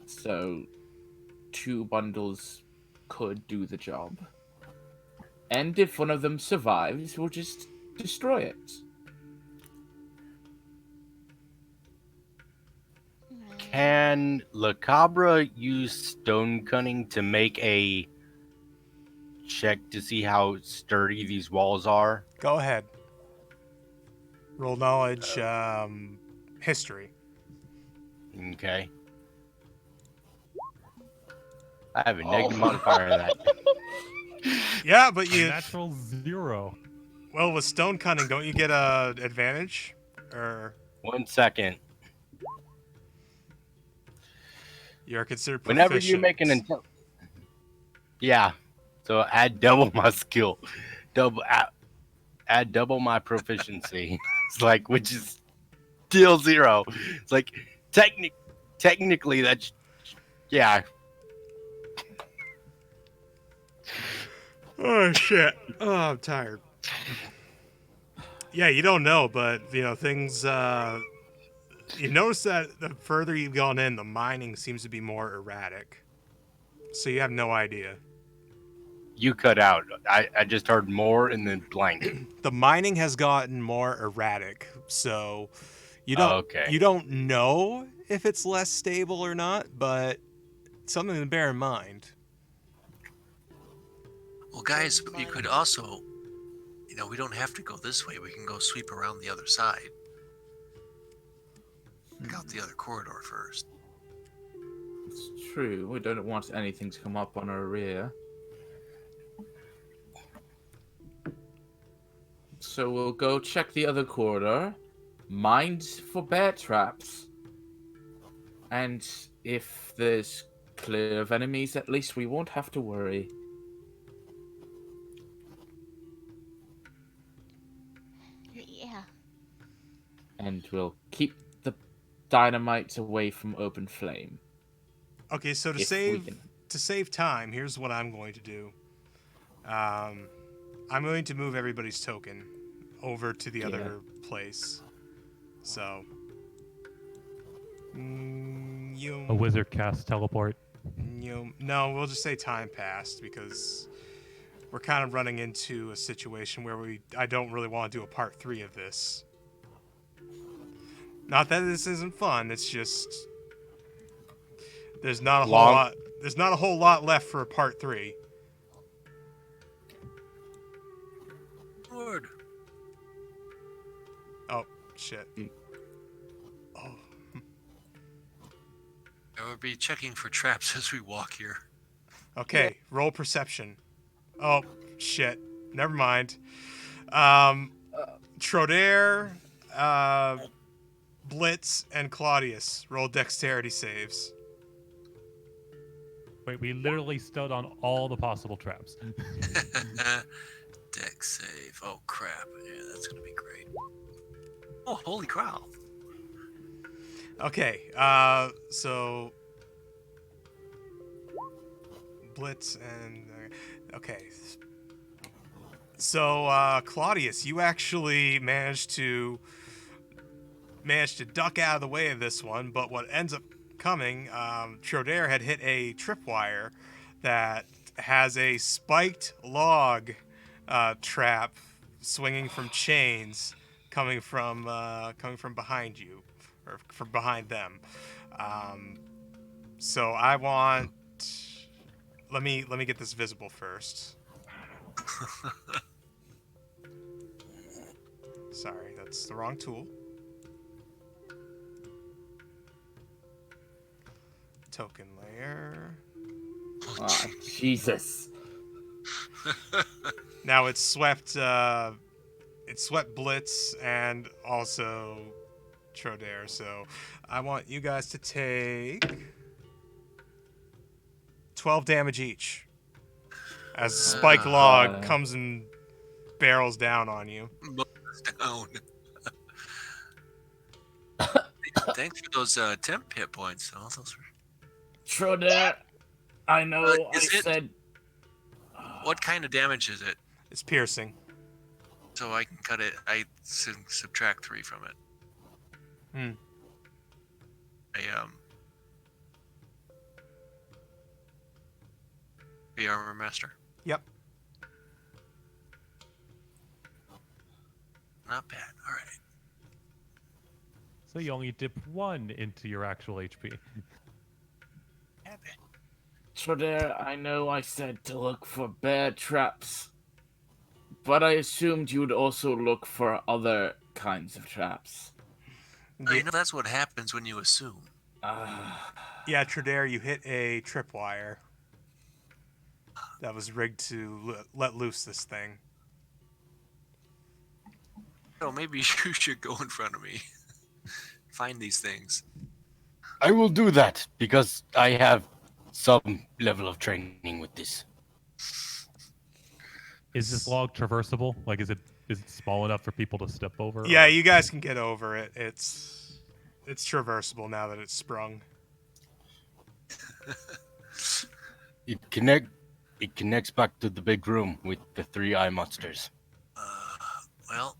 so 2 bundles could do the job. And if one of them survives, we'll just destroy it. Can La Cabra use stone cunning to make a check to see how sturdy these walls are? Go ahead. Roll knowledge, history. Okay. I have a negative modifier to that. Yeah, but you... Natural 0. Well, with stone cunning, don't you get a advantage? Or 1 second. you're considered Whenever you proficient? make an yeah, so add double my skill, add double my proficiency. It's like, which is still 0. It's like technically that's yeah. Oh shit! Oh, I'm tired. Yeah, you don't know, but you know things. You notice that the further you've gone in, the mining seems to be more erratic. So you have no idea. You cut out. I just heard more and then blank. The mining has gotten more erratic, so you don't Okay. you don't know if it's less stable or not, but it's something to bear in mind. Well, guys, you could also, we don't have to go this way. We can go sweep around the other side. Check out the other corridor first. It's true, we don't want anything to come up on our rear. So we'll go check the other corridor, mind for bear traps, and if there's clear of enemies, at least we won't have to worry. Yeah. And we'll keep the dynamite away from open flame. Okay, so if we can. to save time, here's what I'm going to do. I'm going to move everybody's token over to the other place. So, A wizard casts teleport. no, we'll just say time passed because we're kind of running into a situation where I don't really want to do a part 3 of this. Not that this isn't fun, it's just There's not a whole Long- lot. There's not a whole lot left for part 3. Lord. Oh shit. Oh. I will be checking for traps as we walk here. Okay. Roll perception. Oh shit. Never mind. Trodaire, Blitz, and Claudius roll dexterity saves. Wait, we literally stood on all the possible traps. Deck save. Oh crap. Yeah, that's gonna be great. Oh, holy cow. Okay. So Blitz and okay. So Claudius, you actually managed to duck out of the way of this one, but what ends up coming, Trodaire had hit a tripwire that has a spiked log trap swinging from chains coming from behind you, or from behind them. So I want. Let me get this visible first. Sorry, that's the wrong tool. Token layer. Ah, Jesus. Now it's swept. It swept Blitz and also Trodaire. So I want you guys to take 12 damage each as the spiked log comes and barrels down on you. Down. Thanks for those temp hit points. Oh, those were... Trodaire, I know I is it- said... What kind of damage is it? It's piercing. So I can cut it. I subtract 3 from it. Hmm. The armor master. Yep. Not bad. All right. So you only dip 1 into your actual HP. Happy. Trodaire, I know I said to look for bear traps, but I assumed you'd also look for other kinds of traps. You know that's what happens when you assume. Yeah, Trodaire, you hit a tripwire that was rigged to let loose this thing. So maybe you should go in front of me. Find these things. I will do that because I have some level of training with this. Is this log traversable? Like, is it small enough for people to step over? Yeah, or- you guys can get over it. It's traversable now that it's sprung. It connects back to the big room with the 3 eye monsters. Well,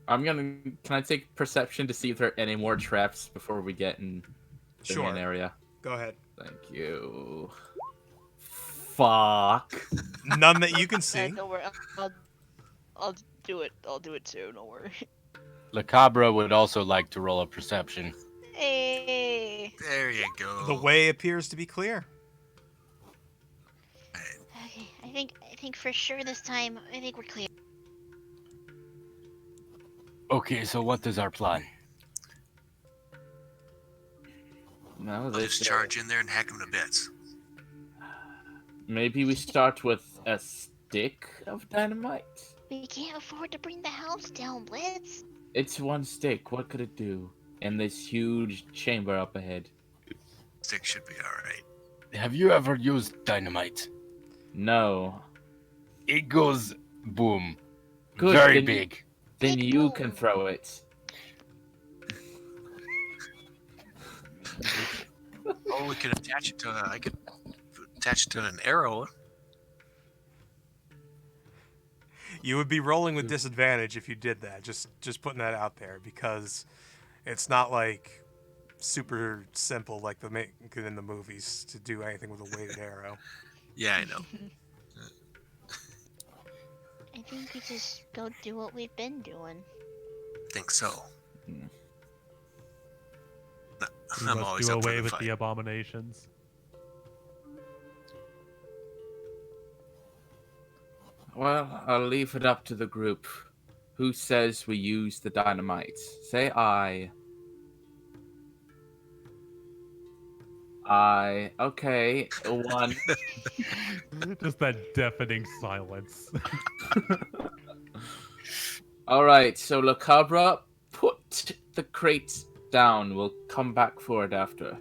Can I take perception to see if there are any more traps before we get in the Sure. main area? Go ahead. Thank you. Fuck. None that you can see. Don't worry. I'll do it. I'll do it too. Don't worry. La Cabra would also like to roll a perception. Hey. there you go. The way appears to be clear. Okay, I think for sure this time, I think we're clear. Okay, so what is our plan? No, I'll they just say- charge in there and hack them to bits. Maybe we start with a stick of dynamite. We can't afford to bring the house down, Blitz. It's 1 stick. What could it do? And this huge chamber up ahead. Stick should be all right. Have you ever used dynamite? No. It goes boom. Good, Very then- big. Then Big you boom. can throw it. Oh, we could attach it to. I could attach it to an arrow. You would be rolling with disadvantage if you did that. Just putting that out there because it's not like super simple like the make it in the movies to do anything with a weighted arrow. Yeah, I know. I think we just go do what we've been doing. Think so. We I'm must always do up for away the with fight. the abominations. Well, I'll leave it up to the group. Who says we use the dynamite? Say aye. Aye. Okay. One. Just that deafening silence. All right. So La Cabra, put the crates down. We'll come back for it after.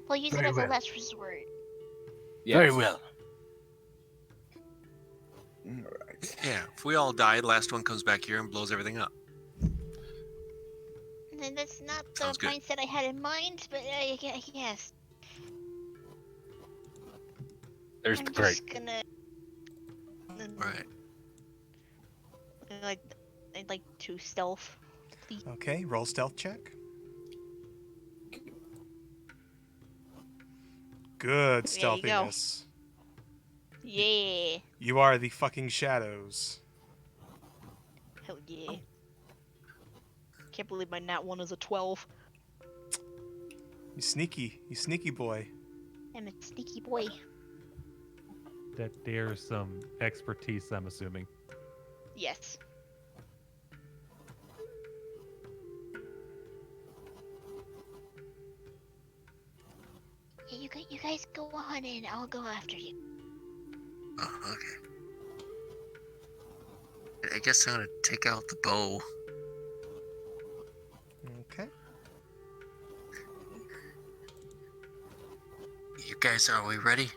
We'll use it Very as a well. last resort. Yes. Very well. All right. Yeah, if we all die, the last one comes back here and blows everything up. And that's not the Sounds good. mindset I had in mind, but yes. There's I'm the crate. just gonna. Right. I'd like to stealth. Okay, roll stealth check. Good There you go. stealthiness. Yeah. You are the fucking shadows. Hell yeah. Can't believe my nat 1 is a 12. You sneaky boy. I'm a sneaky boy. That there's some expertise, I'm assuming. Yes. Yeah, you guys go on in. I'll go after you. Oh, okay. I guess I'm gonna take out the bow. Okay. You guys, are we ready?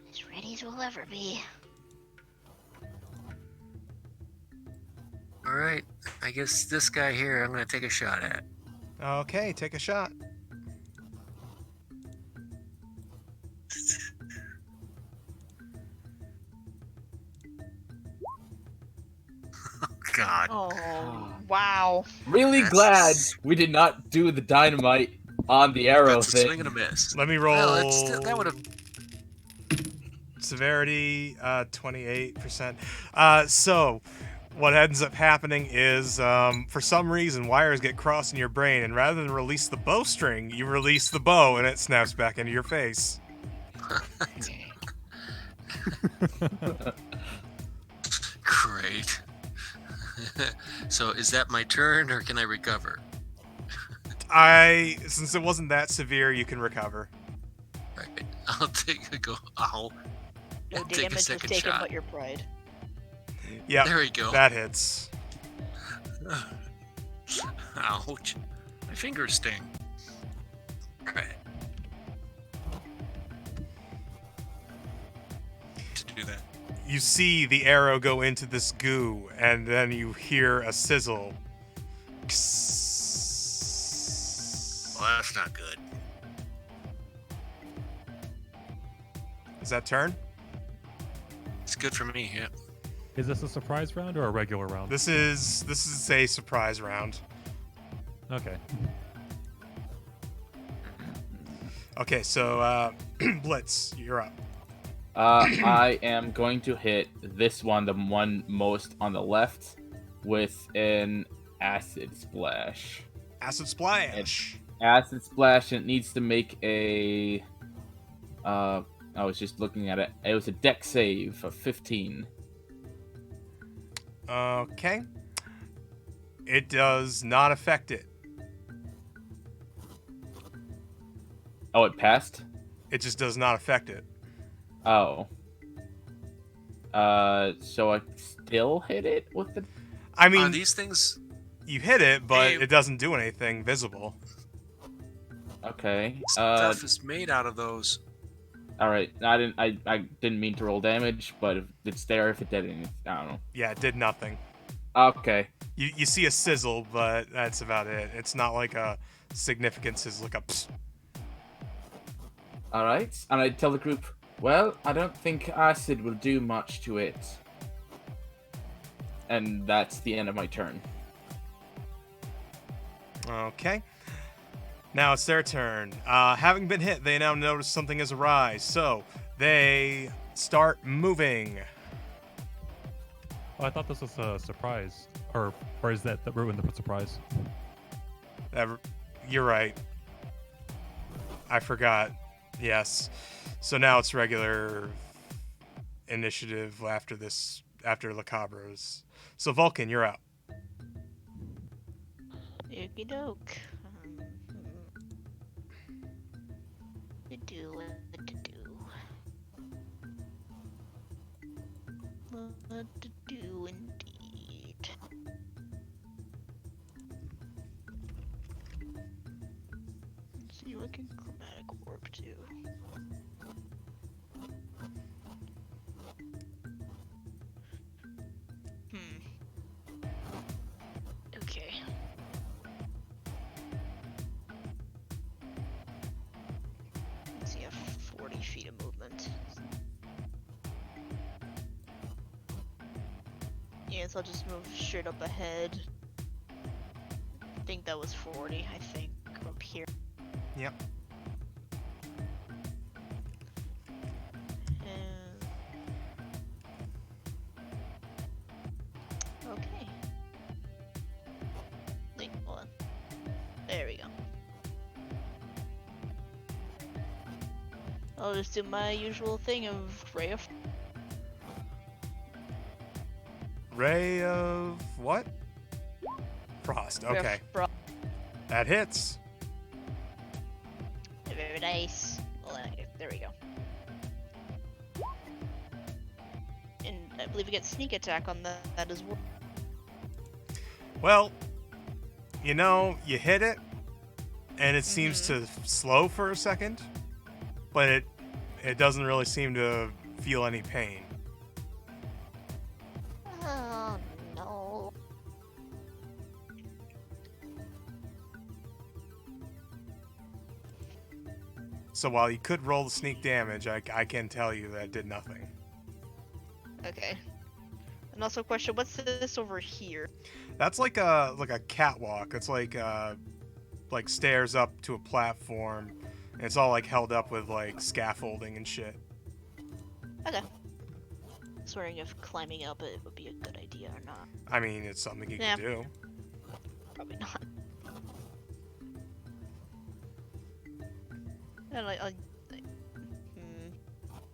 As ready as we'll ever be. All right. I guess this guy here, I'm gonna take a shot at. Okay, take a shot. God. Oh, wow. Really That's- glad we did not do the dynamite on the arrow That's a thing. swing and a miss. Let me roll Well, it's still, that would have. severity, 28%. So what ends up happening is, for some reason, wires get crossed in your brain, and rather than release the bowstring, you release the bow, and it snaps back into your face. Great. So is that my turn, or can I recover? Since it wasn't that severe, you can recover. Right. I'll take a go. Ow. No Take a damage was second taken shot. but your pride. Yeah, There we go. that hits. Ouch. My fingers sting. Alright. To do that. You see the arrow go into this goo, and then you hear a sizzle. Well, that's not good. Is that turn? It's good for me, yeah. Is this a surprise round or a regular round? This is a surprise round. Okay. Okay, so Blitz, you're up. I am going to hit this one, the one most on the left, with an acid splash. Acid splash. Acid splash, and it needs to make a. I was just looking at it. It was a deck save of 15. Okay. It does not affect it. Oh, it passed? It just does not affect it. Oh. So I still hit it with the. I mean, These things. you hit it, but Hey. it doesn't do anything visible. Okay. Stuff is made out of those. All right. I didn't mean to roll damage, but if it's there, if it did anything, I don't know. Yeah, it did nothing. Okay. You see a sizzle, but that's about it. It's not like a significant sizzle, like a psst. All right. And I tell the group, well, I don't think acid will do much to it. And that's the end of my turn. Okay. Now it's their turn. Having been hit, they now notice something has arise, so they start moving. Oh, I thought this was a surprise. Or is that the ruin the surprise? You're right. I forgot. Yes. So now it's regular initiative after Le Cabre's. So Vulcan, you're up. Okie doke. What to do? What to do indeed. Let's see what can chromatic warp do. Okay. Let's see, I have 40 feet of movement. Yes, I'll just move straight up ahead. I think that was 40, I think, up here. Yep. And... okay. Wait, hold on. There we go. I'll just do my usual thing of Ray of... Ray of what? Frost. Ray of Okay. Frost. That hits. Very nice. There we go. And I believe we get sneak attack on that as well. Well, you hit it, and it seems to slow for a second, but it doesn't really seem to feel any pain. Oh no. So while you could roll the sneak damage, I can tell you that it did nothing. Okay. And also, question: what's this over here? That's like a catwalk. It's like stairs up to a platform, and it's all like held up with like scaffolding and shit. Okay. I was wondering if climbing up it would be a good idea or not. I mean, it's something you Yeah. can do. Probably not. And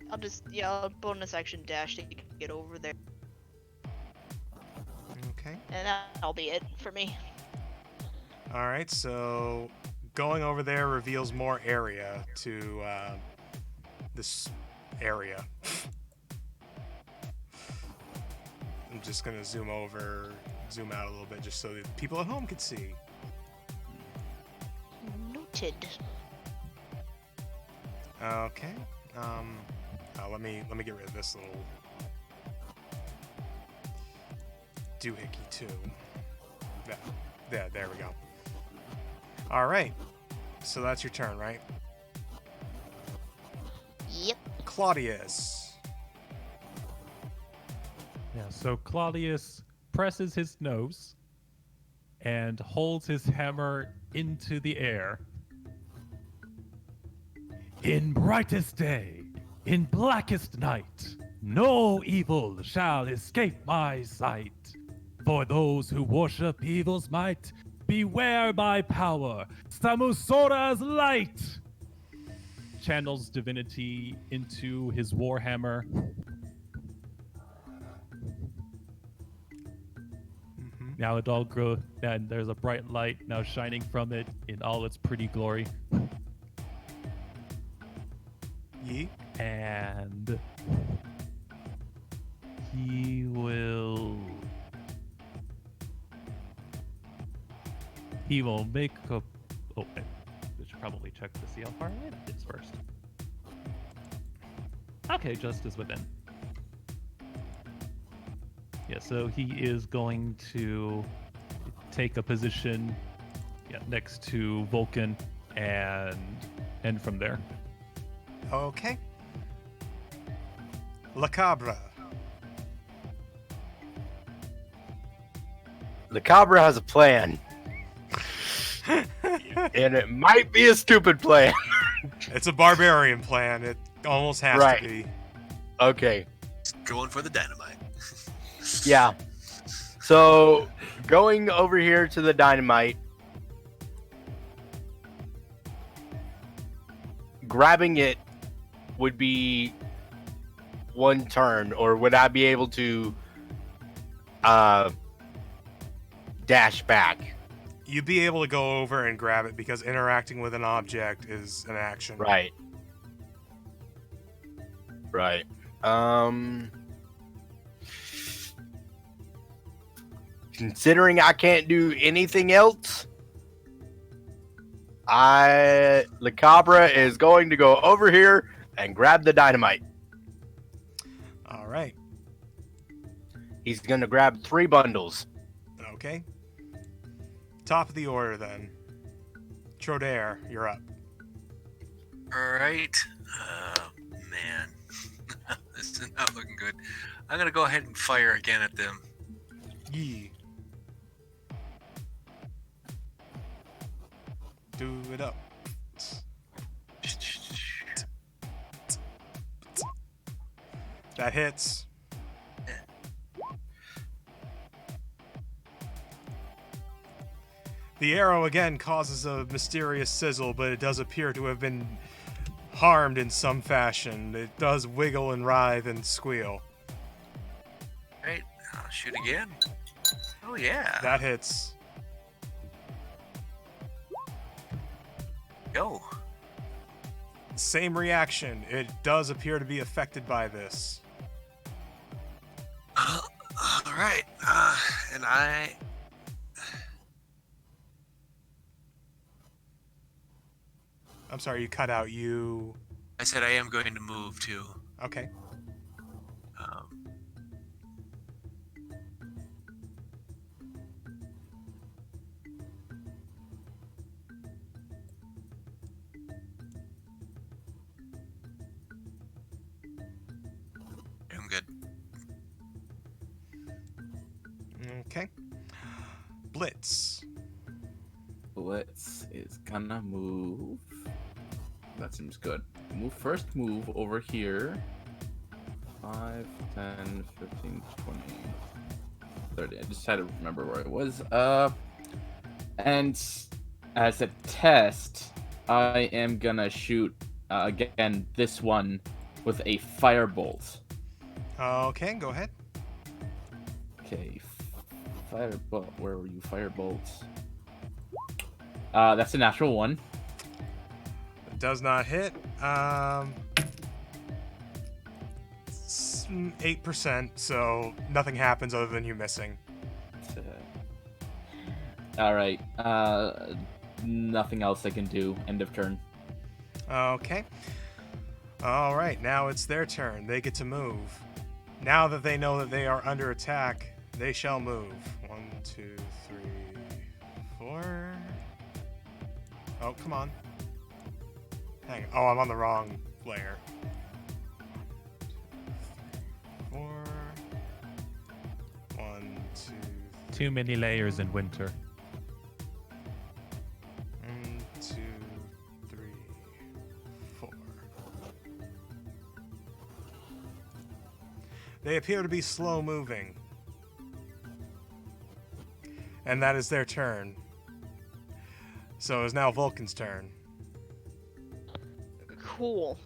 I'll just I'll bonus action dash to get over there, Okay. and that'll be it for me. All right. So going over there reveals more area to this area. I'm just gonna zoom out a little bit, just so that people at home can see. Noted. Okay. Let me get rid of this little doohickey too. There we go. All right. So that's your turn, right? Yep. Claudius. Yeah, so Claudius presses his nose and holds his hammer into the air. In brightest day, in blackest night, no evil shall escape my sight. For those who worship evil's might, beware my power, Samusora's light! Channels divinity into his warhammer. Now it all grows, and there's a bright light now shining from it in all its pretty glory. Yee. And he will make a... oh, I should probably check to see how far away it is first. Okay, just as within. Yeah, so he is going to take a position next to Vulcan and end from there. Okay. La Cabra. The Cabra has a plan. And it might be a stupid plan. It's a barbarian plan. It almost has Right. to be. Okay. Going for the dynamite. Yeah. So going over here to the dynamite, grabbing it would be one turn, or would I be able to dash back? You'd be able to go over and grab it because interacting with an object is an action. Right. Right. Considering I can't do anything else, Le Cabra is going to go over here and grab the dynamite. All right. He's going to grab 3 bundles. Okay. Top of the order then. Trodair, you're up. All right. Man, this is not looking good. I'm gonna go ahead and fire again at them. Yee. Do it up. That hits. The arrow again causes a mysterious sizzle, but it does appear to have been harmed in some fashion. It does wiggle and writhe and squeal. Right. I'll shoot again. Oh yeah. That hits. Go. Same reaction. It does appear to be affected by this. All right. And I'm sorry, you cut out. I said I am going to move too. Okay. I'm good. Okay. Blitz. Blitz is gonna move. That seems good. Move over here. 5, 10, 15, 20, 30. I just had to remember where it was. And as a test, I am gonna shoot again this one with a firebolt. Okay, go ahead. Okay, firebolt. Where were you? Firebolt. That's a natural 1. It does not hit. 8%, so nothing happens other than you missing. All right. Nothing else I can do. End of turn. Okay. All right, now it's their turn. They get to move. Now that they know that they are under attack, they shall move. 1, 2, 3, 4. Oh, come on. Hang on. Oh, I'm on the wrong layer. 4. 1, 2, Too many layers in winter. 1, 2, 3, 4. They appear to be slow moving. And that is their turn. So it is now Vulcan's turn. Cool.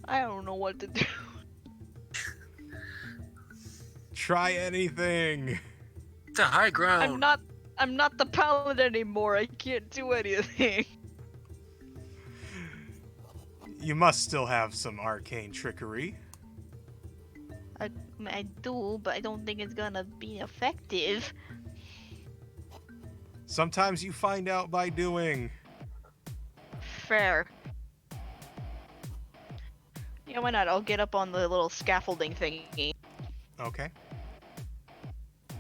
I don't know what to do. Try anything. It's a high ground. I'm not the paladin anymore. I can't do anything. You must still have some arcane trickery. I do, but I don't think it's gonna be effective. Sometimes you find out by doing. Fair. Yeah, why not? I'll get up on the little scaffolding thingy. Okay. I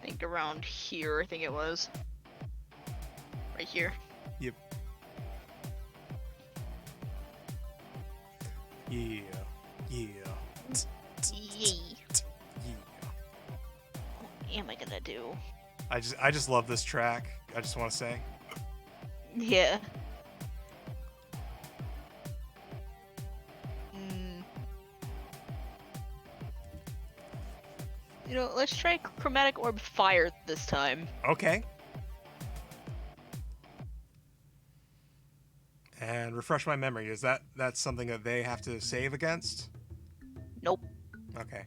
think around here, I think it was. Right here. Yep. Yeah. Yeah. Yee. Yeah. What am I gonna do? I just love this track. I just want to say. Yeah. You know, let's try chromatic orb fire this time. Okay. And refresh my memory. Is that's something that they have to save against? Nope. Okay.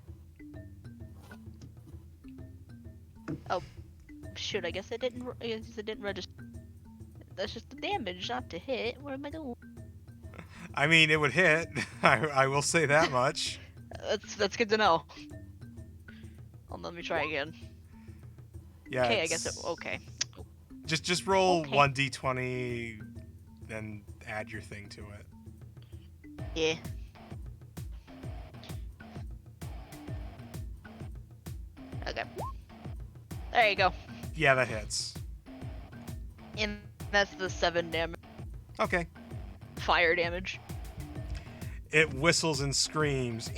Oh, shoot. I guess it didn't. I guess it didn't register. That's just the damage, not to hit. What am I doing? I mean, it would hit. I will say that much. That's good to know. Oh, let me try again. Yeah. Okay, I guess it. Okay. Just roll Okay. 1d20, then add your thing to it. Yeah. Okay. There you go. Yeah, that hits. And that's the 7 damage. Okay. Fire damage. It whistles and screams.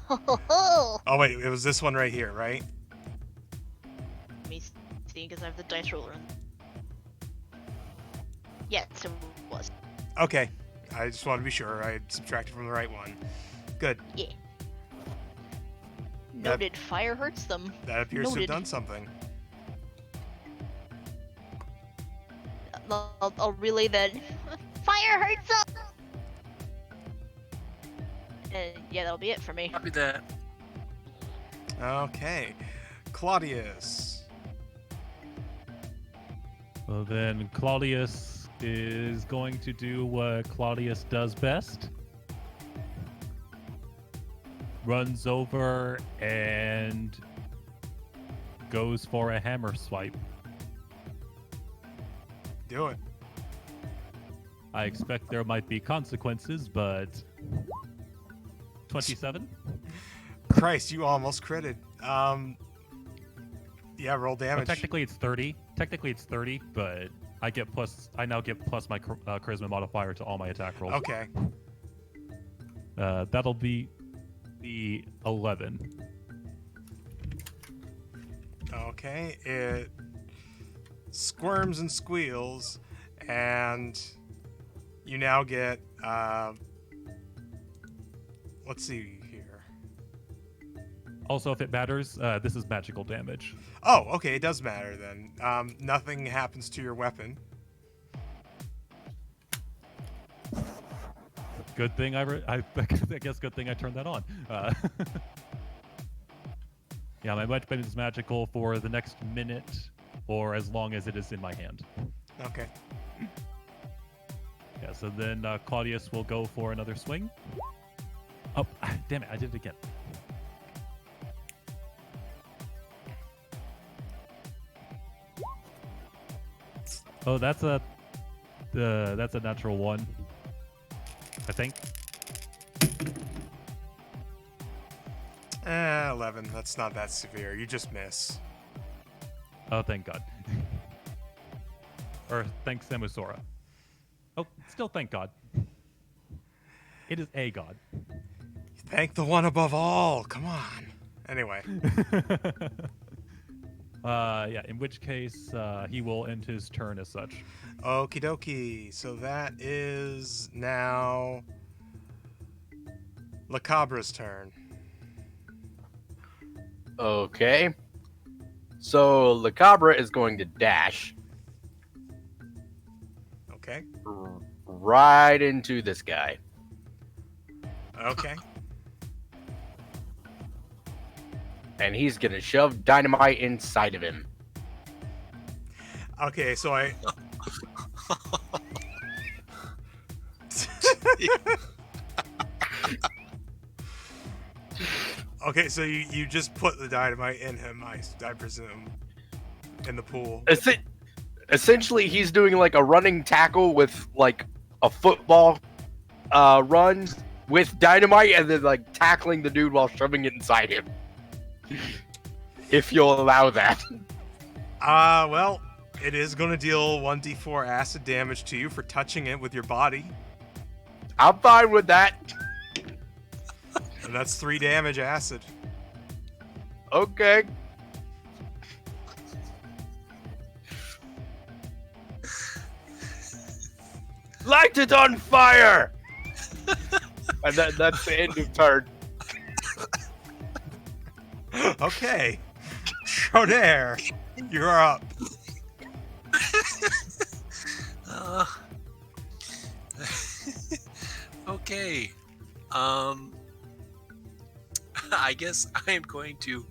Oh, Oh wait, it was this one right here, right? let me see, because I have the dice roller. Yes, it was. Okay. I just wanted to be sure I subtracted from the right one. Good. Yeah. Noted. Fire hurts them. That appears to have Noted. done something. I'll relay that. Fire hurts them. And yeah, that'll be it for me. Copy that. Okay. Claudius. Well, then Claudius is going to do what Claudius does best. Runs over and goes for a hammer swipe. Do it. I expect there might be consequences, but 27? Christ, you almost critted. Yeah, roll Well, damage. technically it's 30. Technically it's 30, but I now get plus my charisma modifier to all my attack rolls. Okay. That'll be the 11. Okay. It squirms and squeals, and you now get let's see here. Also, if it matters, this is magical damage. Oh, okay, it does matter then. Nothing happens to your weapon. Good thing I guess good thing I turned that on. Yeah, my weapon is magical for the next minute, or as long as it is in my hand. Okay. Yeah, so then Claudius will go for another swing. Oh, damn it, I did it again. Oh, that's a natural 1, I think. 11. That's not that severe. You just miss. Oh, thank God. Or thanks, Samusora. Oh, still thank God. It is a God. Thank the one above all. Come on. Anyway. Yeah, in which case, he will end his turn as such. Okie dokie. So that is now Lacabra's turn. Okay. So Le Cabra is going to dash Okay. right into this guy. Okay. And he's going to shove dynamite inside of him. Okay, so I. Okay, so you just put the dynamite in him, I presume, in the pool. Essentially, he's doing like a running tackle with like a football run with dynamite and then like tackling the dude while shoving it inside him. If you'll allow that. Well, it is going to deal 1d4 acid damage to you for touching it with your body. I'm fine with that. And that's 3 damage acid. Okay. Light it on fire! And that's the end of turn. Okay. Schroeder, you're up. Okay. I guess I am going to.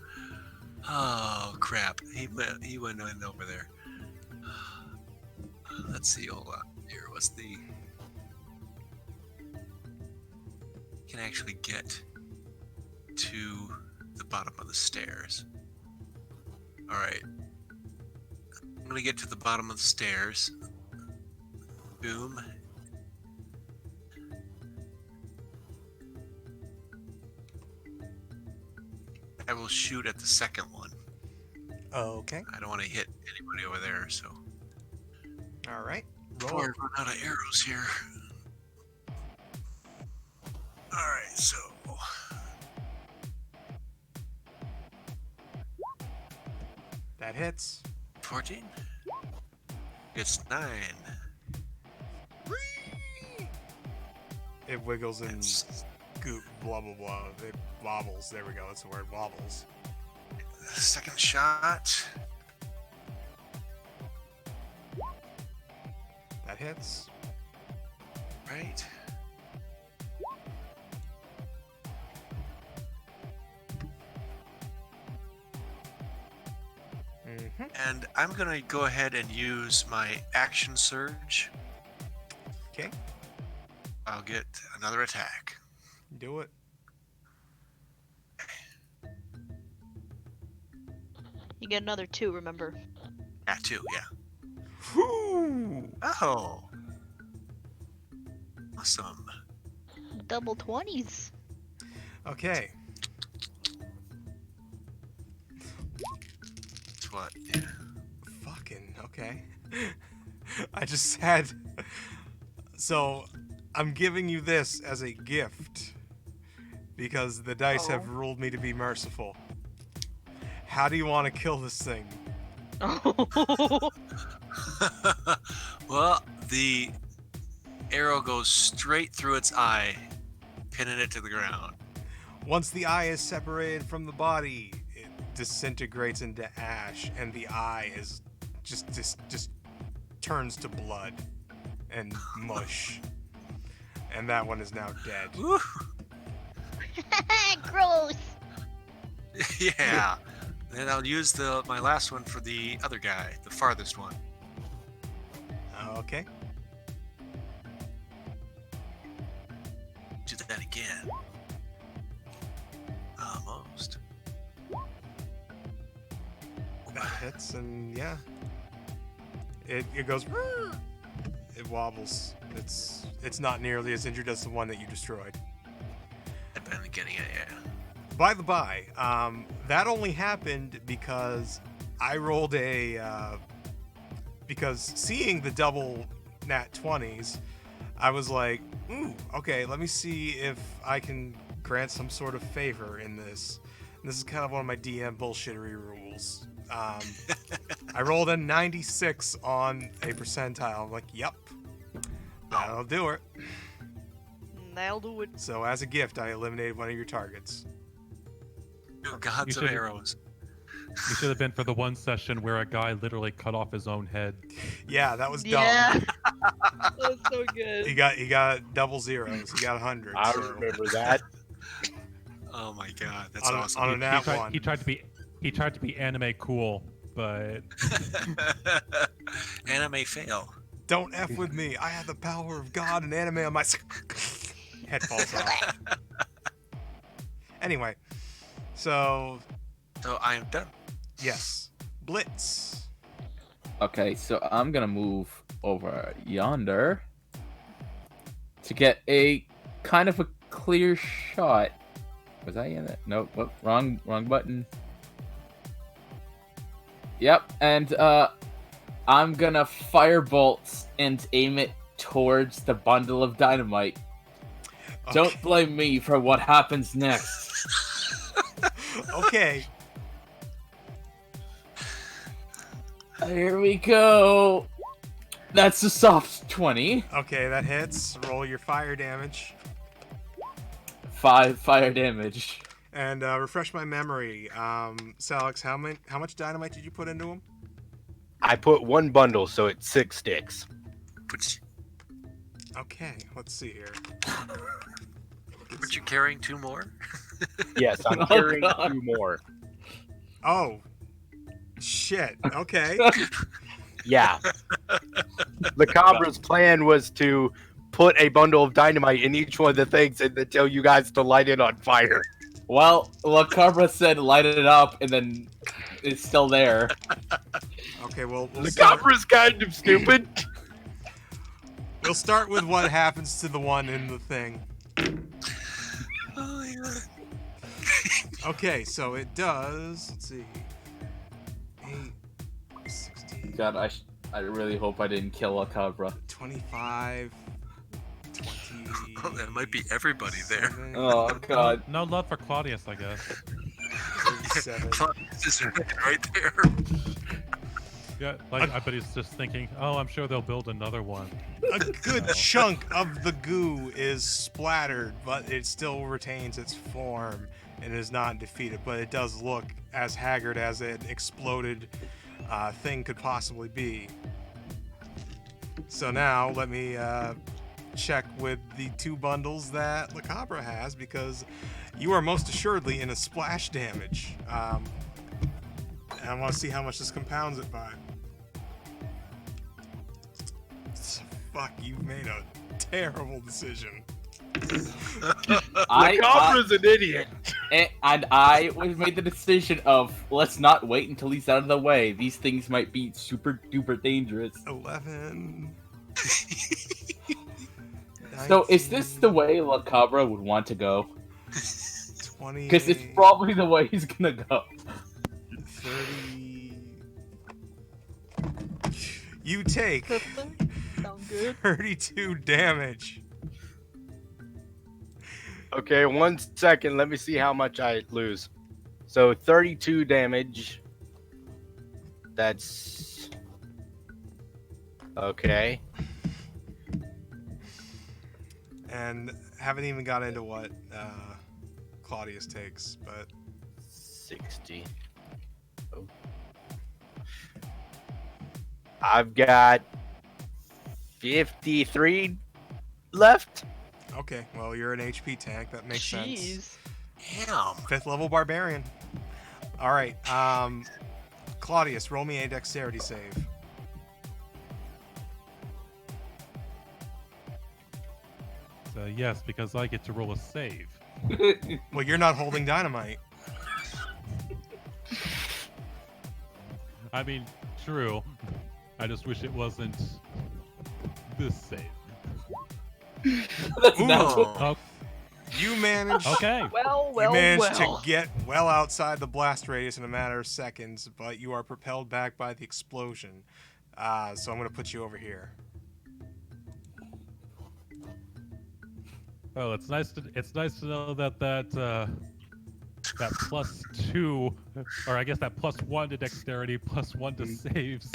Oh crap! He went in over there. Let's see. Hold on. Here, what's the? Can actually get to the bottom of the stairs. All right. I'm gonna get to the bottom of the stairs. Boom. I will shoot at the second one. Okay. I don't want to hit anybody over there, so. All right. Before I run out of arrows here. Alright, so. That hits. 14. It's 9. It wiggles and It's goop, blah, blah, blah. It wobbles. There we go. That's the word. Wobbles. second shot. That hits. Right. Mm-hmm. And I'm gonna go ahead and use my action surge. Okay. I'll get another attack. Do it. You get another 2, remember? Ah, 2, yeah. Whew. Oh. Awesome. Double 20s. Okay. That's what? Yeah. Fucking okay. I just had. So, I'm giving you this as a gift because the dice have ruled me to be merciful. How do you want to kill this thing? Well, the arrow goes straight through its eye, pinning it to the ground. Once the eye is separated from the body, it disintegrates into ash, and the eye is just turns to blood and mush. And that one is now dead. Woo. Gross. Yeah. Then I'll use my last one for the other guy, the farthest one. Okay. Do that again. Almost. That hits, and yeah. It goes. It wobbles. It's not nearly as injured as the one that you destroyed. I've been getting it, yeah. By the by, that only happened because I rolled because seeing the double nat 20s, I was like, ooh, okay, let me see if I can grant some sort of favor in this. And this is kind of one of my DM bullshittery rules. I rolled a 96 on a percentile. I'm like, yep, that'll do it. That'll do it. So as a gift, I eliminated one of your targets. Two gods You of should- arrows. You should have been for the one session where a guy literally cut off his own head. Yeah, that was dumb. Yeah. That's so good. He got double zeros. He got 100. I so remember that. Oh my god, that's on, awesome. on a nat He one. tried to be anime cool, but Anime fail. Don't F with me. I have the power of God and anime on my head falls off. Anyway, so So I am done. yes, Blitz. Okay, so I'm gonna move over yonder to get a kind of a clear shot. Was I in it? Nope. Whoop, wrong button. Yep, and I'm gonna firebolt and aim it towards the bundle of dynamite. Don't Okay. blame me for what happens next. Okay. Here we go. That's a soft 20. Okay, that hits. Roll your fire damage. 5 fire damage. And refresh my memory. Salix, how much dynamite did you put into him? I put one bundle, so it's 6 sticks. But Okay, let's see here. aren't you carrying 2 more? Yes, I'm Oh, carrying God. 2 more. Oh, shit. Okay. Yeah. The Cobra's plan was to put a bundle of dynamite in each one of the things and then tell you guys to light it on fire. Well, Lacabra said light it up, and then it's still there. Okay, well, The Cobra's kind of stupid. we'll start with what happens to the one in the thing. Oh, yeah. Okay, so it does. Let's see. 8, 16, God, I really hope I didn't kill Lacabra. 25, 20. Oh, that might be everybody there. Oh, God. No love for Claudius, I guess. 37. Claudius is right there. Yeah, like I bet he's just thinking, oh, I'm sure they'll build another one. A good chunk of the goo is splattered, but it still retains its form and is not defeated. But it does look as haggard as an exploded thing could possibly be. So now let me check with the 2 bundles that Lacabra has, because you are most assuredly in a splash damage. And I want to see how much this compounds it by. Fuck, you've made a terrible decision. Cobra's an idiot. And I made the decision of, let's not wait until he's out of the way. These things might be super duper dangerous. 11. So is this the way Lacabra would want to go? 20? Because it's probably the way he's gonna go. 30. You take Sound good? 32 damage. Okay, 1 second. Let me see how much I lose. So 32 damage. That's okay. And haven't even got into what Claudius takes, but 60. Oh. I've got 53 left. okay. Well, you're an HP tank. That makes sense. Jeez. Damn. 5th level barbarian. All right. Claudius, roll me a dexterity save. So yes, because I get to roll a save. Well, you're not holding dynamite. I mean, true. I just wish it wasn't this save. That's Ooh. natural. Oh, You managed. okay. Well, You managed to get well outside the blast radius in a matter of seconds, but you are propelled back by the explosion. So I'm going to put you over here. Oh, it's nice to know that that +2, or I guess that +1 to dexterity, +1 to saves.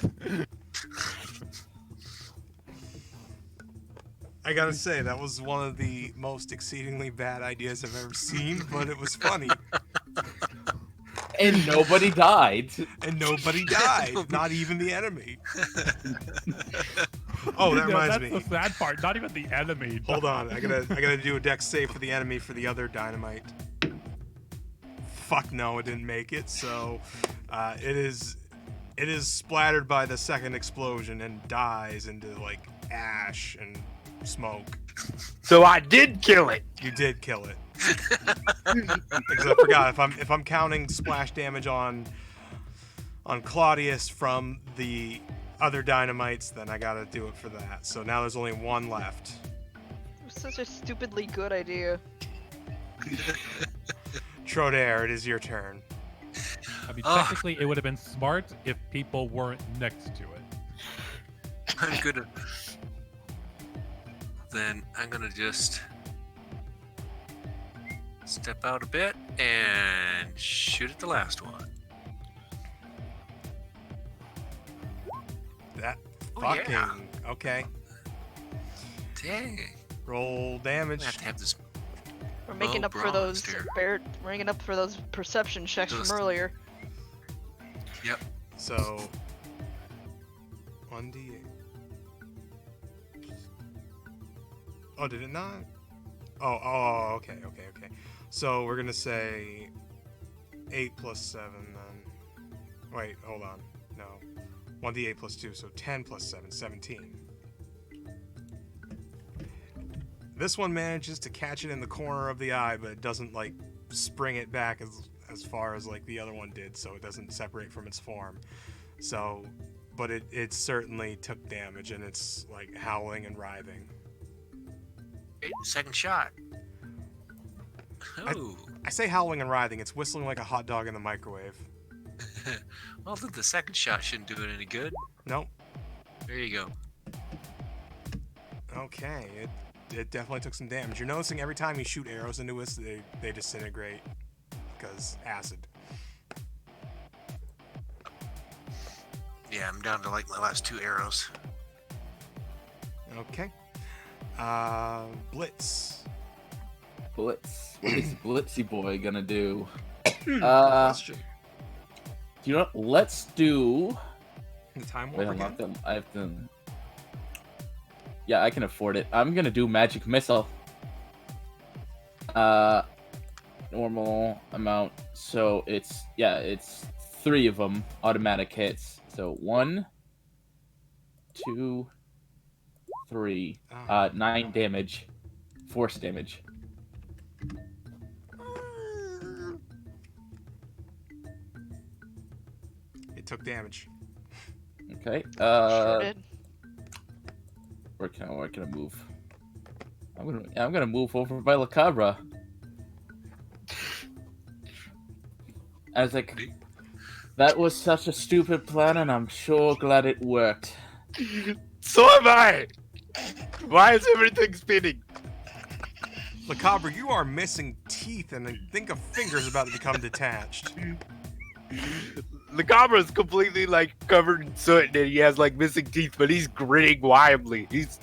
I gotta say, that was one of the most exceedingly bad ideas I've ever seen, but it was funny. And nobody died. And nobody died, not even the enemy. Oh, that reminds me. That's the sad part. Not even the enemy. Hold on, I gotta do a dex save for the enemy for the other dynamite. Fuck no, it didn't make it. So, it is splattered by the second explosion and dies into like ash and smoke. So I did kill it. You did kill it. Because I forgot, if I'm counting splash damage on Claudius from the other dynamites, then I gotta do it for that. So now there's only 1 left. It was such a stupidly good idea. Trodair, it is your turn. I mean, Ugh. technically, it would have been smart if people weren't next to it. I'm gonna. Then I'm gonna just step out a bit and shoot at the last one. That Oh, fucking yeah. okay. Dang. Roll I'm damage. gonna have to have this. We're making Oh, up for those bronze, we're making up for those perception checks Those- from earlier. So 1d8. Oh, did it not? Oh, okay. So we're gonna say 8 plus 7 then. Wait, hold on. No. 1d8 plus 2, so 10 plus 7, 17. This one manages to catch it in the corner of the eye, but it doesn't, like, spring it back as far as, like, the other one did, so it doesn't separate from its form. So, but it certainly took damage, and it's, like, howling and writhing. Okay, second shot. Oh. I say howling and writhing, it's whistling like a hot dog in the microwave. Well, then the second shot shouldn't do it any good. Nope. There you go. Okay, it definitely took some damage. You're noticing every time you shoot arrows into us, they disintegrate because acid. Yeah, I'm down to like my last 2 arrows. Okay. Blitz. Blitz. What is Blitzy Boy gonna do? Question. You know what? Let's do. The time Wait, warp I'm again? not I have to. Yeah, I can afford it. I'm gonna do Magic Missile. Normal amount. So it's 3 of them automatic hits. So 1, 2, 3. 9 damage. Force damage. It took damage. Okay. Sure did. Where can I move? I'm gonna move over by La Cabra. I was like, that was such a stupid plan, and I'm sure glad it worked. So am I! Why is everything spinning? Lacabre, you are missing teeth, and I think a finger's about to become detached. The Cabra is completely like covered in soot and he has like missing teeth, but he's grinning wildly. He just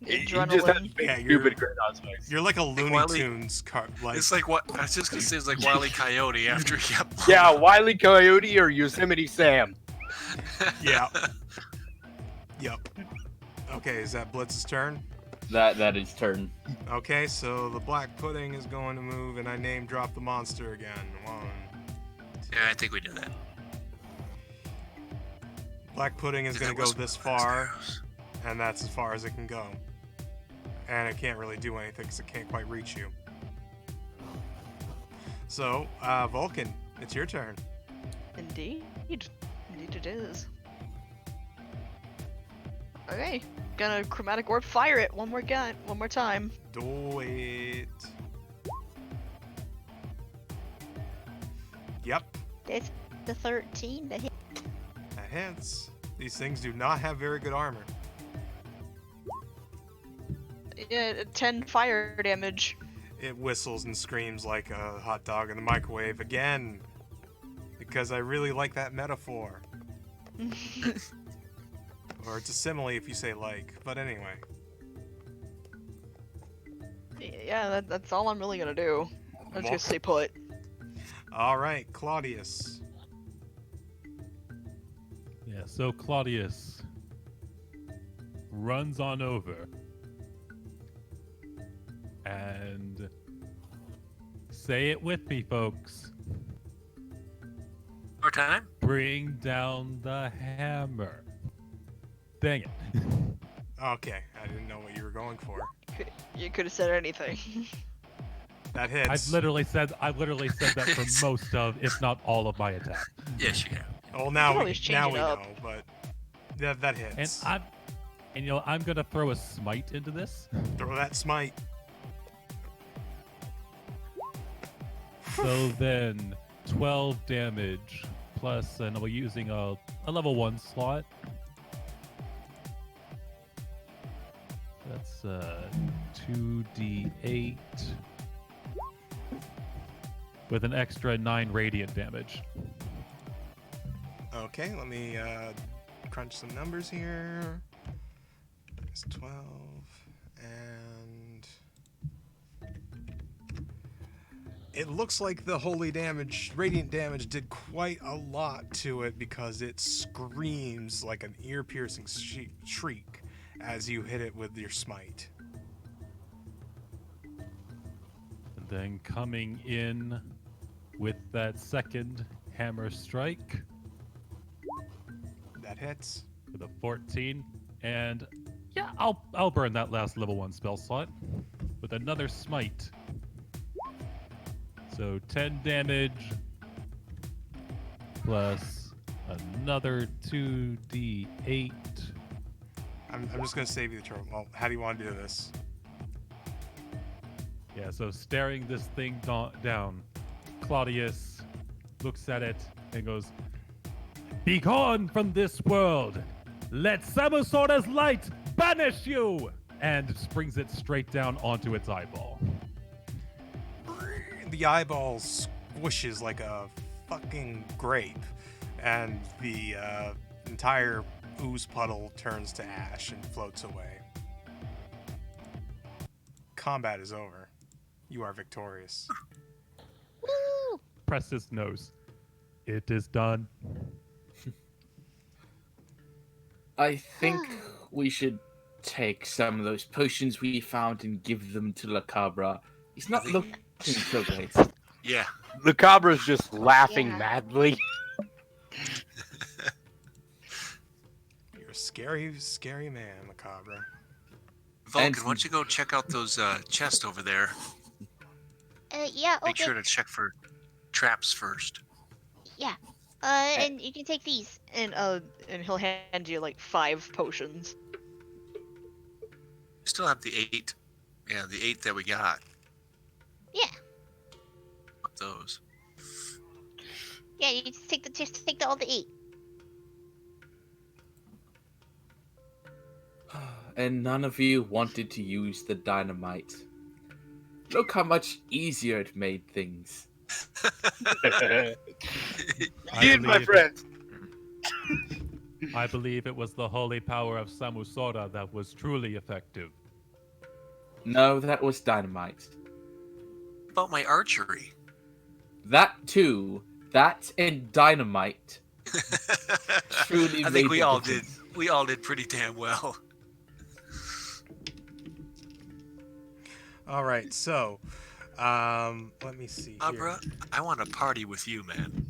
has a big, Yeah, you're- stupid grin on his face. You're like a Looney Wile E. Tunes car. Like, It's like what I was just gonna say. It's like Wile E. Coyote after he got blown Yeah, up. Wile E. Coyote or Yosemite Sam. yeah. Yep. Okay, is that Blitz's turn? That is turn. Okay, so the black pudding is going to move, and I name drop the monster again. 1. Yeah, I think we did that. Black pudding is going to go this far, and that's as far as it can go. And it can't really do anything because it can't quite reach you. So, Vulcan, it's your turn. Indeed. Indeed it is. Okay. Gonna chromatic orb fire it one more time. Do it. Yep, It's the 13 to hit. that hits. These things do not have very good armor. Yeah, 10 fire damage. It whistles and screams like a hot dog in the microwave again. Because I really like that metaphor. Or it's a simile if you say like. But anyway. Yeah, that's all I'm really gonna do. I'm just gonna stay put. Alright, Claudius. Yeah, so Claudius runs on over and say it with me, folks. More time? Bring down the hammer. Dang it. Okay, I didn't know what you were going for. You could have said anything. That hits. I've literally said that for most of, if not all of my attacks. Yes, you have. Well, now can we, always change now it we up. know, but that hits. And I'm gonna throw a smite into this. Throw that smite. So then 12 damage plus, and I'll be using a level 1 slot. That's 2d8 with an extra 9 radiant damage. Okay, let me crunch some numbers here. It's 12, and it looks like the holy damage, radiant damage, did quite a lot to it because it screams like an ear-piercing shriek as you hit it with your smite. Then coming in with that second hammer strike That hits. with a 14. And yeah, I'll burn that last level 1 spell slot with another smite. So 10 damage plus another 2d8. I'm just gonna save you the trouble. Well, how do you want to do this? Yeah, so staring this thing down, Claudius looks at it and goes, "Be gone from this world! Let Samusora's light banish you!" And springs it straight down onto its eyeball. The eyeball squishes like a fucking grape, and the entire ooze puddle turns to ash and floats away. Combat is over. You are victorious. Woo! Press his nose. It is done. I think we should take some of those potions we found and give them to La Cabra. He's not looking so great. Yeah. The Cabra's just laughing Yeah. madly. You're a scary, scary man, Macabre. Vulcan, And- why don't you go check out those chests over there? Yeah, Make okay. sure to check for traps first. Yeah. And you can take these. And he'll hand you like 5 potions. Still have the 8. Yeah, the 8 that we got. Yeah. Those. Yeah, you just take all the 8. And none of you wanted to use the dynamite. Look how much easier it made things. Did, my friend. I believe it was the holy power of Samusora that was truly effective. No, that was dynamite. About my archery. That too. That and dynamite truly I made think we the all difference. did. We all did pretty damn well. All right, so let me see here. Abra, I want to party with you, man.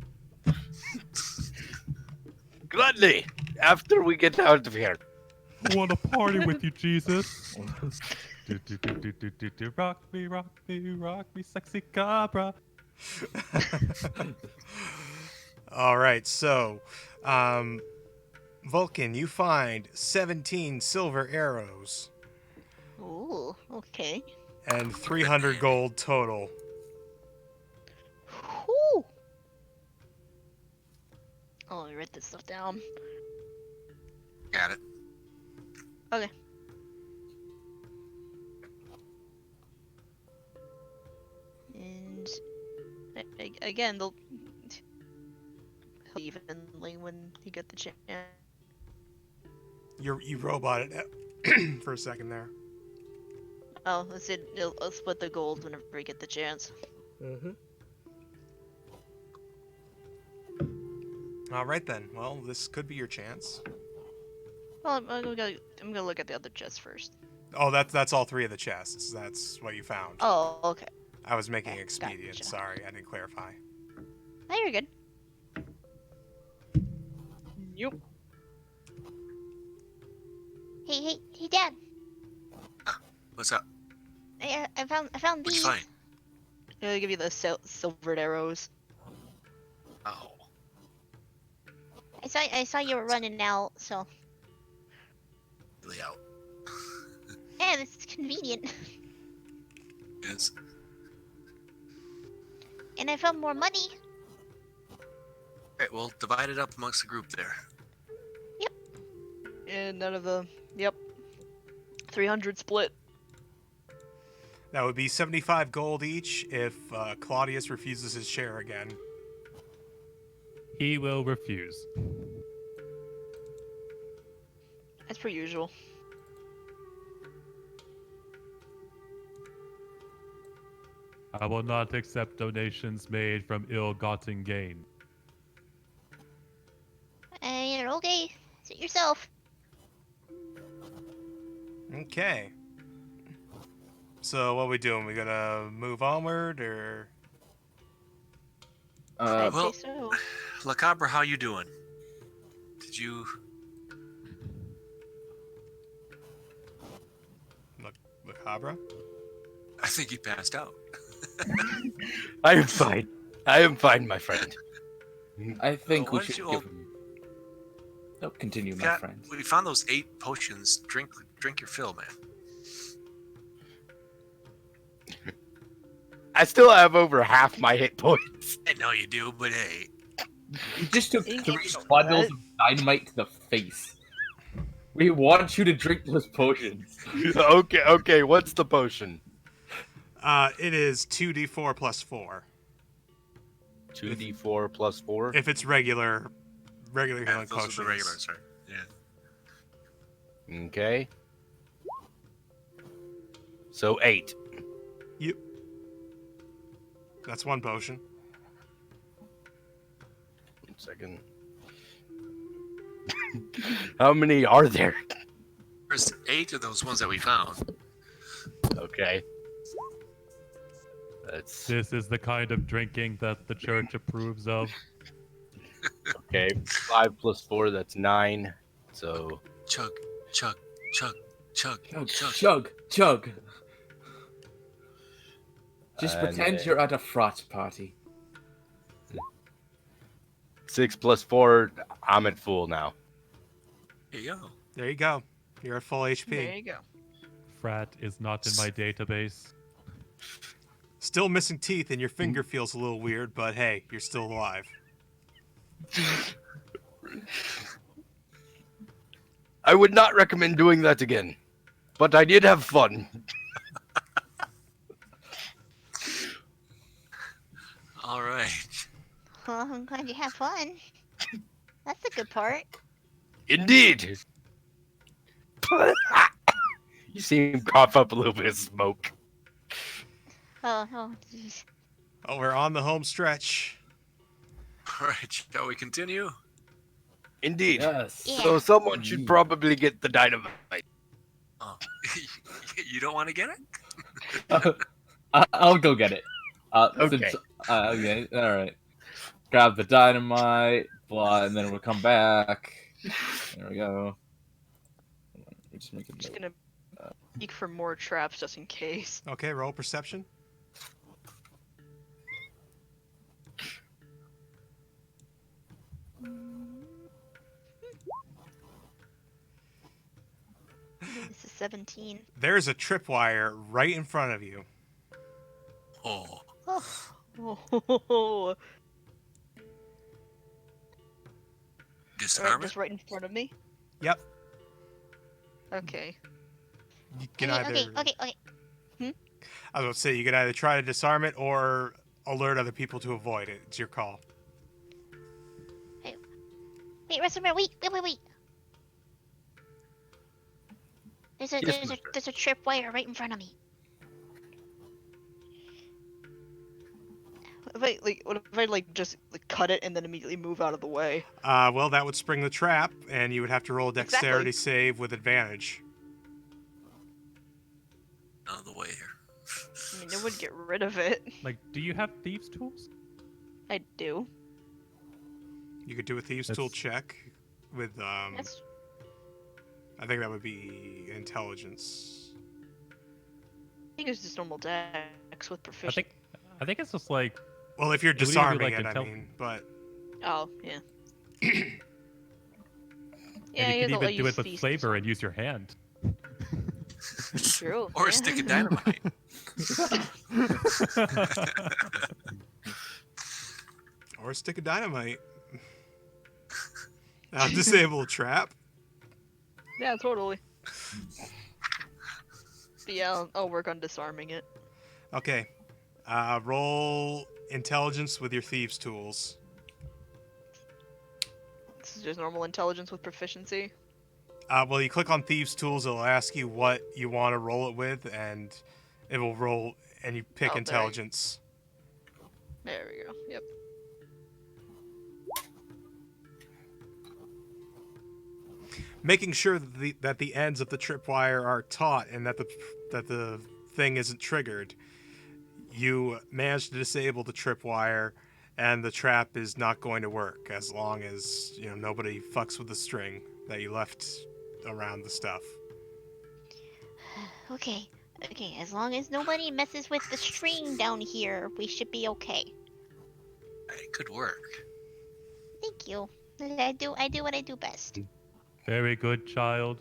Gluttony! After we get out of here. I want to party with you, Jesus. Rock me, sexy Cabra. All right, so Vulcan, you find 17 silver arrows Ooh, okay. and 300 gold total. Whew. Oh, let me write this stuff down. Got it. Okay. And again, they'll evenly when you get the chance. You roboted it for a second there. Oh, let's I'll split the gold whenever we get the chance. All right then. Well, this could be your chance. Well, I'm gonna look at the other chest first. Oh, that's all 3 of the chests. That's what you found. Oh, okay. I was making Okay, expedient. gotcha. Sorry, I didn't clarify. No, you're good. Yep. Hey, Dad. What's up? I found What'd these. you find? He'll give you the silvered arrows. Oh. I saw you were running out, so Really out. yeah, this is convenient. Yes. And I found more money. Alright, well, divide it up amongst the group there. And none of the. Yep. 300 split. That would be 75 gold each if Claudius refuses his share again. He will refuse. As per usual. I will not accept donations made from ill-gotten gain. You're okay. Suit yourself. Okay. So what we doing? We gonna move onward or? I'd Well, say so. Lacabra, how you doing? Did you? Macabre? I think he passed out. I am fine. I am fine, my friend. I think why we don't should you give him. Oh, continue, my Got, friend. we found those 8 potions. Drink your fill, man. I still have over half my hit points. I know you do, but hey, You just took You 3 can't know bundles that. of dynamite to the face. We want you to drink those potions. Okay, what's the potion? It is 2d4 plus 4. 2d4 plus 4? If it's regular yeah, healing those potions. are the regulars, right? Yeah. Okay. So 8. Yep. That's one potion. 1 second. How many are there? There's 8 of those ones that we found. Okay. That's This is the kind of drinking that the church approves of. okay. 5 plus 4, that's 9. So Chug, chug, chug, chug, Chug, chug. chug, chug. Just And, pretend you're at a frat party. 6 plus 4, I'm at full now. Here you go. There you go. You're at full HP. There you go. Frat is not in my database. Still missing teeth, and your finger feels a little weird, but hey, you're still alive. I would not recommend doing that again, but I did have fun. All right. Well, I'm glad you had fun. That's the good part. Indeed. You see him cough up a little bit of smoke. Oh, jeez. Oh, we're on the home stretch. All right. Shall we continue? Indeed. Yes. Yeah. So someone should probably get the dynamite. Oh, you don't want to get it? I'll go get it. Okay. Okay. All right. Grab the dynamite, blah, and then we'll come back. There we go. We're just making I'm just note. gonna peek for more traps just in case. Okay, roll perception. This is 17. There's a tripwire right in front of you. Oh, Oh, disarm it. just right in front of me. Yep. Okay. You can Okay, either. okay. I was about to say you can either try to disarm it or alert other people to avoid it. It's your call. Wait, Russell, wait. There's a tripwire right in front of me. What if I just cut it and then immediately move out of the way? Well, that would spring the trap, and you would have to roll a dexterity save with advantage. Out of the way here. I mean, it would get rid of it. Like, do you have thieves' tools? I do. You could do a thieves' tool check with That's I think that would be intelligence. I think it's just normal dex with proficiency. I think it's just like Well, if you're It would either be, disarming like, it, I mean, but Oh, yeah. and you could even do it with flavor and use your hand. True. Or a yeah. stick of dynamite. or a stick of dynamite. Now disable a trap. Yeah, totally. But yeah, I'll work on disarming it. Okay. Roll intelligence with your thieves' tools. This is just normal intelligence with proficiency. Well, you click on thieves' tools, it'll ask you what you want to roll it with, and it will roll, and you pick Oh, there. intelligence. There we go. Yep. Making sure that the ends of the tripwire are taut and that the thing isn't triggered. You manage to disable the tripwire, and the trap is not going to work as long as nobody fucks with the string that you left around the stuff. Okay. Okay, as long as nobody messes with the string down here, we should be okay. It could work. Thank you. I do what I do best. Very good, child.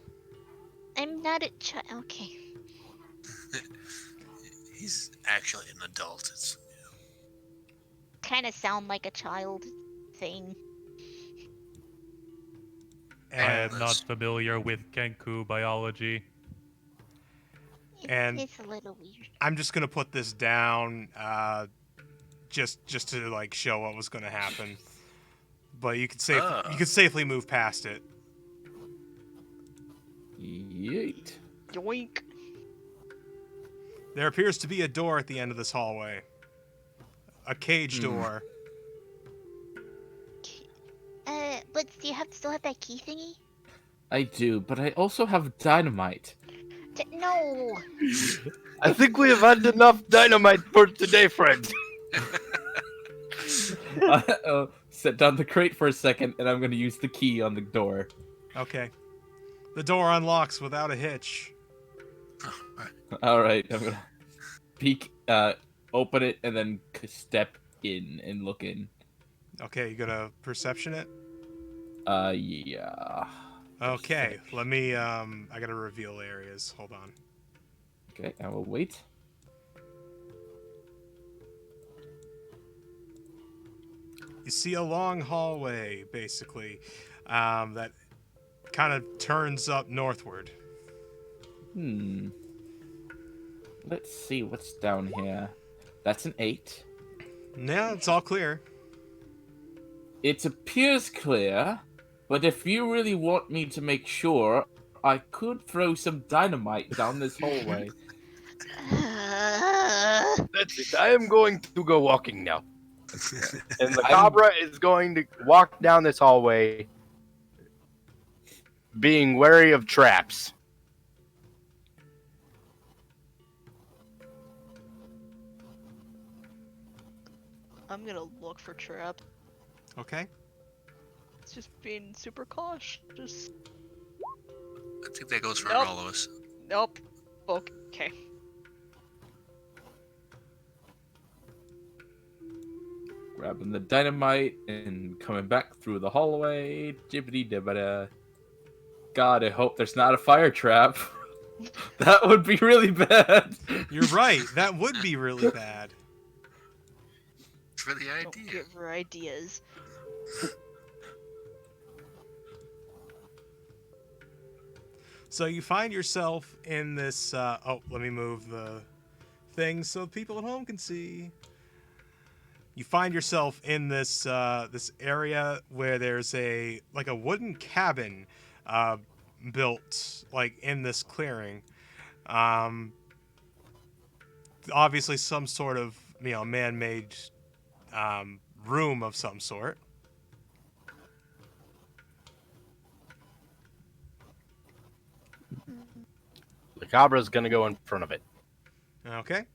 I'm not a child. Okay. He's actually an adult. It's Kind of sound like a child thing. I And am not familiar with Kenku biology. And- It's a little weird. I'm just gonna put this down, just to like show what was gonna happen. But you could safely move past it. Yeet. Yoink. There appears to be a door at the end of this hallway. A cage door. But do you still have that key thingy? I do, but I also have dynamite. No. I think we have had enough dynamite for today, friends. Set down the crate for a second, and I'm going to use the key on the door. Okay. The door unlocks without a hitch. All right, I'm going to peek, open it, and then step in and look in. Okay, you gonna perception it? Yeah. Okay, let me, I gotta reveal areas. Hold on. Okay, I will wait. You see a long hallway, basically, that kind of turns up northward. Let's see what's down here. That's an 8. Yeah, it's all clear. It appears clear, but if you really want me to make sure, I could throw some dynamite down this hallway. That's it. I am going to go walking now. And the Cabra is going to walk down this hallway, being wary of traps. I'm gonna look for traps. Okay. It's just being super cautious. I think that goes for Nope. all of us. Nope. Okay. Grabbing the dynamite and coming back through the hallway. Jibbity dibbada. God, I hope there's not a fire trap. That would be really bad. You're right. That would be really bad. For the Don't idea. give her ideas. So you find yourself in this. Oh, let me move the thing so people at home can see. You find yourself in this this area where there's a wooden cabin built in this clearing. Obviously, some sort of man-made room of some sort. The Cabra's going to go in front of it. Okay.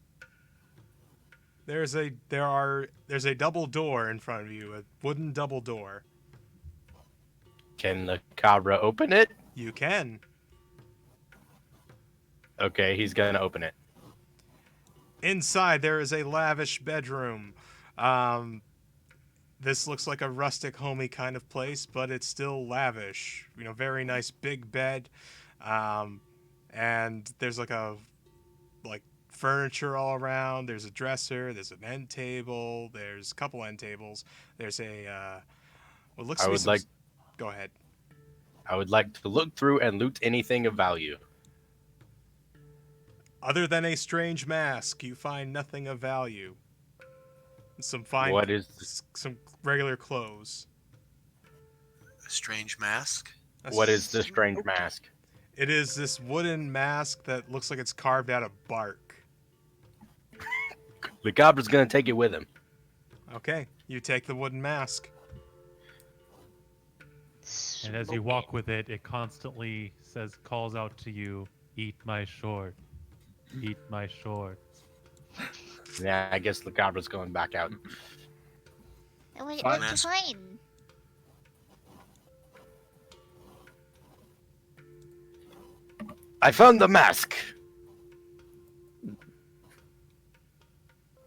There's a double door in front of you, a wooden double door. Can the Cabra open it? You can. Okay, he's going to open it. Inside there is a lavish bedroom. This looks like a rustic, homey kind of place, but it's still lavish. Very nice big bed. And there's furniture all around. There's a dresser. There's an end table. There's a couple end tables. There's a what looks to be some... Go ahead. I would like to look through and loot anything of value. Other than a strange mask, you find nothing of value. Some fine, What is some regular clothes. A strange mask. What is the strange mask? It is this wooden mask that looks like it's carved out of bark. The Cabra's going to take it with him. Okay, you take the wooden mask. And as you walk with it, it constantly calls out to you, "Eat my short." Eat my shorts. Yeah, I guess Lacabra's going back out. What'd you Mask. find? I found the mask.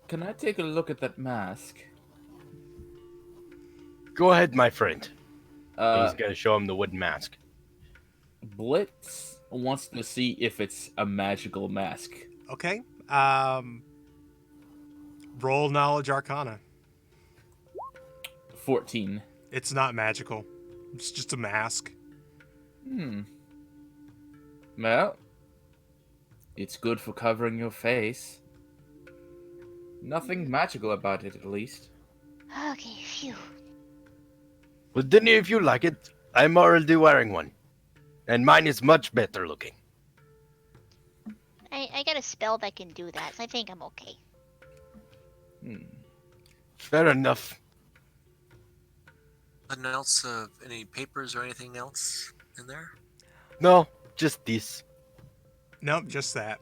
Can I take a look at that mask? Go ahead, my friend. Uh, He's gonna show him the wooden mask. Blitz wants to see if it's a magical mask. Okay. Roll knowledge arcana. 14. It's not magical. It's just a mask. Well, it's good for covering your face. Nothing magical about it, at least. Okay, phew. Would any of you like it? I'm already wearing one. And mine is much better looking. I got a spell that can do that, so I think I'm okay. Fair enough. Nothing else? Any papers or anything else in there? No, just this. Nope, just that.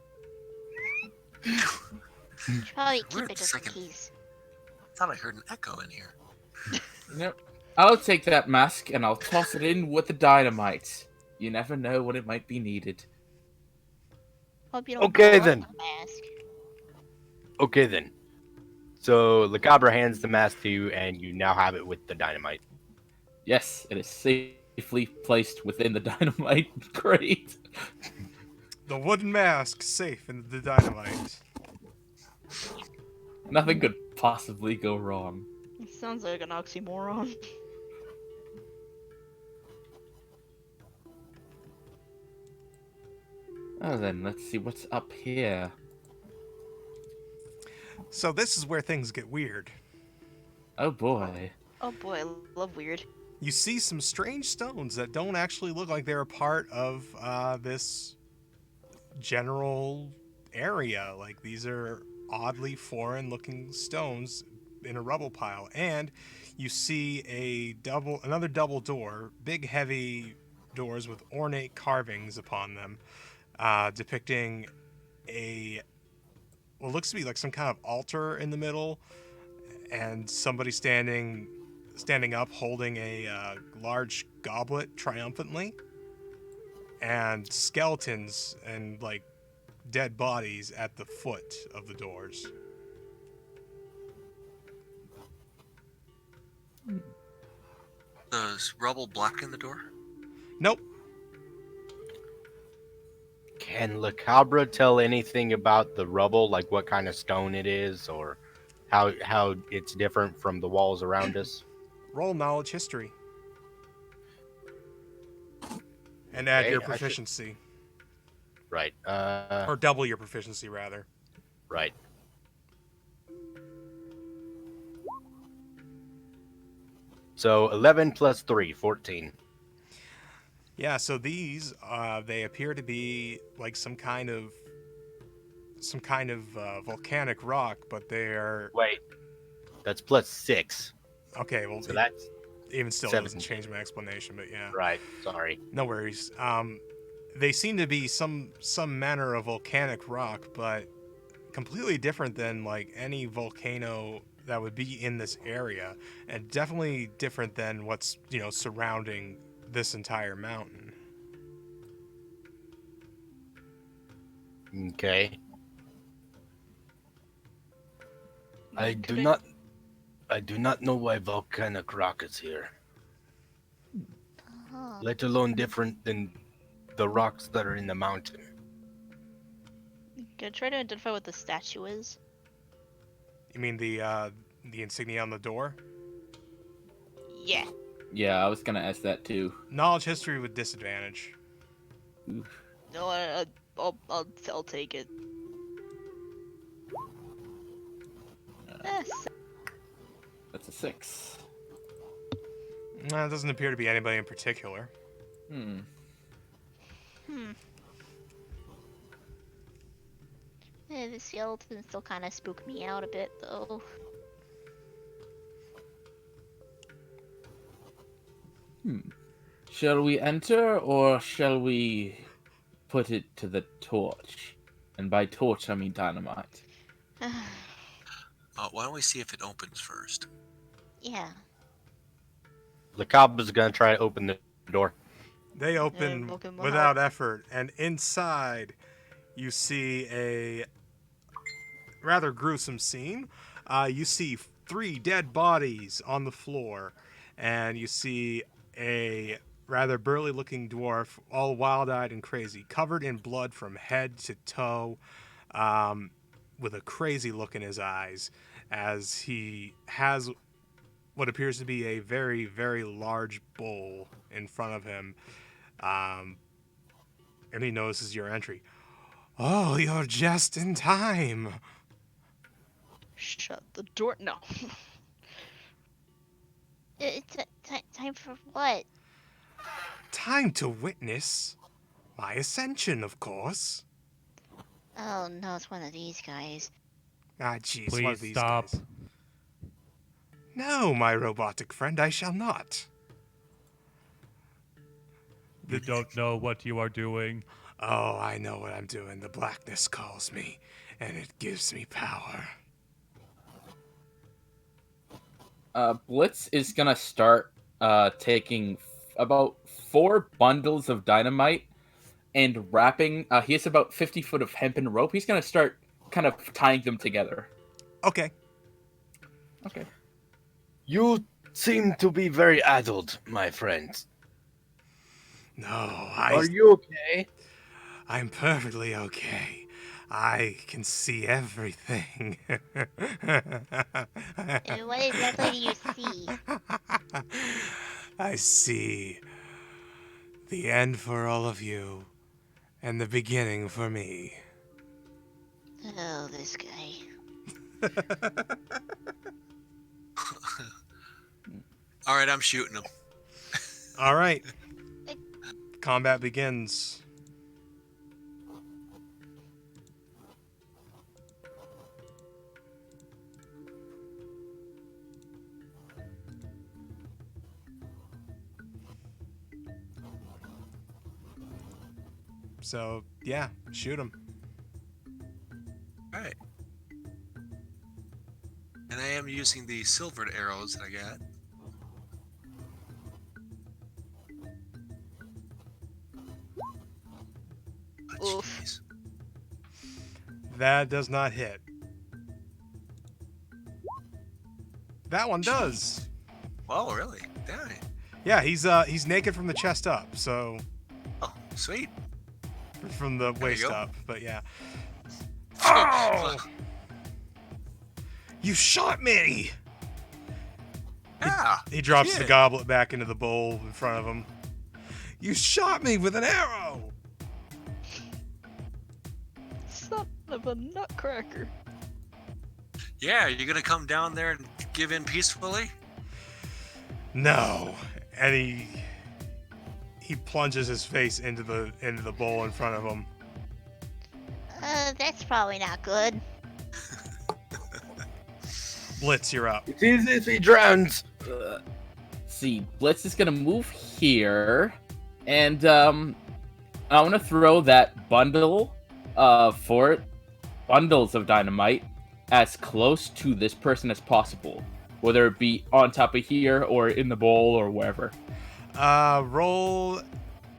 Should probably Wait keep a it just in second. case. I thought I heard an echo in here. Yep. I'll take that mask and I'll toss it in with the dynamite. You never know when it might be needed. Hope you don't Okay, blow up then. the mask. Okay then. So Lacabra hands the mask to you, and you now have it with the dynamite. Yes, it is safely placed within the dynamite crate. The wooden mask safe in the dynamite. Nothing could possibly go wrong. It sounds like an oxymoron. Oh, then let's see what's up here. So this is where things get weird. Oh boy. Oh boy, I love weird. You see some strange stones that don't actually look like they're a part of this general area. Like, these are oddly foreign-looking stones in a rubble pile. And you see another double door, big, heavy doors with ornate carvings upon them, depicting what looks to be like some kind of altar in the middle, and somebody standing up holding a large goblet triumphantly, and skeletons and like dead bodies at the foot of the doors. Does rubble blocking the door? Nope. Can Lacabra tell anything about the rubble, like what kind of stone it is, or how it's different from the walls around us? Roll knowledge history. And add Okay, your I should- proficiency. Right. Or double your proficiency, rather. Right. So 11 plus 3, 14. Yeah, so these, they appear to be like some kind of volcanic rock, but they're... Wait. That's plus 6. Okay, well, So that's even still 17. doesn't change my explanation, but yeah. right. Sorry. No worries. They seem to be some manner of volcanic rock, but completely different than like any volcano that would be in this area, and definitely different than what's surrounding this entire mountain. Okay. I Could do not know why volcanic rock is here, Oh. let alone different than the rocks that are in the mountain. Can I try to identify what the statue is? You mean the insignia on the door? Yeah. Yeah, I was gonna ask that too. Knowledge history with disadvantage. No, I'll take it. Yes. That's a 6. It doesn't appear to be anybody in particular. Hmm. The skeletons still kind of spook me out a bit, though. Shall we enter or shall we put it to the torch? And by torch, I mean dynamite. Why don't we see if it opens first? Yeah. Lacaba's gonna try to open the door. They open look in my without effort, and inside you see a rather gruesome scene. You see 3 dead bodies on the floor, and you see a rather burly-looking dwarf, all wild-eyed and crazy, covered in blood from head to toe, with a crazy look in his eyes, as he has what appears to be a very, very large bowl in front of him. And he notices your entry. Oh, you're just in time. Shut the door. No. It's time for what? Time to witness my ascension, of course. Oh no, it's one of these guys. Ah, jeez, one of Please these stop. guys. No, my robotic friend, I shall not. You don't know what you are doing. Oh, I know what I'm doing. The blackness calls me, and it gives me power. Blitz is gonna start taking about 4 bundles of dynamite and wrapping. He has about 50 foot of hempen rope. He's gonna start kind of tying them together. Okay. Okay. You seem to be very addled, my friend. No, Are you okay? I'm perfectly okay. I can see everything. What exactly do you see? I see the end for all of you and the beginning for me. Oh, this guy. All right, I'm shooting him. All right. Combat begins. So, yeah, shoot him. All right. And I am using the silvered arrows that I got. Oh, Oof. jeez. That does not hit. That one does. Oh, really? Damn. Yeah, he's naked from the chest up, so Oh, sweet. from the There you waist go. up, but yeah. Oh! You shot me! Yeah. He drops the Shit. goblet back into the bowl in front of him. You shot me with an arrow! Son of a nutcracker. Yeah, you're gonna come down there and give in peacefully? No. And he plunges his face into the bowl in front of him. That's probably not good. Blitz, you're up. It's easy if he drowns. See, Blitz is gonna move here, and I want to throw that bundle, bundles of dynamite as close to this person as possible, whether it be on top of here or in the bowl or wherever. Roll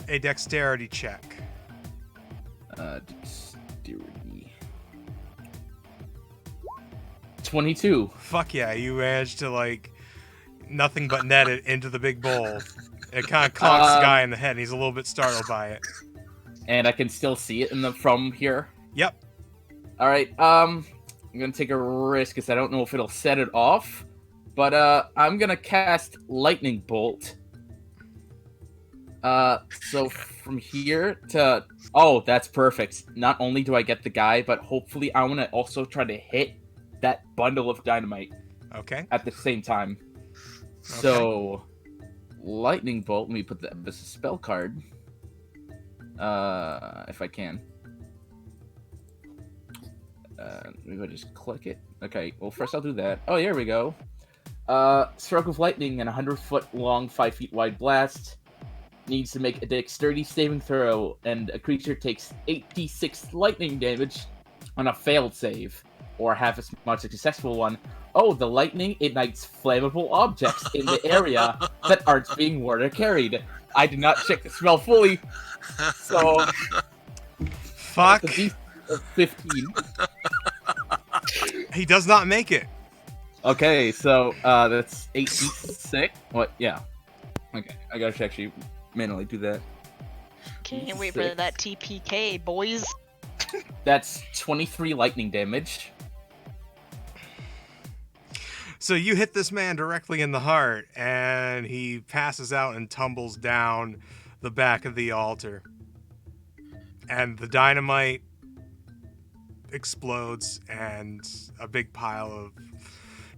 a dexterity check. Dexterity. 22. Fuck yeah, you managed to, like, nothing but net it into the big bowl. It kind of clocks the guy in the head, and he's a little bit startled by it. And I can still see it from here. Yep. All right. I'm gonna take a risk because I don't know if it'll set it off, but I'm gonna cast lightning bolt. So from here to that's perfect. Not only do I get the guy, but hopefully I want to also try to hit that bundle of dynamite Okay. at the same time. So lightning bolt. Let me put that as a spell card. If I can. Maybe I just click it. Okay, well first I'll do that. Oh, here we go. Stroke of lightning and 100-foot long, 5 feet wide blast. needs to make a dexterity saving throw, and a creature takes 86 lightning damage on a failed save, or half as much a successful one. Oh, the lightning ignites flammable objects in the area that aren't being water carried. I did not check the spell fully, so Fuck. it's a DC of 15. He does not make it. Okay, so that's 86. What? Yeah. Okay, I gotta actually manually do that. Can't wait for 86. that TPK, boys. That's 23 lightning damage. So you hit this man directly in the heart, and he passes out and tumbles down the back of the altar. And the dynamite explodes, and a big pile of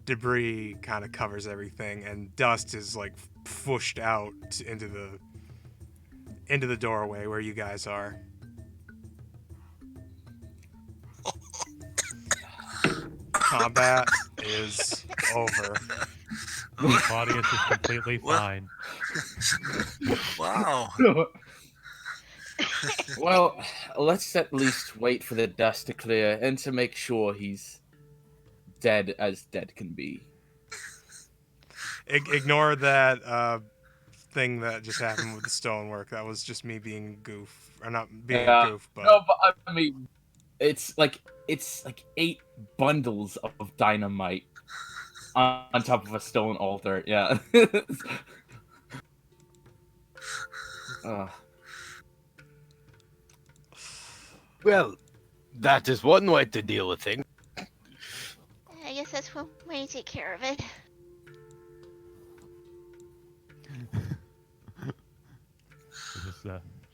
debris kind of covers everything, and dust is like pushed out into the doorway where you guys are. Combat is over. Claudius is completely Well- fine. Wow. Well, let's at least wait for the dust to clear and to make sure he's dead as dead can be. Ignore that thing that just happened with the stonework. That was just me being a goof, or not being Yeah. a goof, but No, but I mean, it's like 8 bundles of dynamite on top of a stone altar. Yeah. uh, Well, that is one way to deal with things. I guess that's one way to take care of it.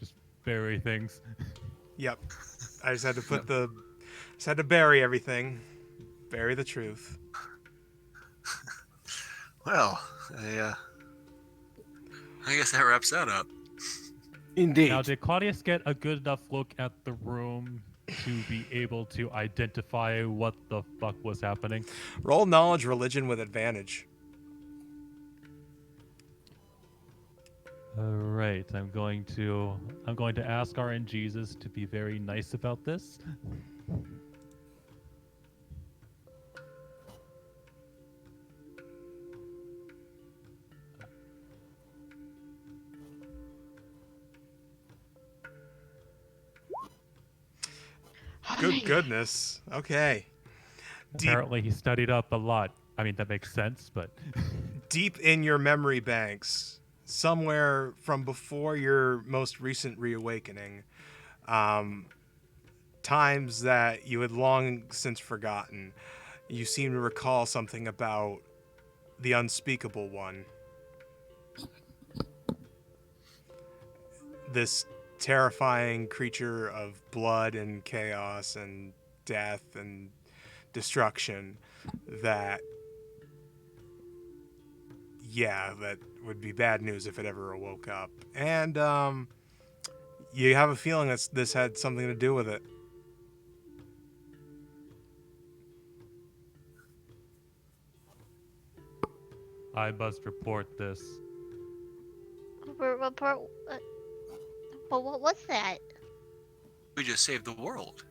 Just bury things. yep. I just had to bury everything, bury the truth. Well, I guess that wraps that up. Indeed. Now, did Claudius get a good enough look at the room to be able to identify what the fuck was happening? Roll knowledge religion with advantage. All right, I'm going to ask RNGesus to be very nice about this. Good goodness. Okay. Deep, Apparently, he studied up a lot. I mean, that makes sense, but deep in your memory banks, somewhere from before your most recent reawakening, times that you had long since forgotten, you seem to recall something about the unspeakable one. This terrifying creature of blood and chaos and death and destruction that would be bad news if it ever woke up. And you have a feeling that this had something to do with it. I must report this. Report. Well, what was that? We just saved the world.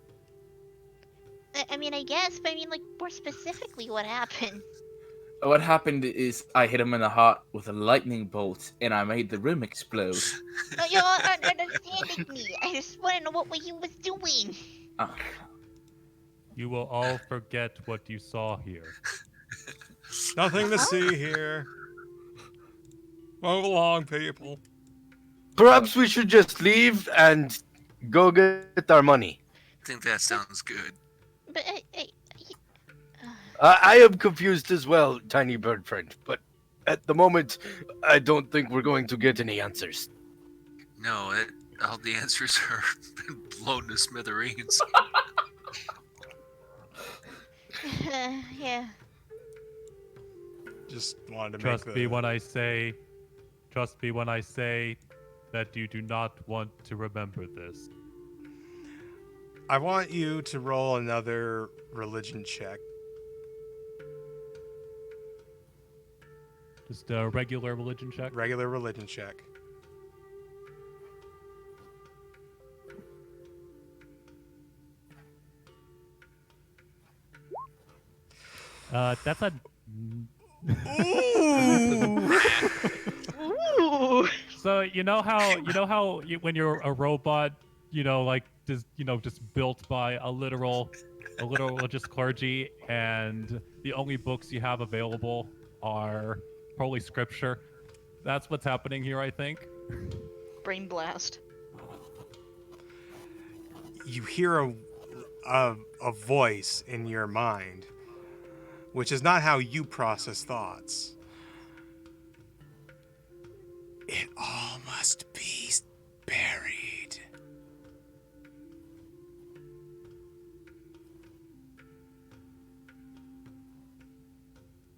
I mean, I guess, but I mean, like, more specifically, what happened? what happened is I hit him in the heart with a lightning bolt, and I made the room explode. No, you're not understanding me. I just want to know what he was doing. Ah, You will all forget what you saw here. Nothing to see here. Move along, people. Perhaps we should just leave and go get our money. I think that sounds good. But I am confused as well, tiny bird friend, but at the moment, I don't think we're going to get any answers. No, all the answers are been blown to smithereens. yeah. Just wanted to Trust make me the... when I say that you do not want to remember this. I want you to roll another religion check. Just a regular religion check. Regular religion check. That's a. Ooh. Ooh. So when you're a robot, just built by a literal religious clergy, and the only books you have available are holy scripture. That's what's happening here, I think. Brain blast. You hear a voice in your mind, which is not how you process thoughts. It all must be buried.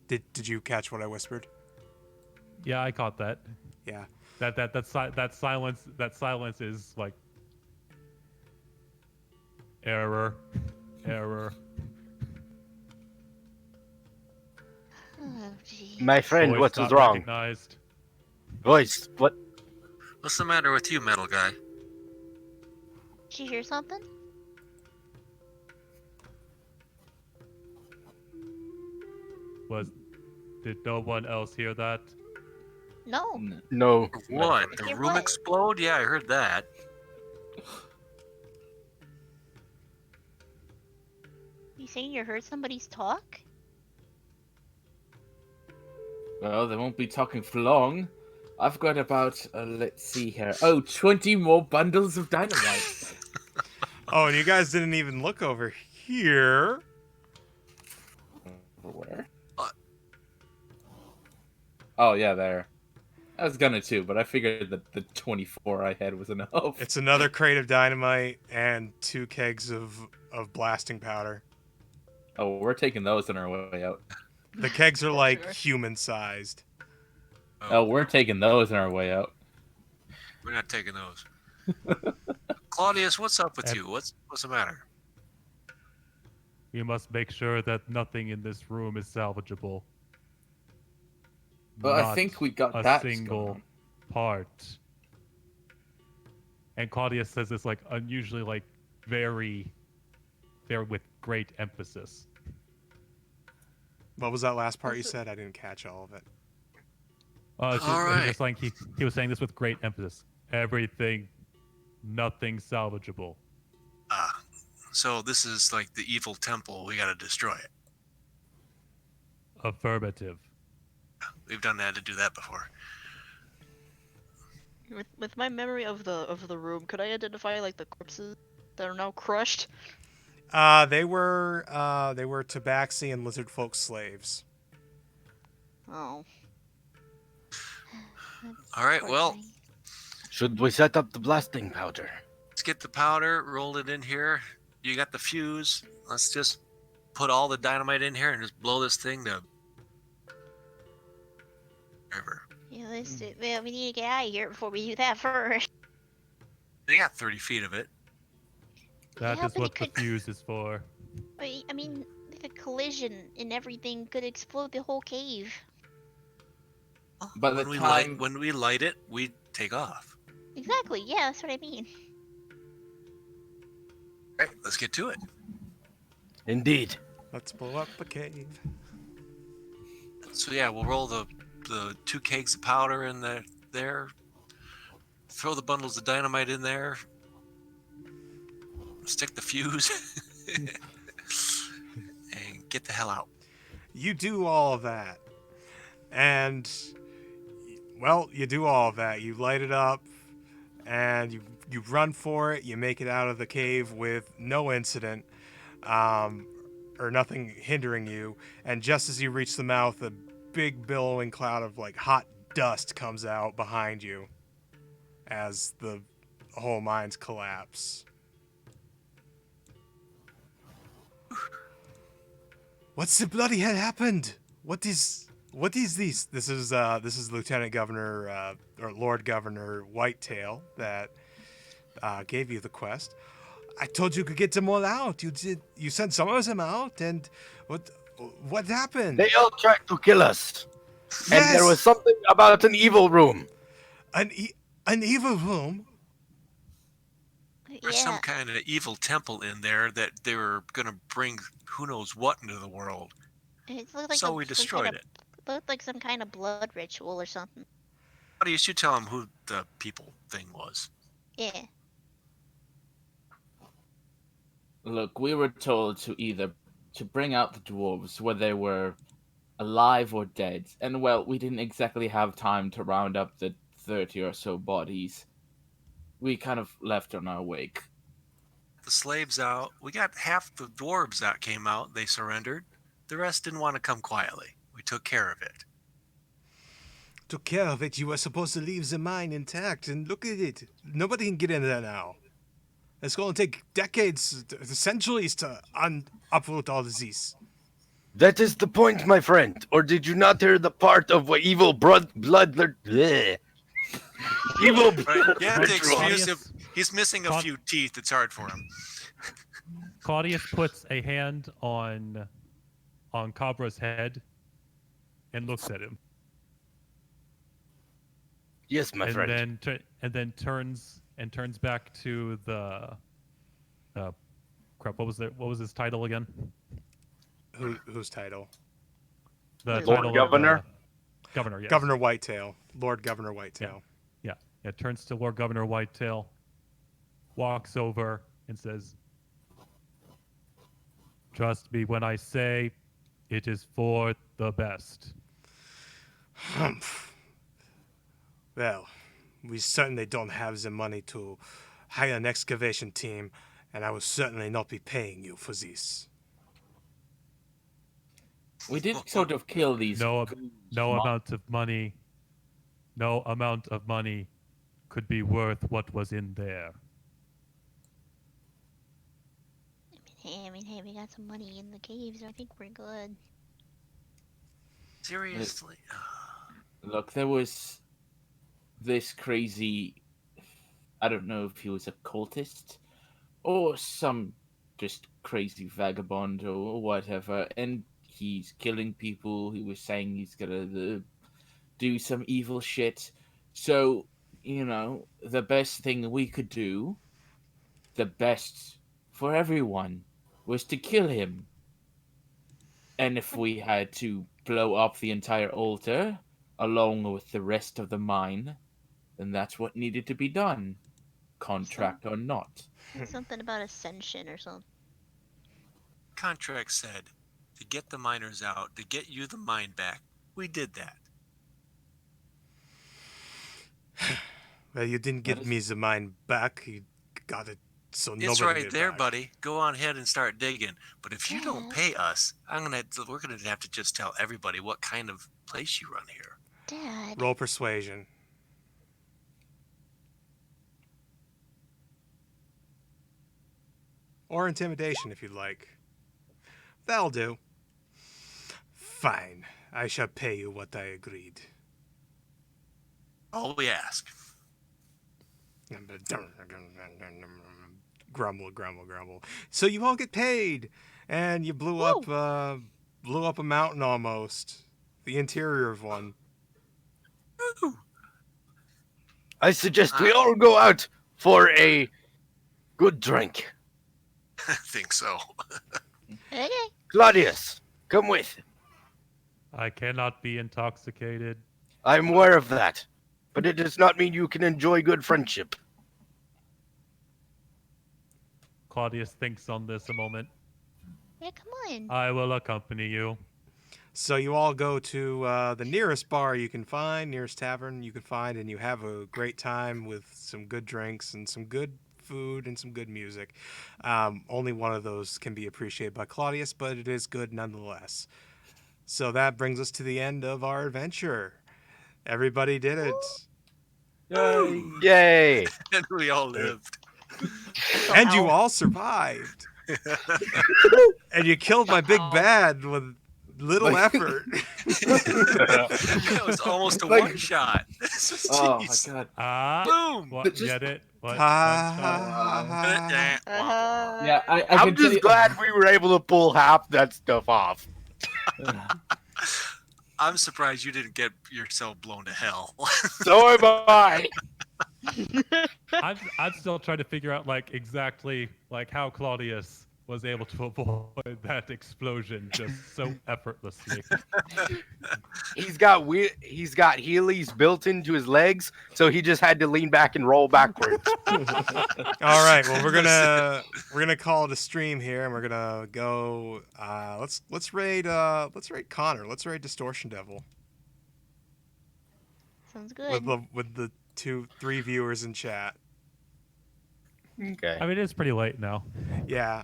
Did you catch what I whispered? Yeah, I caught that. Yeah. That silence is like error, error. Oh, gee. My friend, Voice what not is wrong? recognized. Voice, what? What's the matter with you, metal guy? Did you hear something? Did no one else hear that? No. No. What? The Hear room what? explode? Yeah, I heard that. You saying you heard somebody's talk? Well, they won't be talking for long. I've got about, let's see here. Oh, 20 more bundles of dynamite. Oh, and you guys didn't even look over here. Where? Uh. Oh, yeah, there. I was gonna too, but I figured that the 24 I had was enough. It's another crate of dynamite and 2 kegs of blasting powder. Oh, we're taking those on our way out. The kegs are For like sure. human sized. Oh, we're taking those on our way out. We're not taking those. Claudius, what's up with And- you? What's the matter? We must make sure that nothing in this room is salvageable. Well, I Not think we got a that single going part. And Claudius says this like unusually, like very with great emphasis. What was that last part you Is it- said? I didn't catch all of it. It's All right. just like he was saying this with great emphasis. Everything, nothing salvageable. Ah, so this is like the evil temple. We gotta destroy it. Affirmative. We've done that to do that before. With my memory of the room, could I identify like the corpses that are now crushed? They were Tabaxi and lizard folk slaves. Oh. All right, well, Should we set up the blasting powder? let's get the powder, roll it in here. You got the fuse. Let's just put all the dynamite in here and just blow this thing to river. Yeah, well, we need to get out of here before we do that first. They got 30 feet of it. That Yeah, is but what it the could- fuse is for. I mean, like a collision and everything could explode the whole cave. By the time- when we light it, we take off. Exactly, yeah, that's what I mean. All right, let's get to it. Indeed. Let's blow up the cave. So yeah, we'll roll the 2 kegs of powder in there. Throw the bundles of dynamite in there. Stick the fuse. And get the hell out. You do all of that. And well, you do all of that. You light it up and you run for it. You make it out of the cave with no incident. Or nothing hindering you. And just as you reach the mouth, a big billowing cloud of like hot dust comes out behind you as the whole mines collapse. What's the bloody hell happened? What is this? This is Lieutenant Governor or Lord Governor Whitetail that gave you the quest. I told you could get them all out. You sent some of them out, and what happened? They all tried to kill us. And there Yes! was something about an evil room. An evil room. There's Yeah, some kind of evil temple in there that they were gonna bring who knows what into the world. It looked like So a, we some destroyed kind it. of, looked like some kind of blood ritual or something. How do you should tell him who the people thing was? Yeah. Look, we were told to bring out the dwarves, whether they were alive or dead, and well, we didn't exactly have time to round up the 30 or so bodies. We kind of left on our wake. The slaves out. We got half the dwarves that came out. They surrendered. The rest didn't want to come quietly. We took care of it. Took care of it. You were supposed to leave the mine intact, and look at it. Nobody can get in there now. It's going to take decades, centuries to uproot all of these. That is the point, my friend. Or did you not hear the part of what evil blood bleh. Evil Right? You have to ritual. excuse him. He's missing a Con- few teeth. It's hard for him. Claudius puts a hand on Cabra's head and looks at him, Yes, my friend. and then turns back to the crap. What was his title again? Whose title? The Lord title of, Governor? Governor, yes. Governor Whitetail. Lord Governor Whitetail. Yeah. It turns to Lord Governor Whitetail, walks over, and says, "Trust me when I say it is for the best." Humph. Well, we certainly don't have the money to hire an excavation team, and I will certainly not be paying you for this. We did sort of kill these. No mo- amount of money could be worth what was in there. Hey, we got some money in the caves. I think we're good. Seriously. Look, there was this crazy. I don't know if he was a cultist or some just crazy vagabond or whatever, and he's killing people. He was saying he's gonna do some evil shit. So, the best thing we could do, the best for everyone, was to kill him. And if we had to blow up the entire altar, along with the rest of the mine, then that's what needed to be done. Contract or not. Something about ascension or something. Contract said to get the miners out, to get you the mine back. We did that. Well, you didn't That get is- me the mine back. You got it so It's nobody right get there, back. buddy. Go on ahead and start digging. But if you don't Dad. pay us, we're gonna have to just tell everybody what kind of place you run here. Dad. Roll persuasion. Or intimidation if you'd like. That'll do. Fine. I shall pay you what I agreed. All we ask. Grumble, grumble, grumble. So you all get paid, and you blew up a mountain almost. The interior of one. I suggest we all go out for a good drink. I think so. Okay. Claudius, come with. I cannot be intoxicated. I'm aware of that, but it does not mean you can enjoy good friendship. Claudius thinks on this a moment. Yeah, come on. I will accompany you. So you all go to the nearest bar you can find, nearest tavern you can find, and you have a great time with some good drinks and some good food and some good music. Only one of those can be appreciated by Claudius, but it is good nonetheless. So that brings us to the end of our adventure. Everybody did it. Yay! Yay! And we all lived. And you all survived. And you killed my big bad with little effort. It was almost a Like- one shot. Oh my Jeez. god. Boom. What? Just- Get it? What? Ha, Yeah, I I'm can tell just you- glad we were able to pull half that stuff off. I'm surprised you didn't get yourself blown to hell. So am I. I'm still trying to figure out exactly how Claudius was able to avoid that explosion just so effortlessly. He's got Heelys built into his legs, so he just had to lean back and roll backwards. All right. Well, we're gonna call it a stream here, and we're gonna go. Let's raid Connor. Let's raid Distortion Devil Sounds good. with the 3 viewers in chat. Okay. I mean, it's pretty late now. Yeah.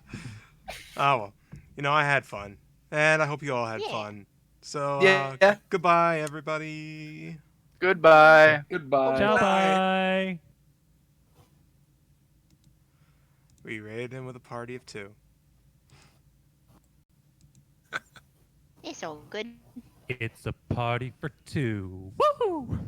Oh well. I had fun, and I hope you all had Yeah. fun. So Yeah. goodbye, everybody. Goodbye. Goodbye. Ciao, bye. We raided him with a party of 2. It's all good. It's a party for 2. Woohoo!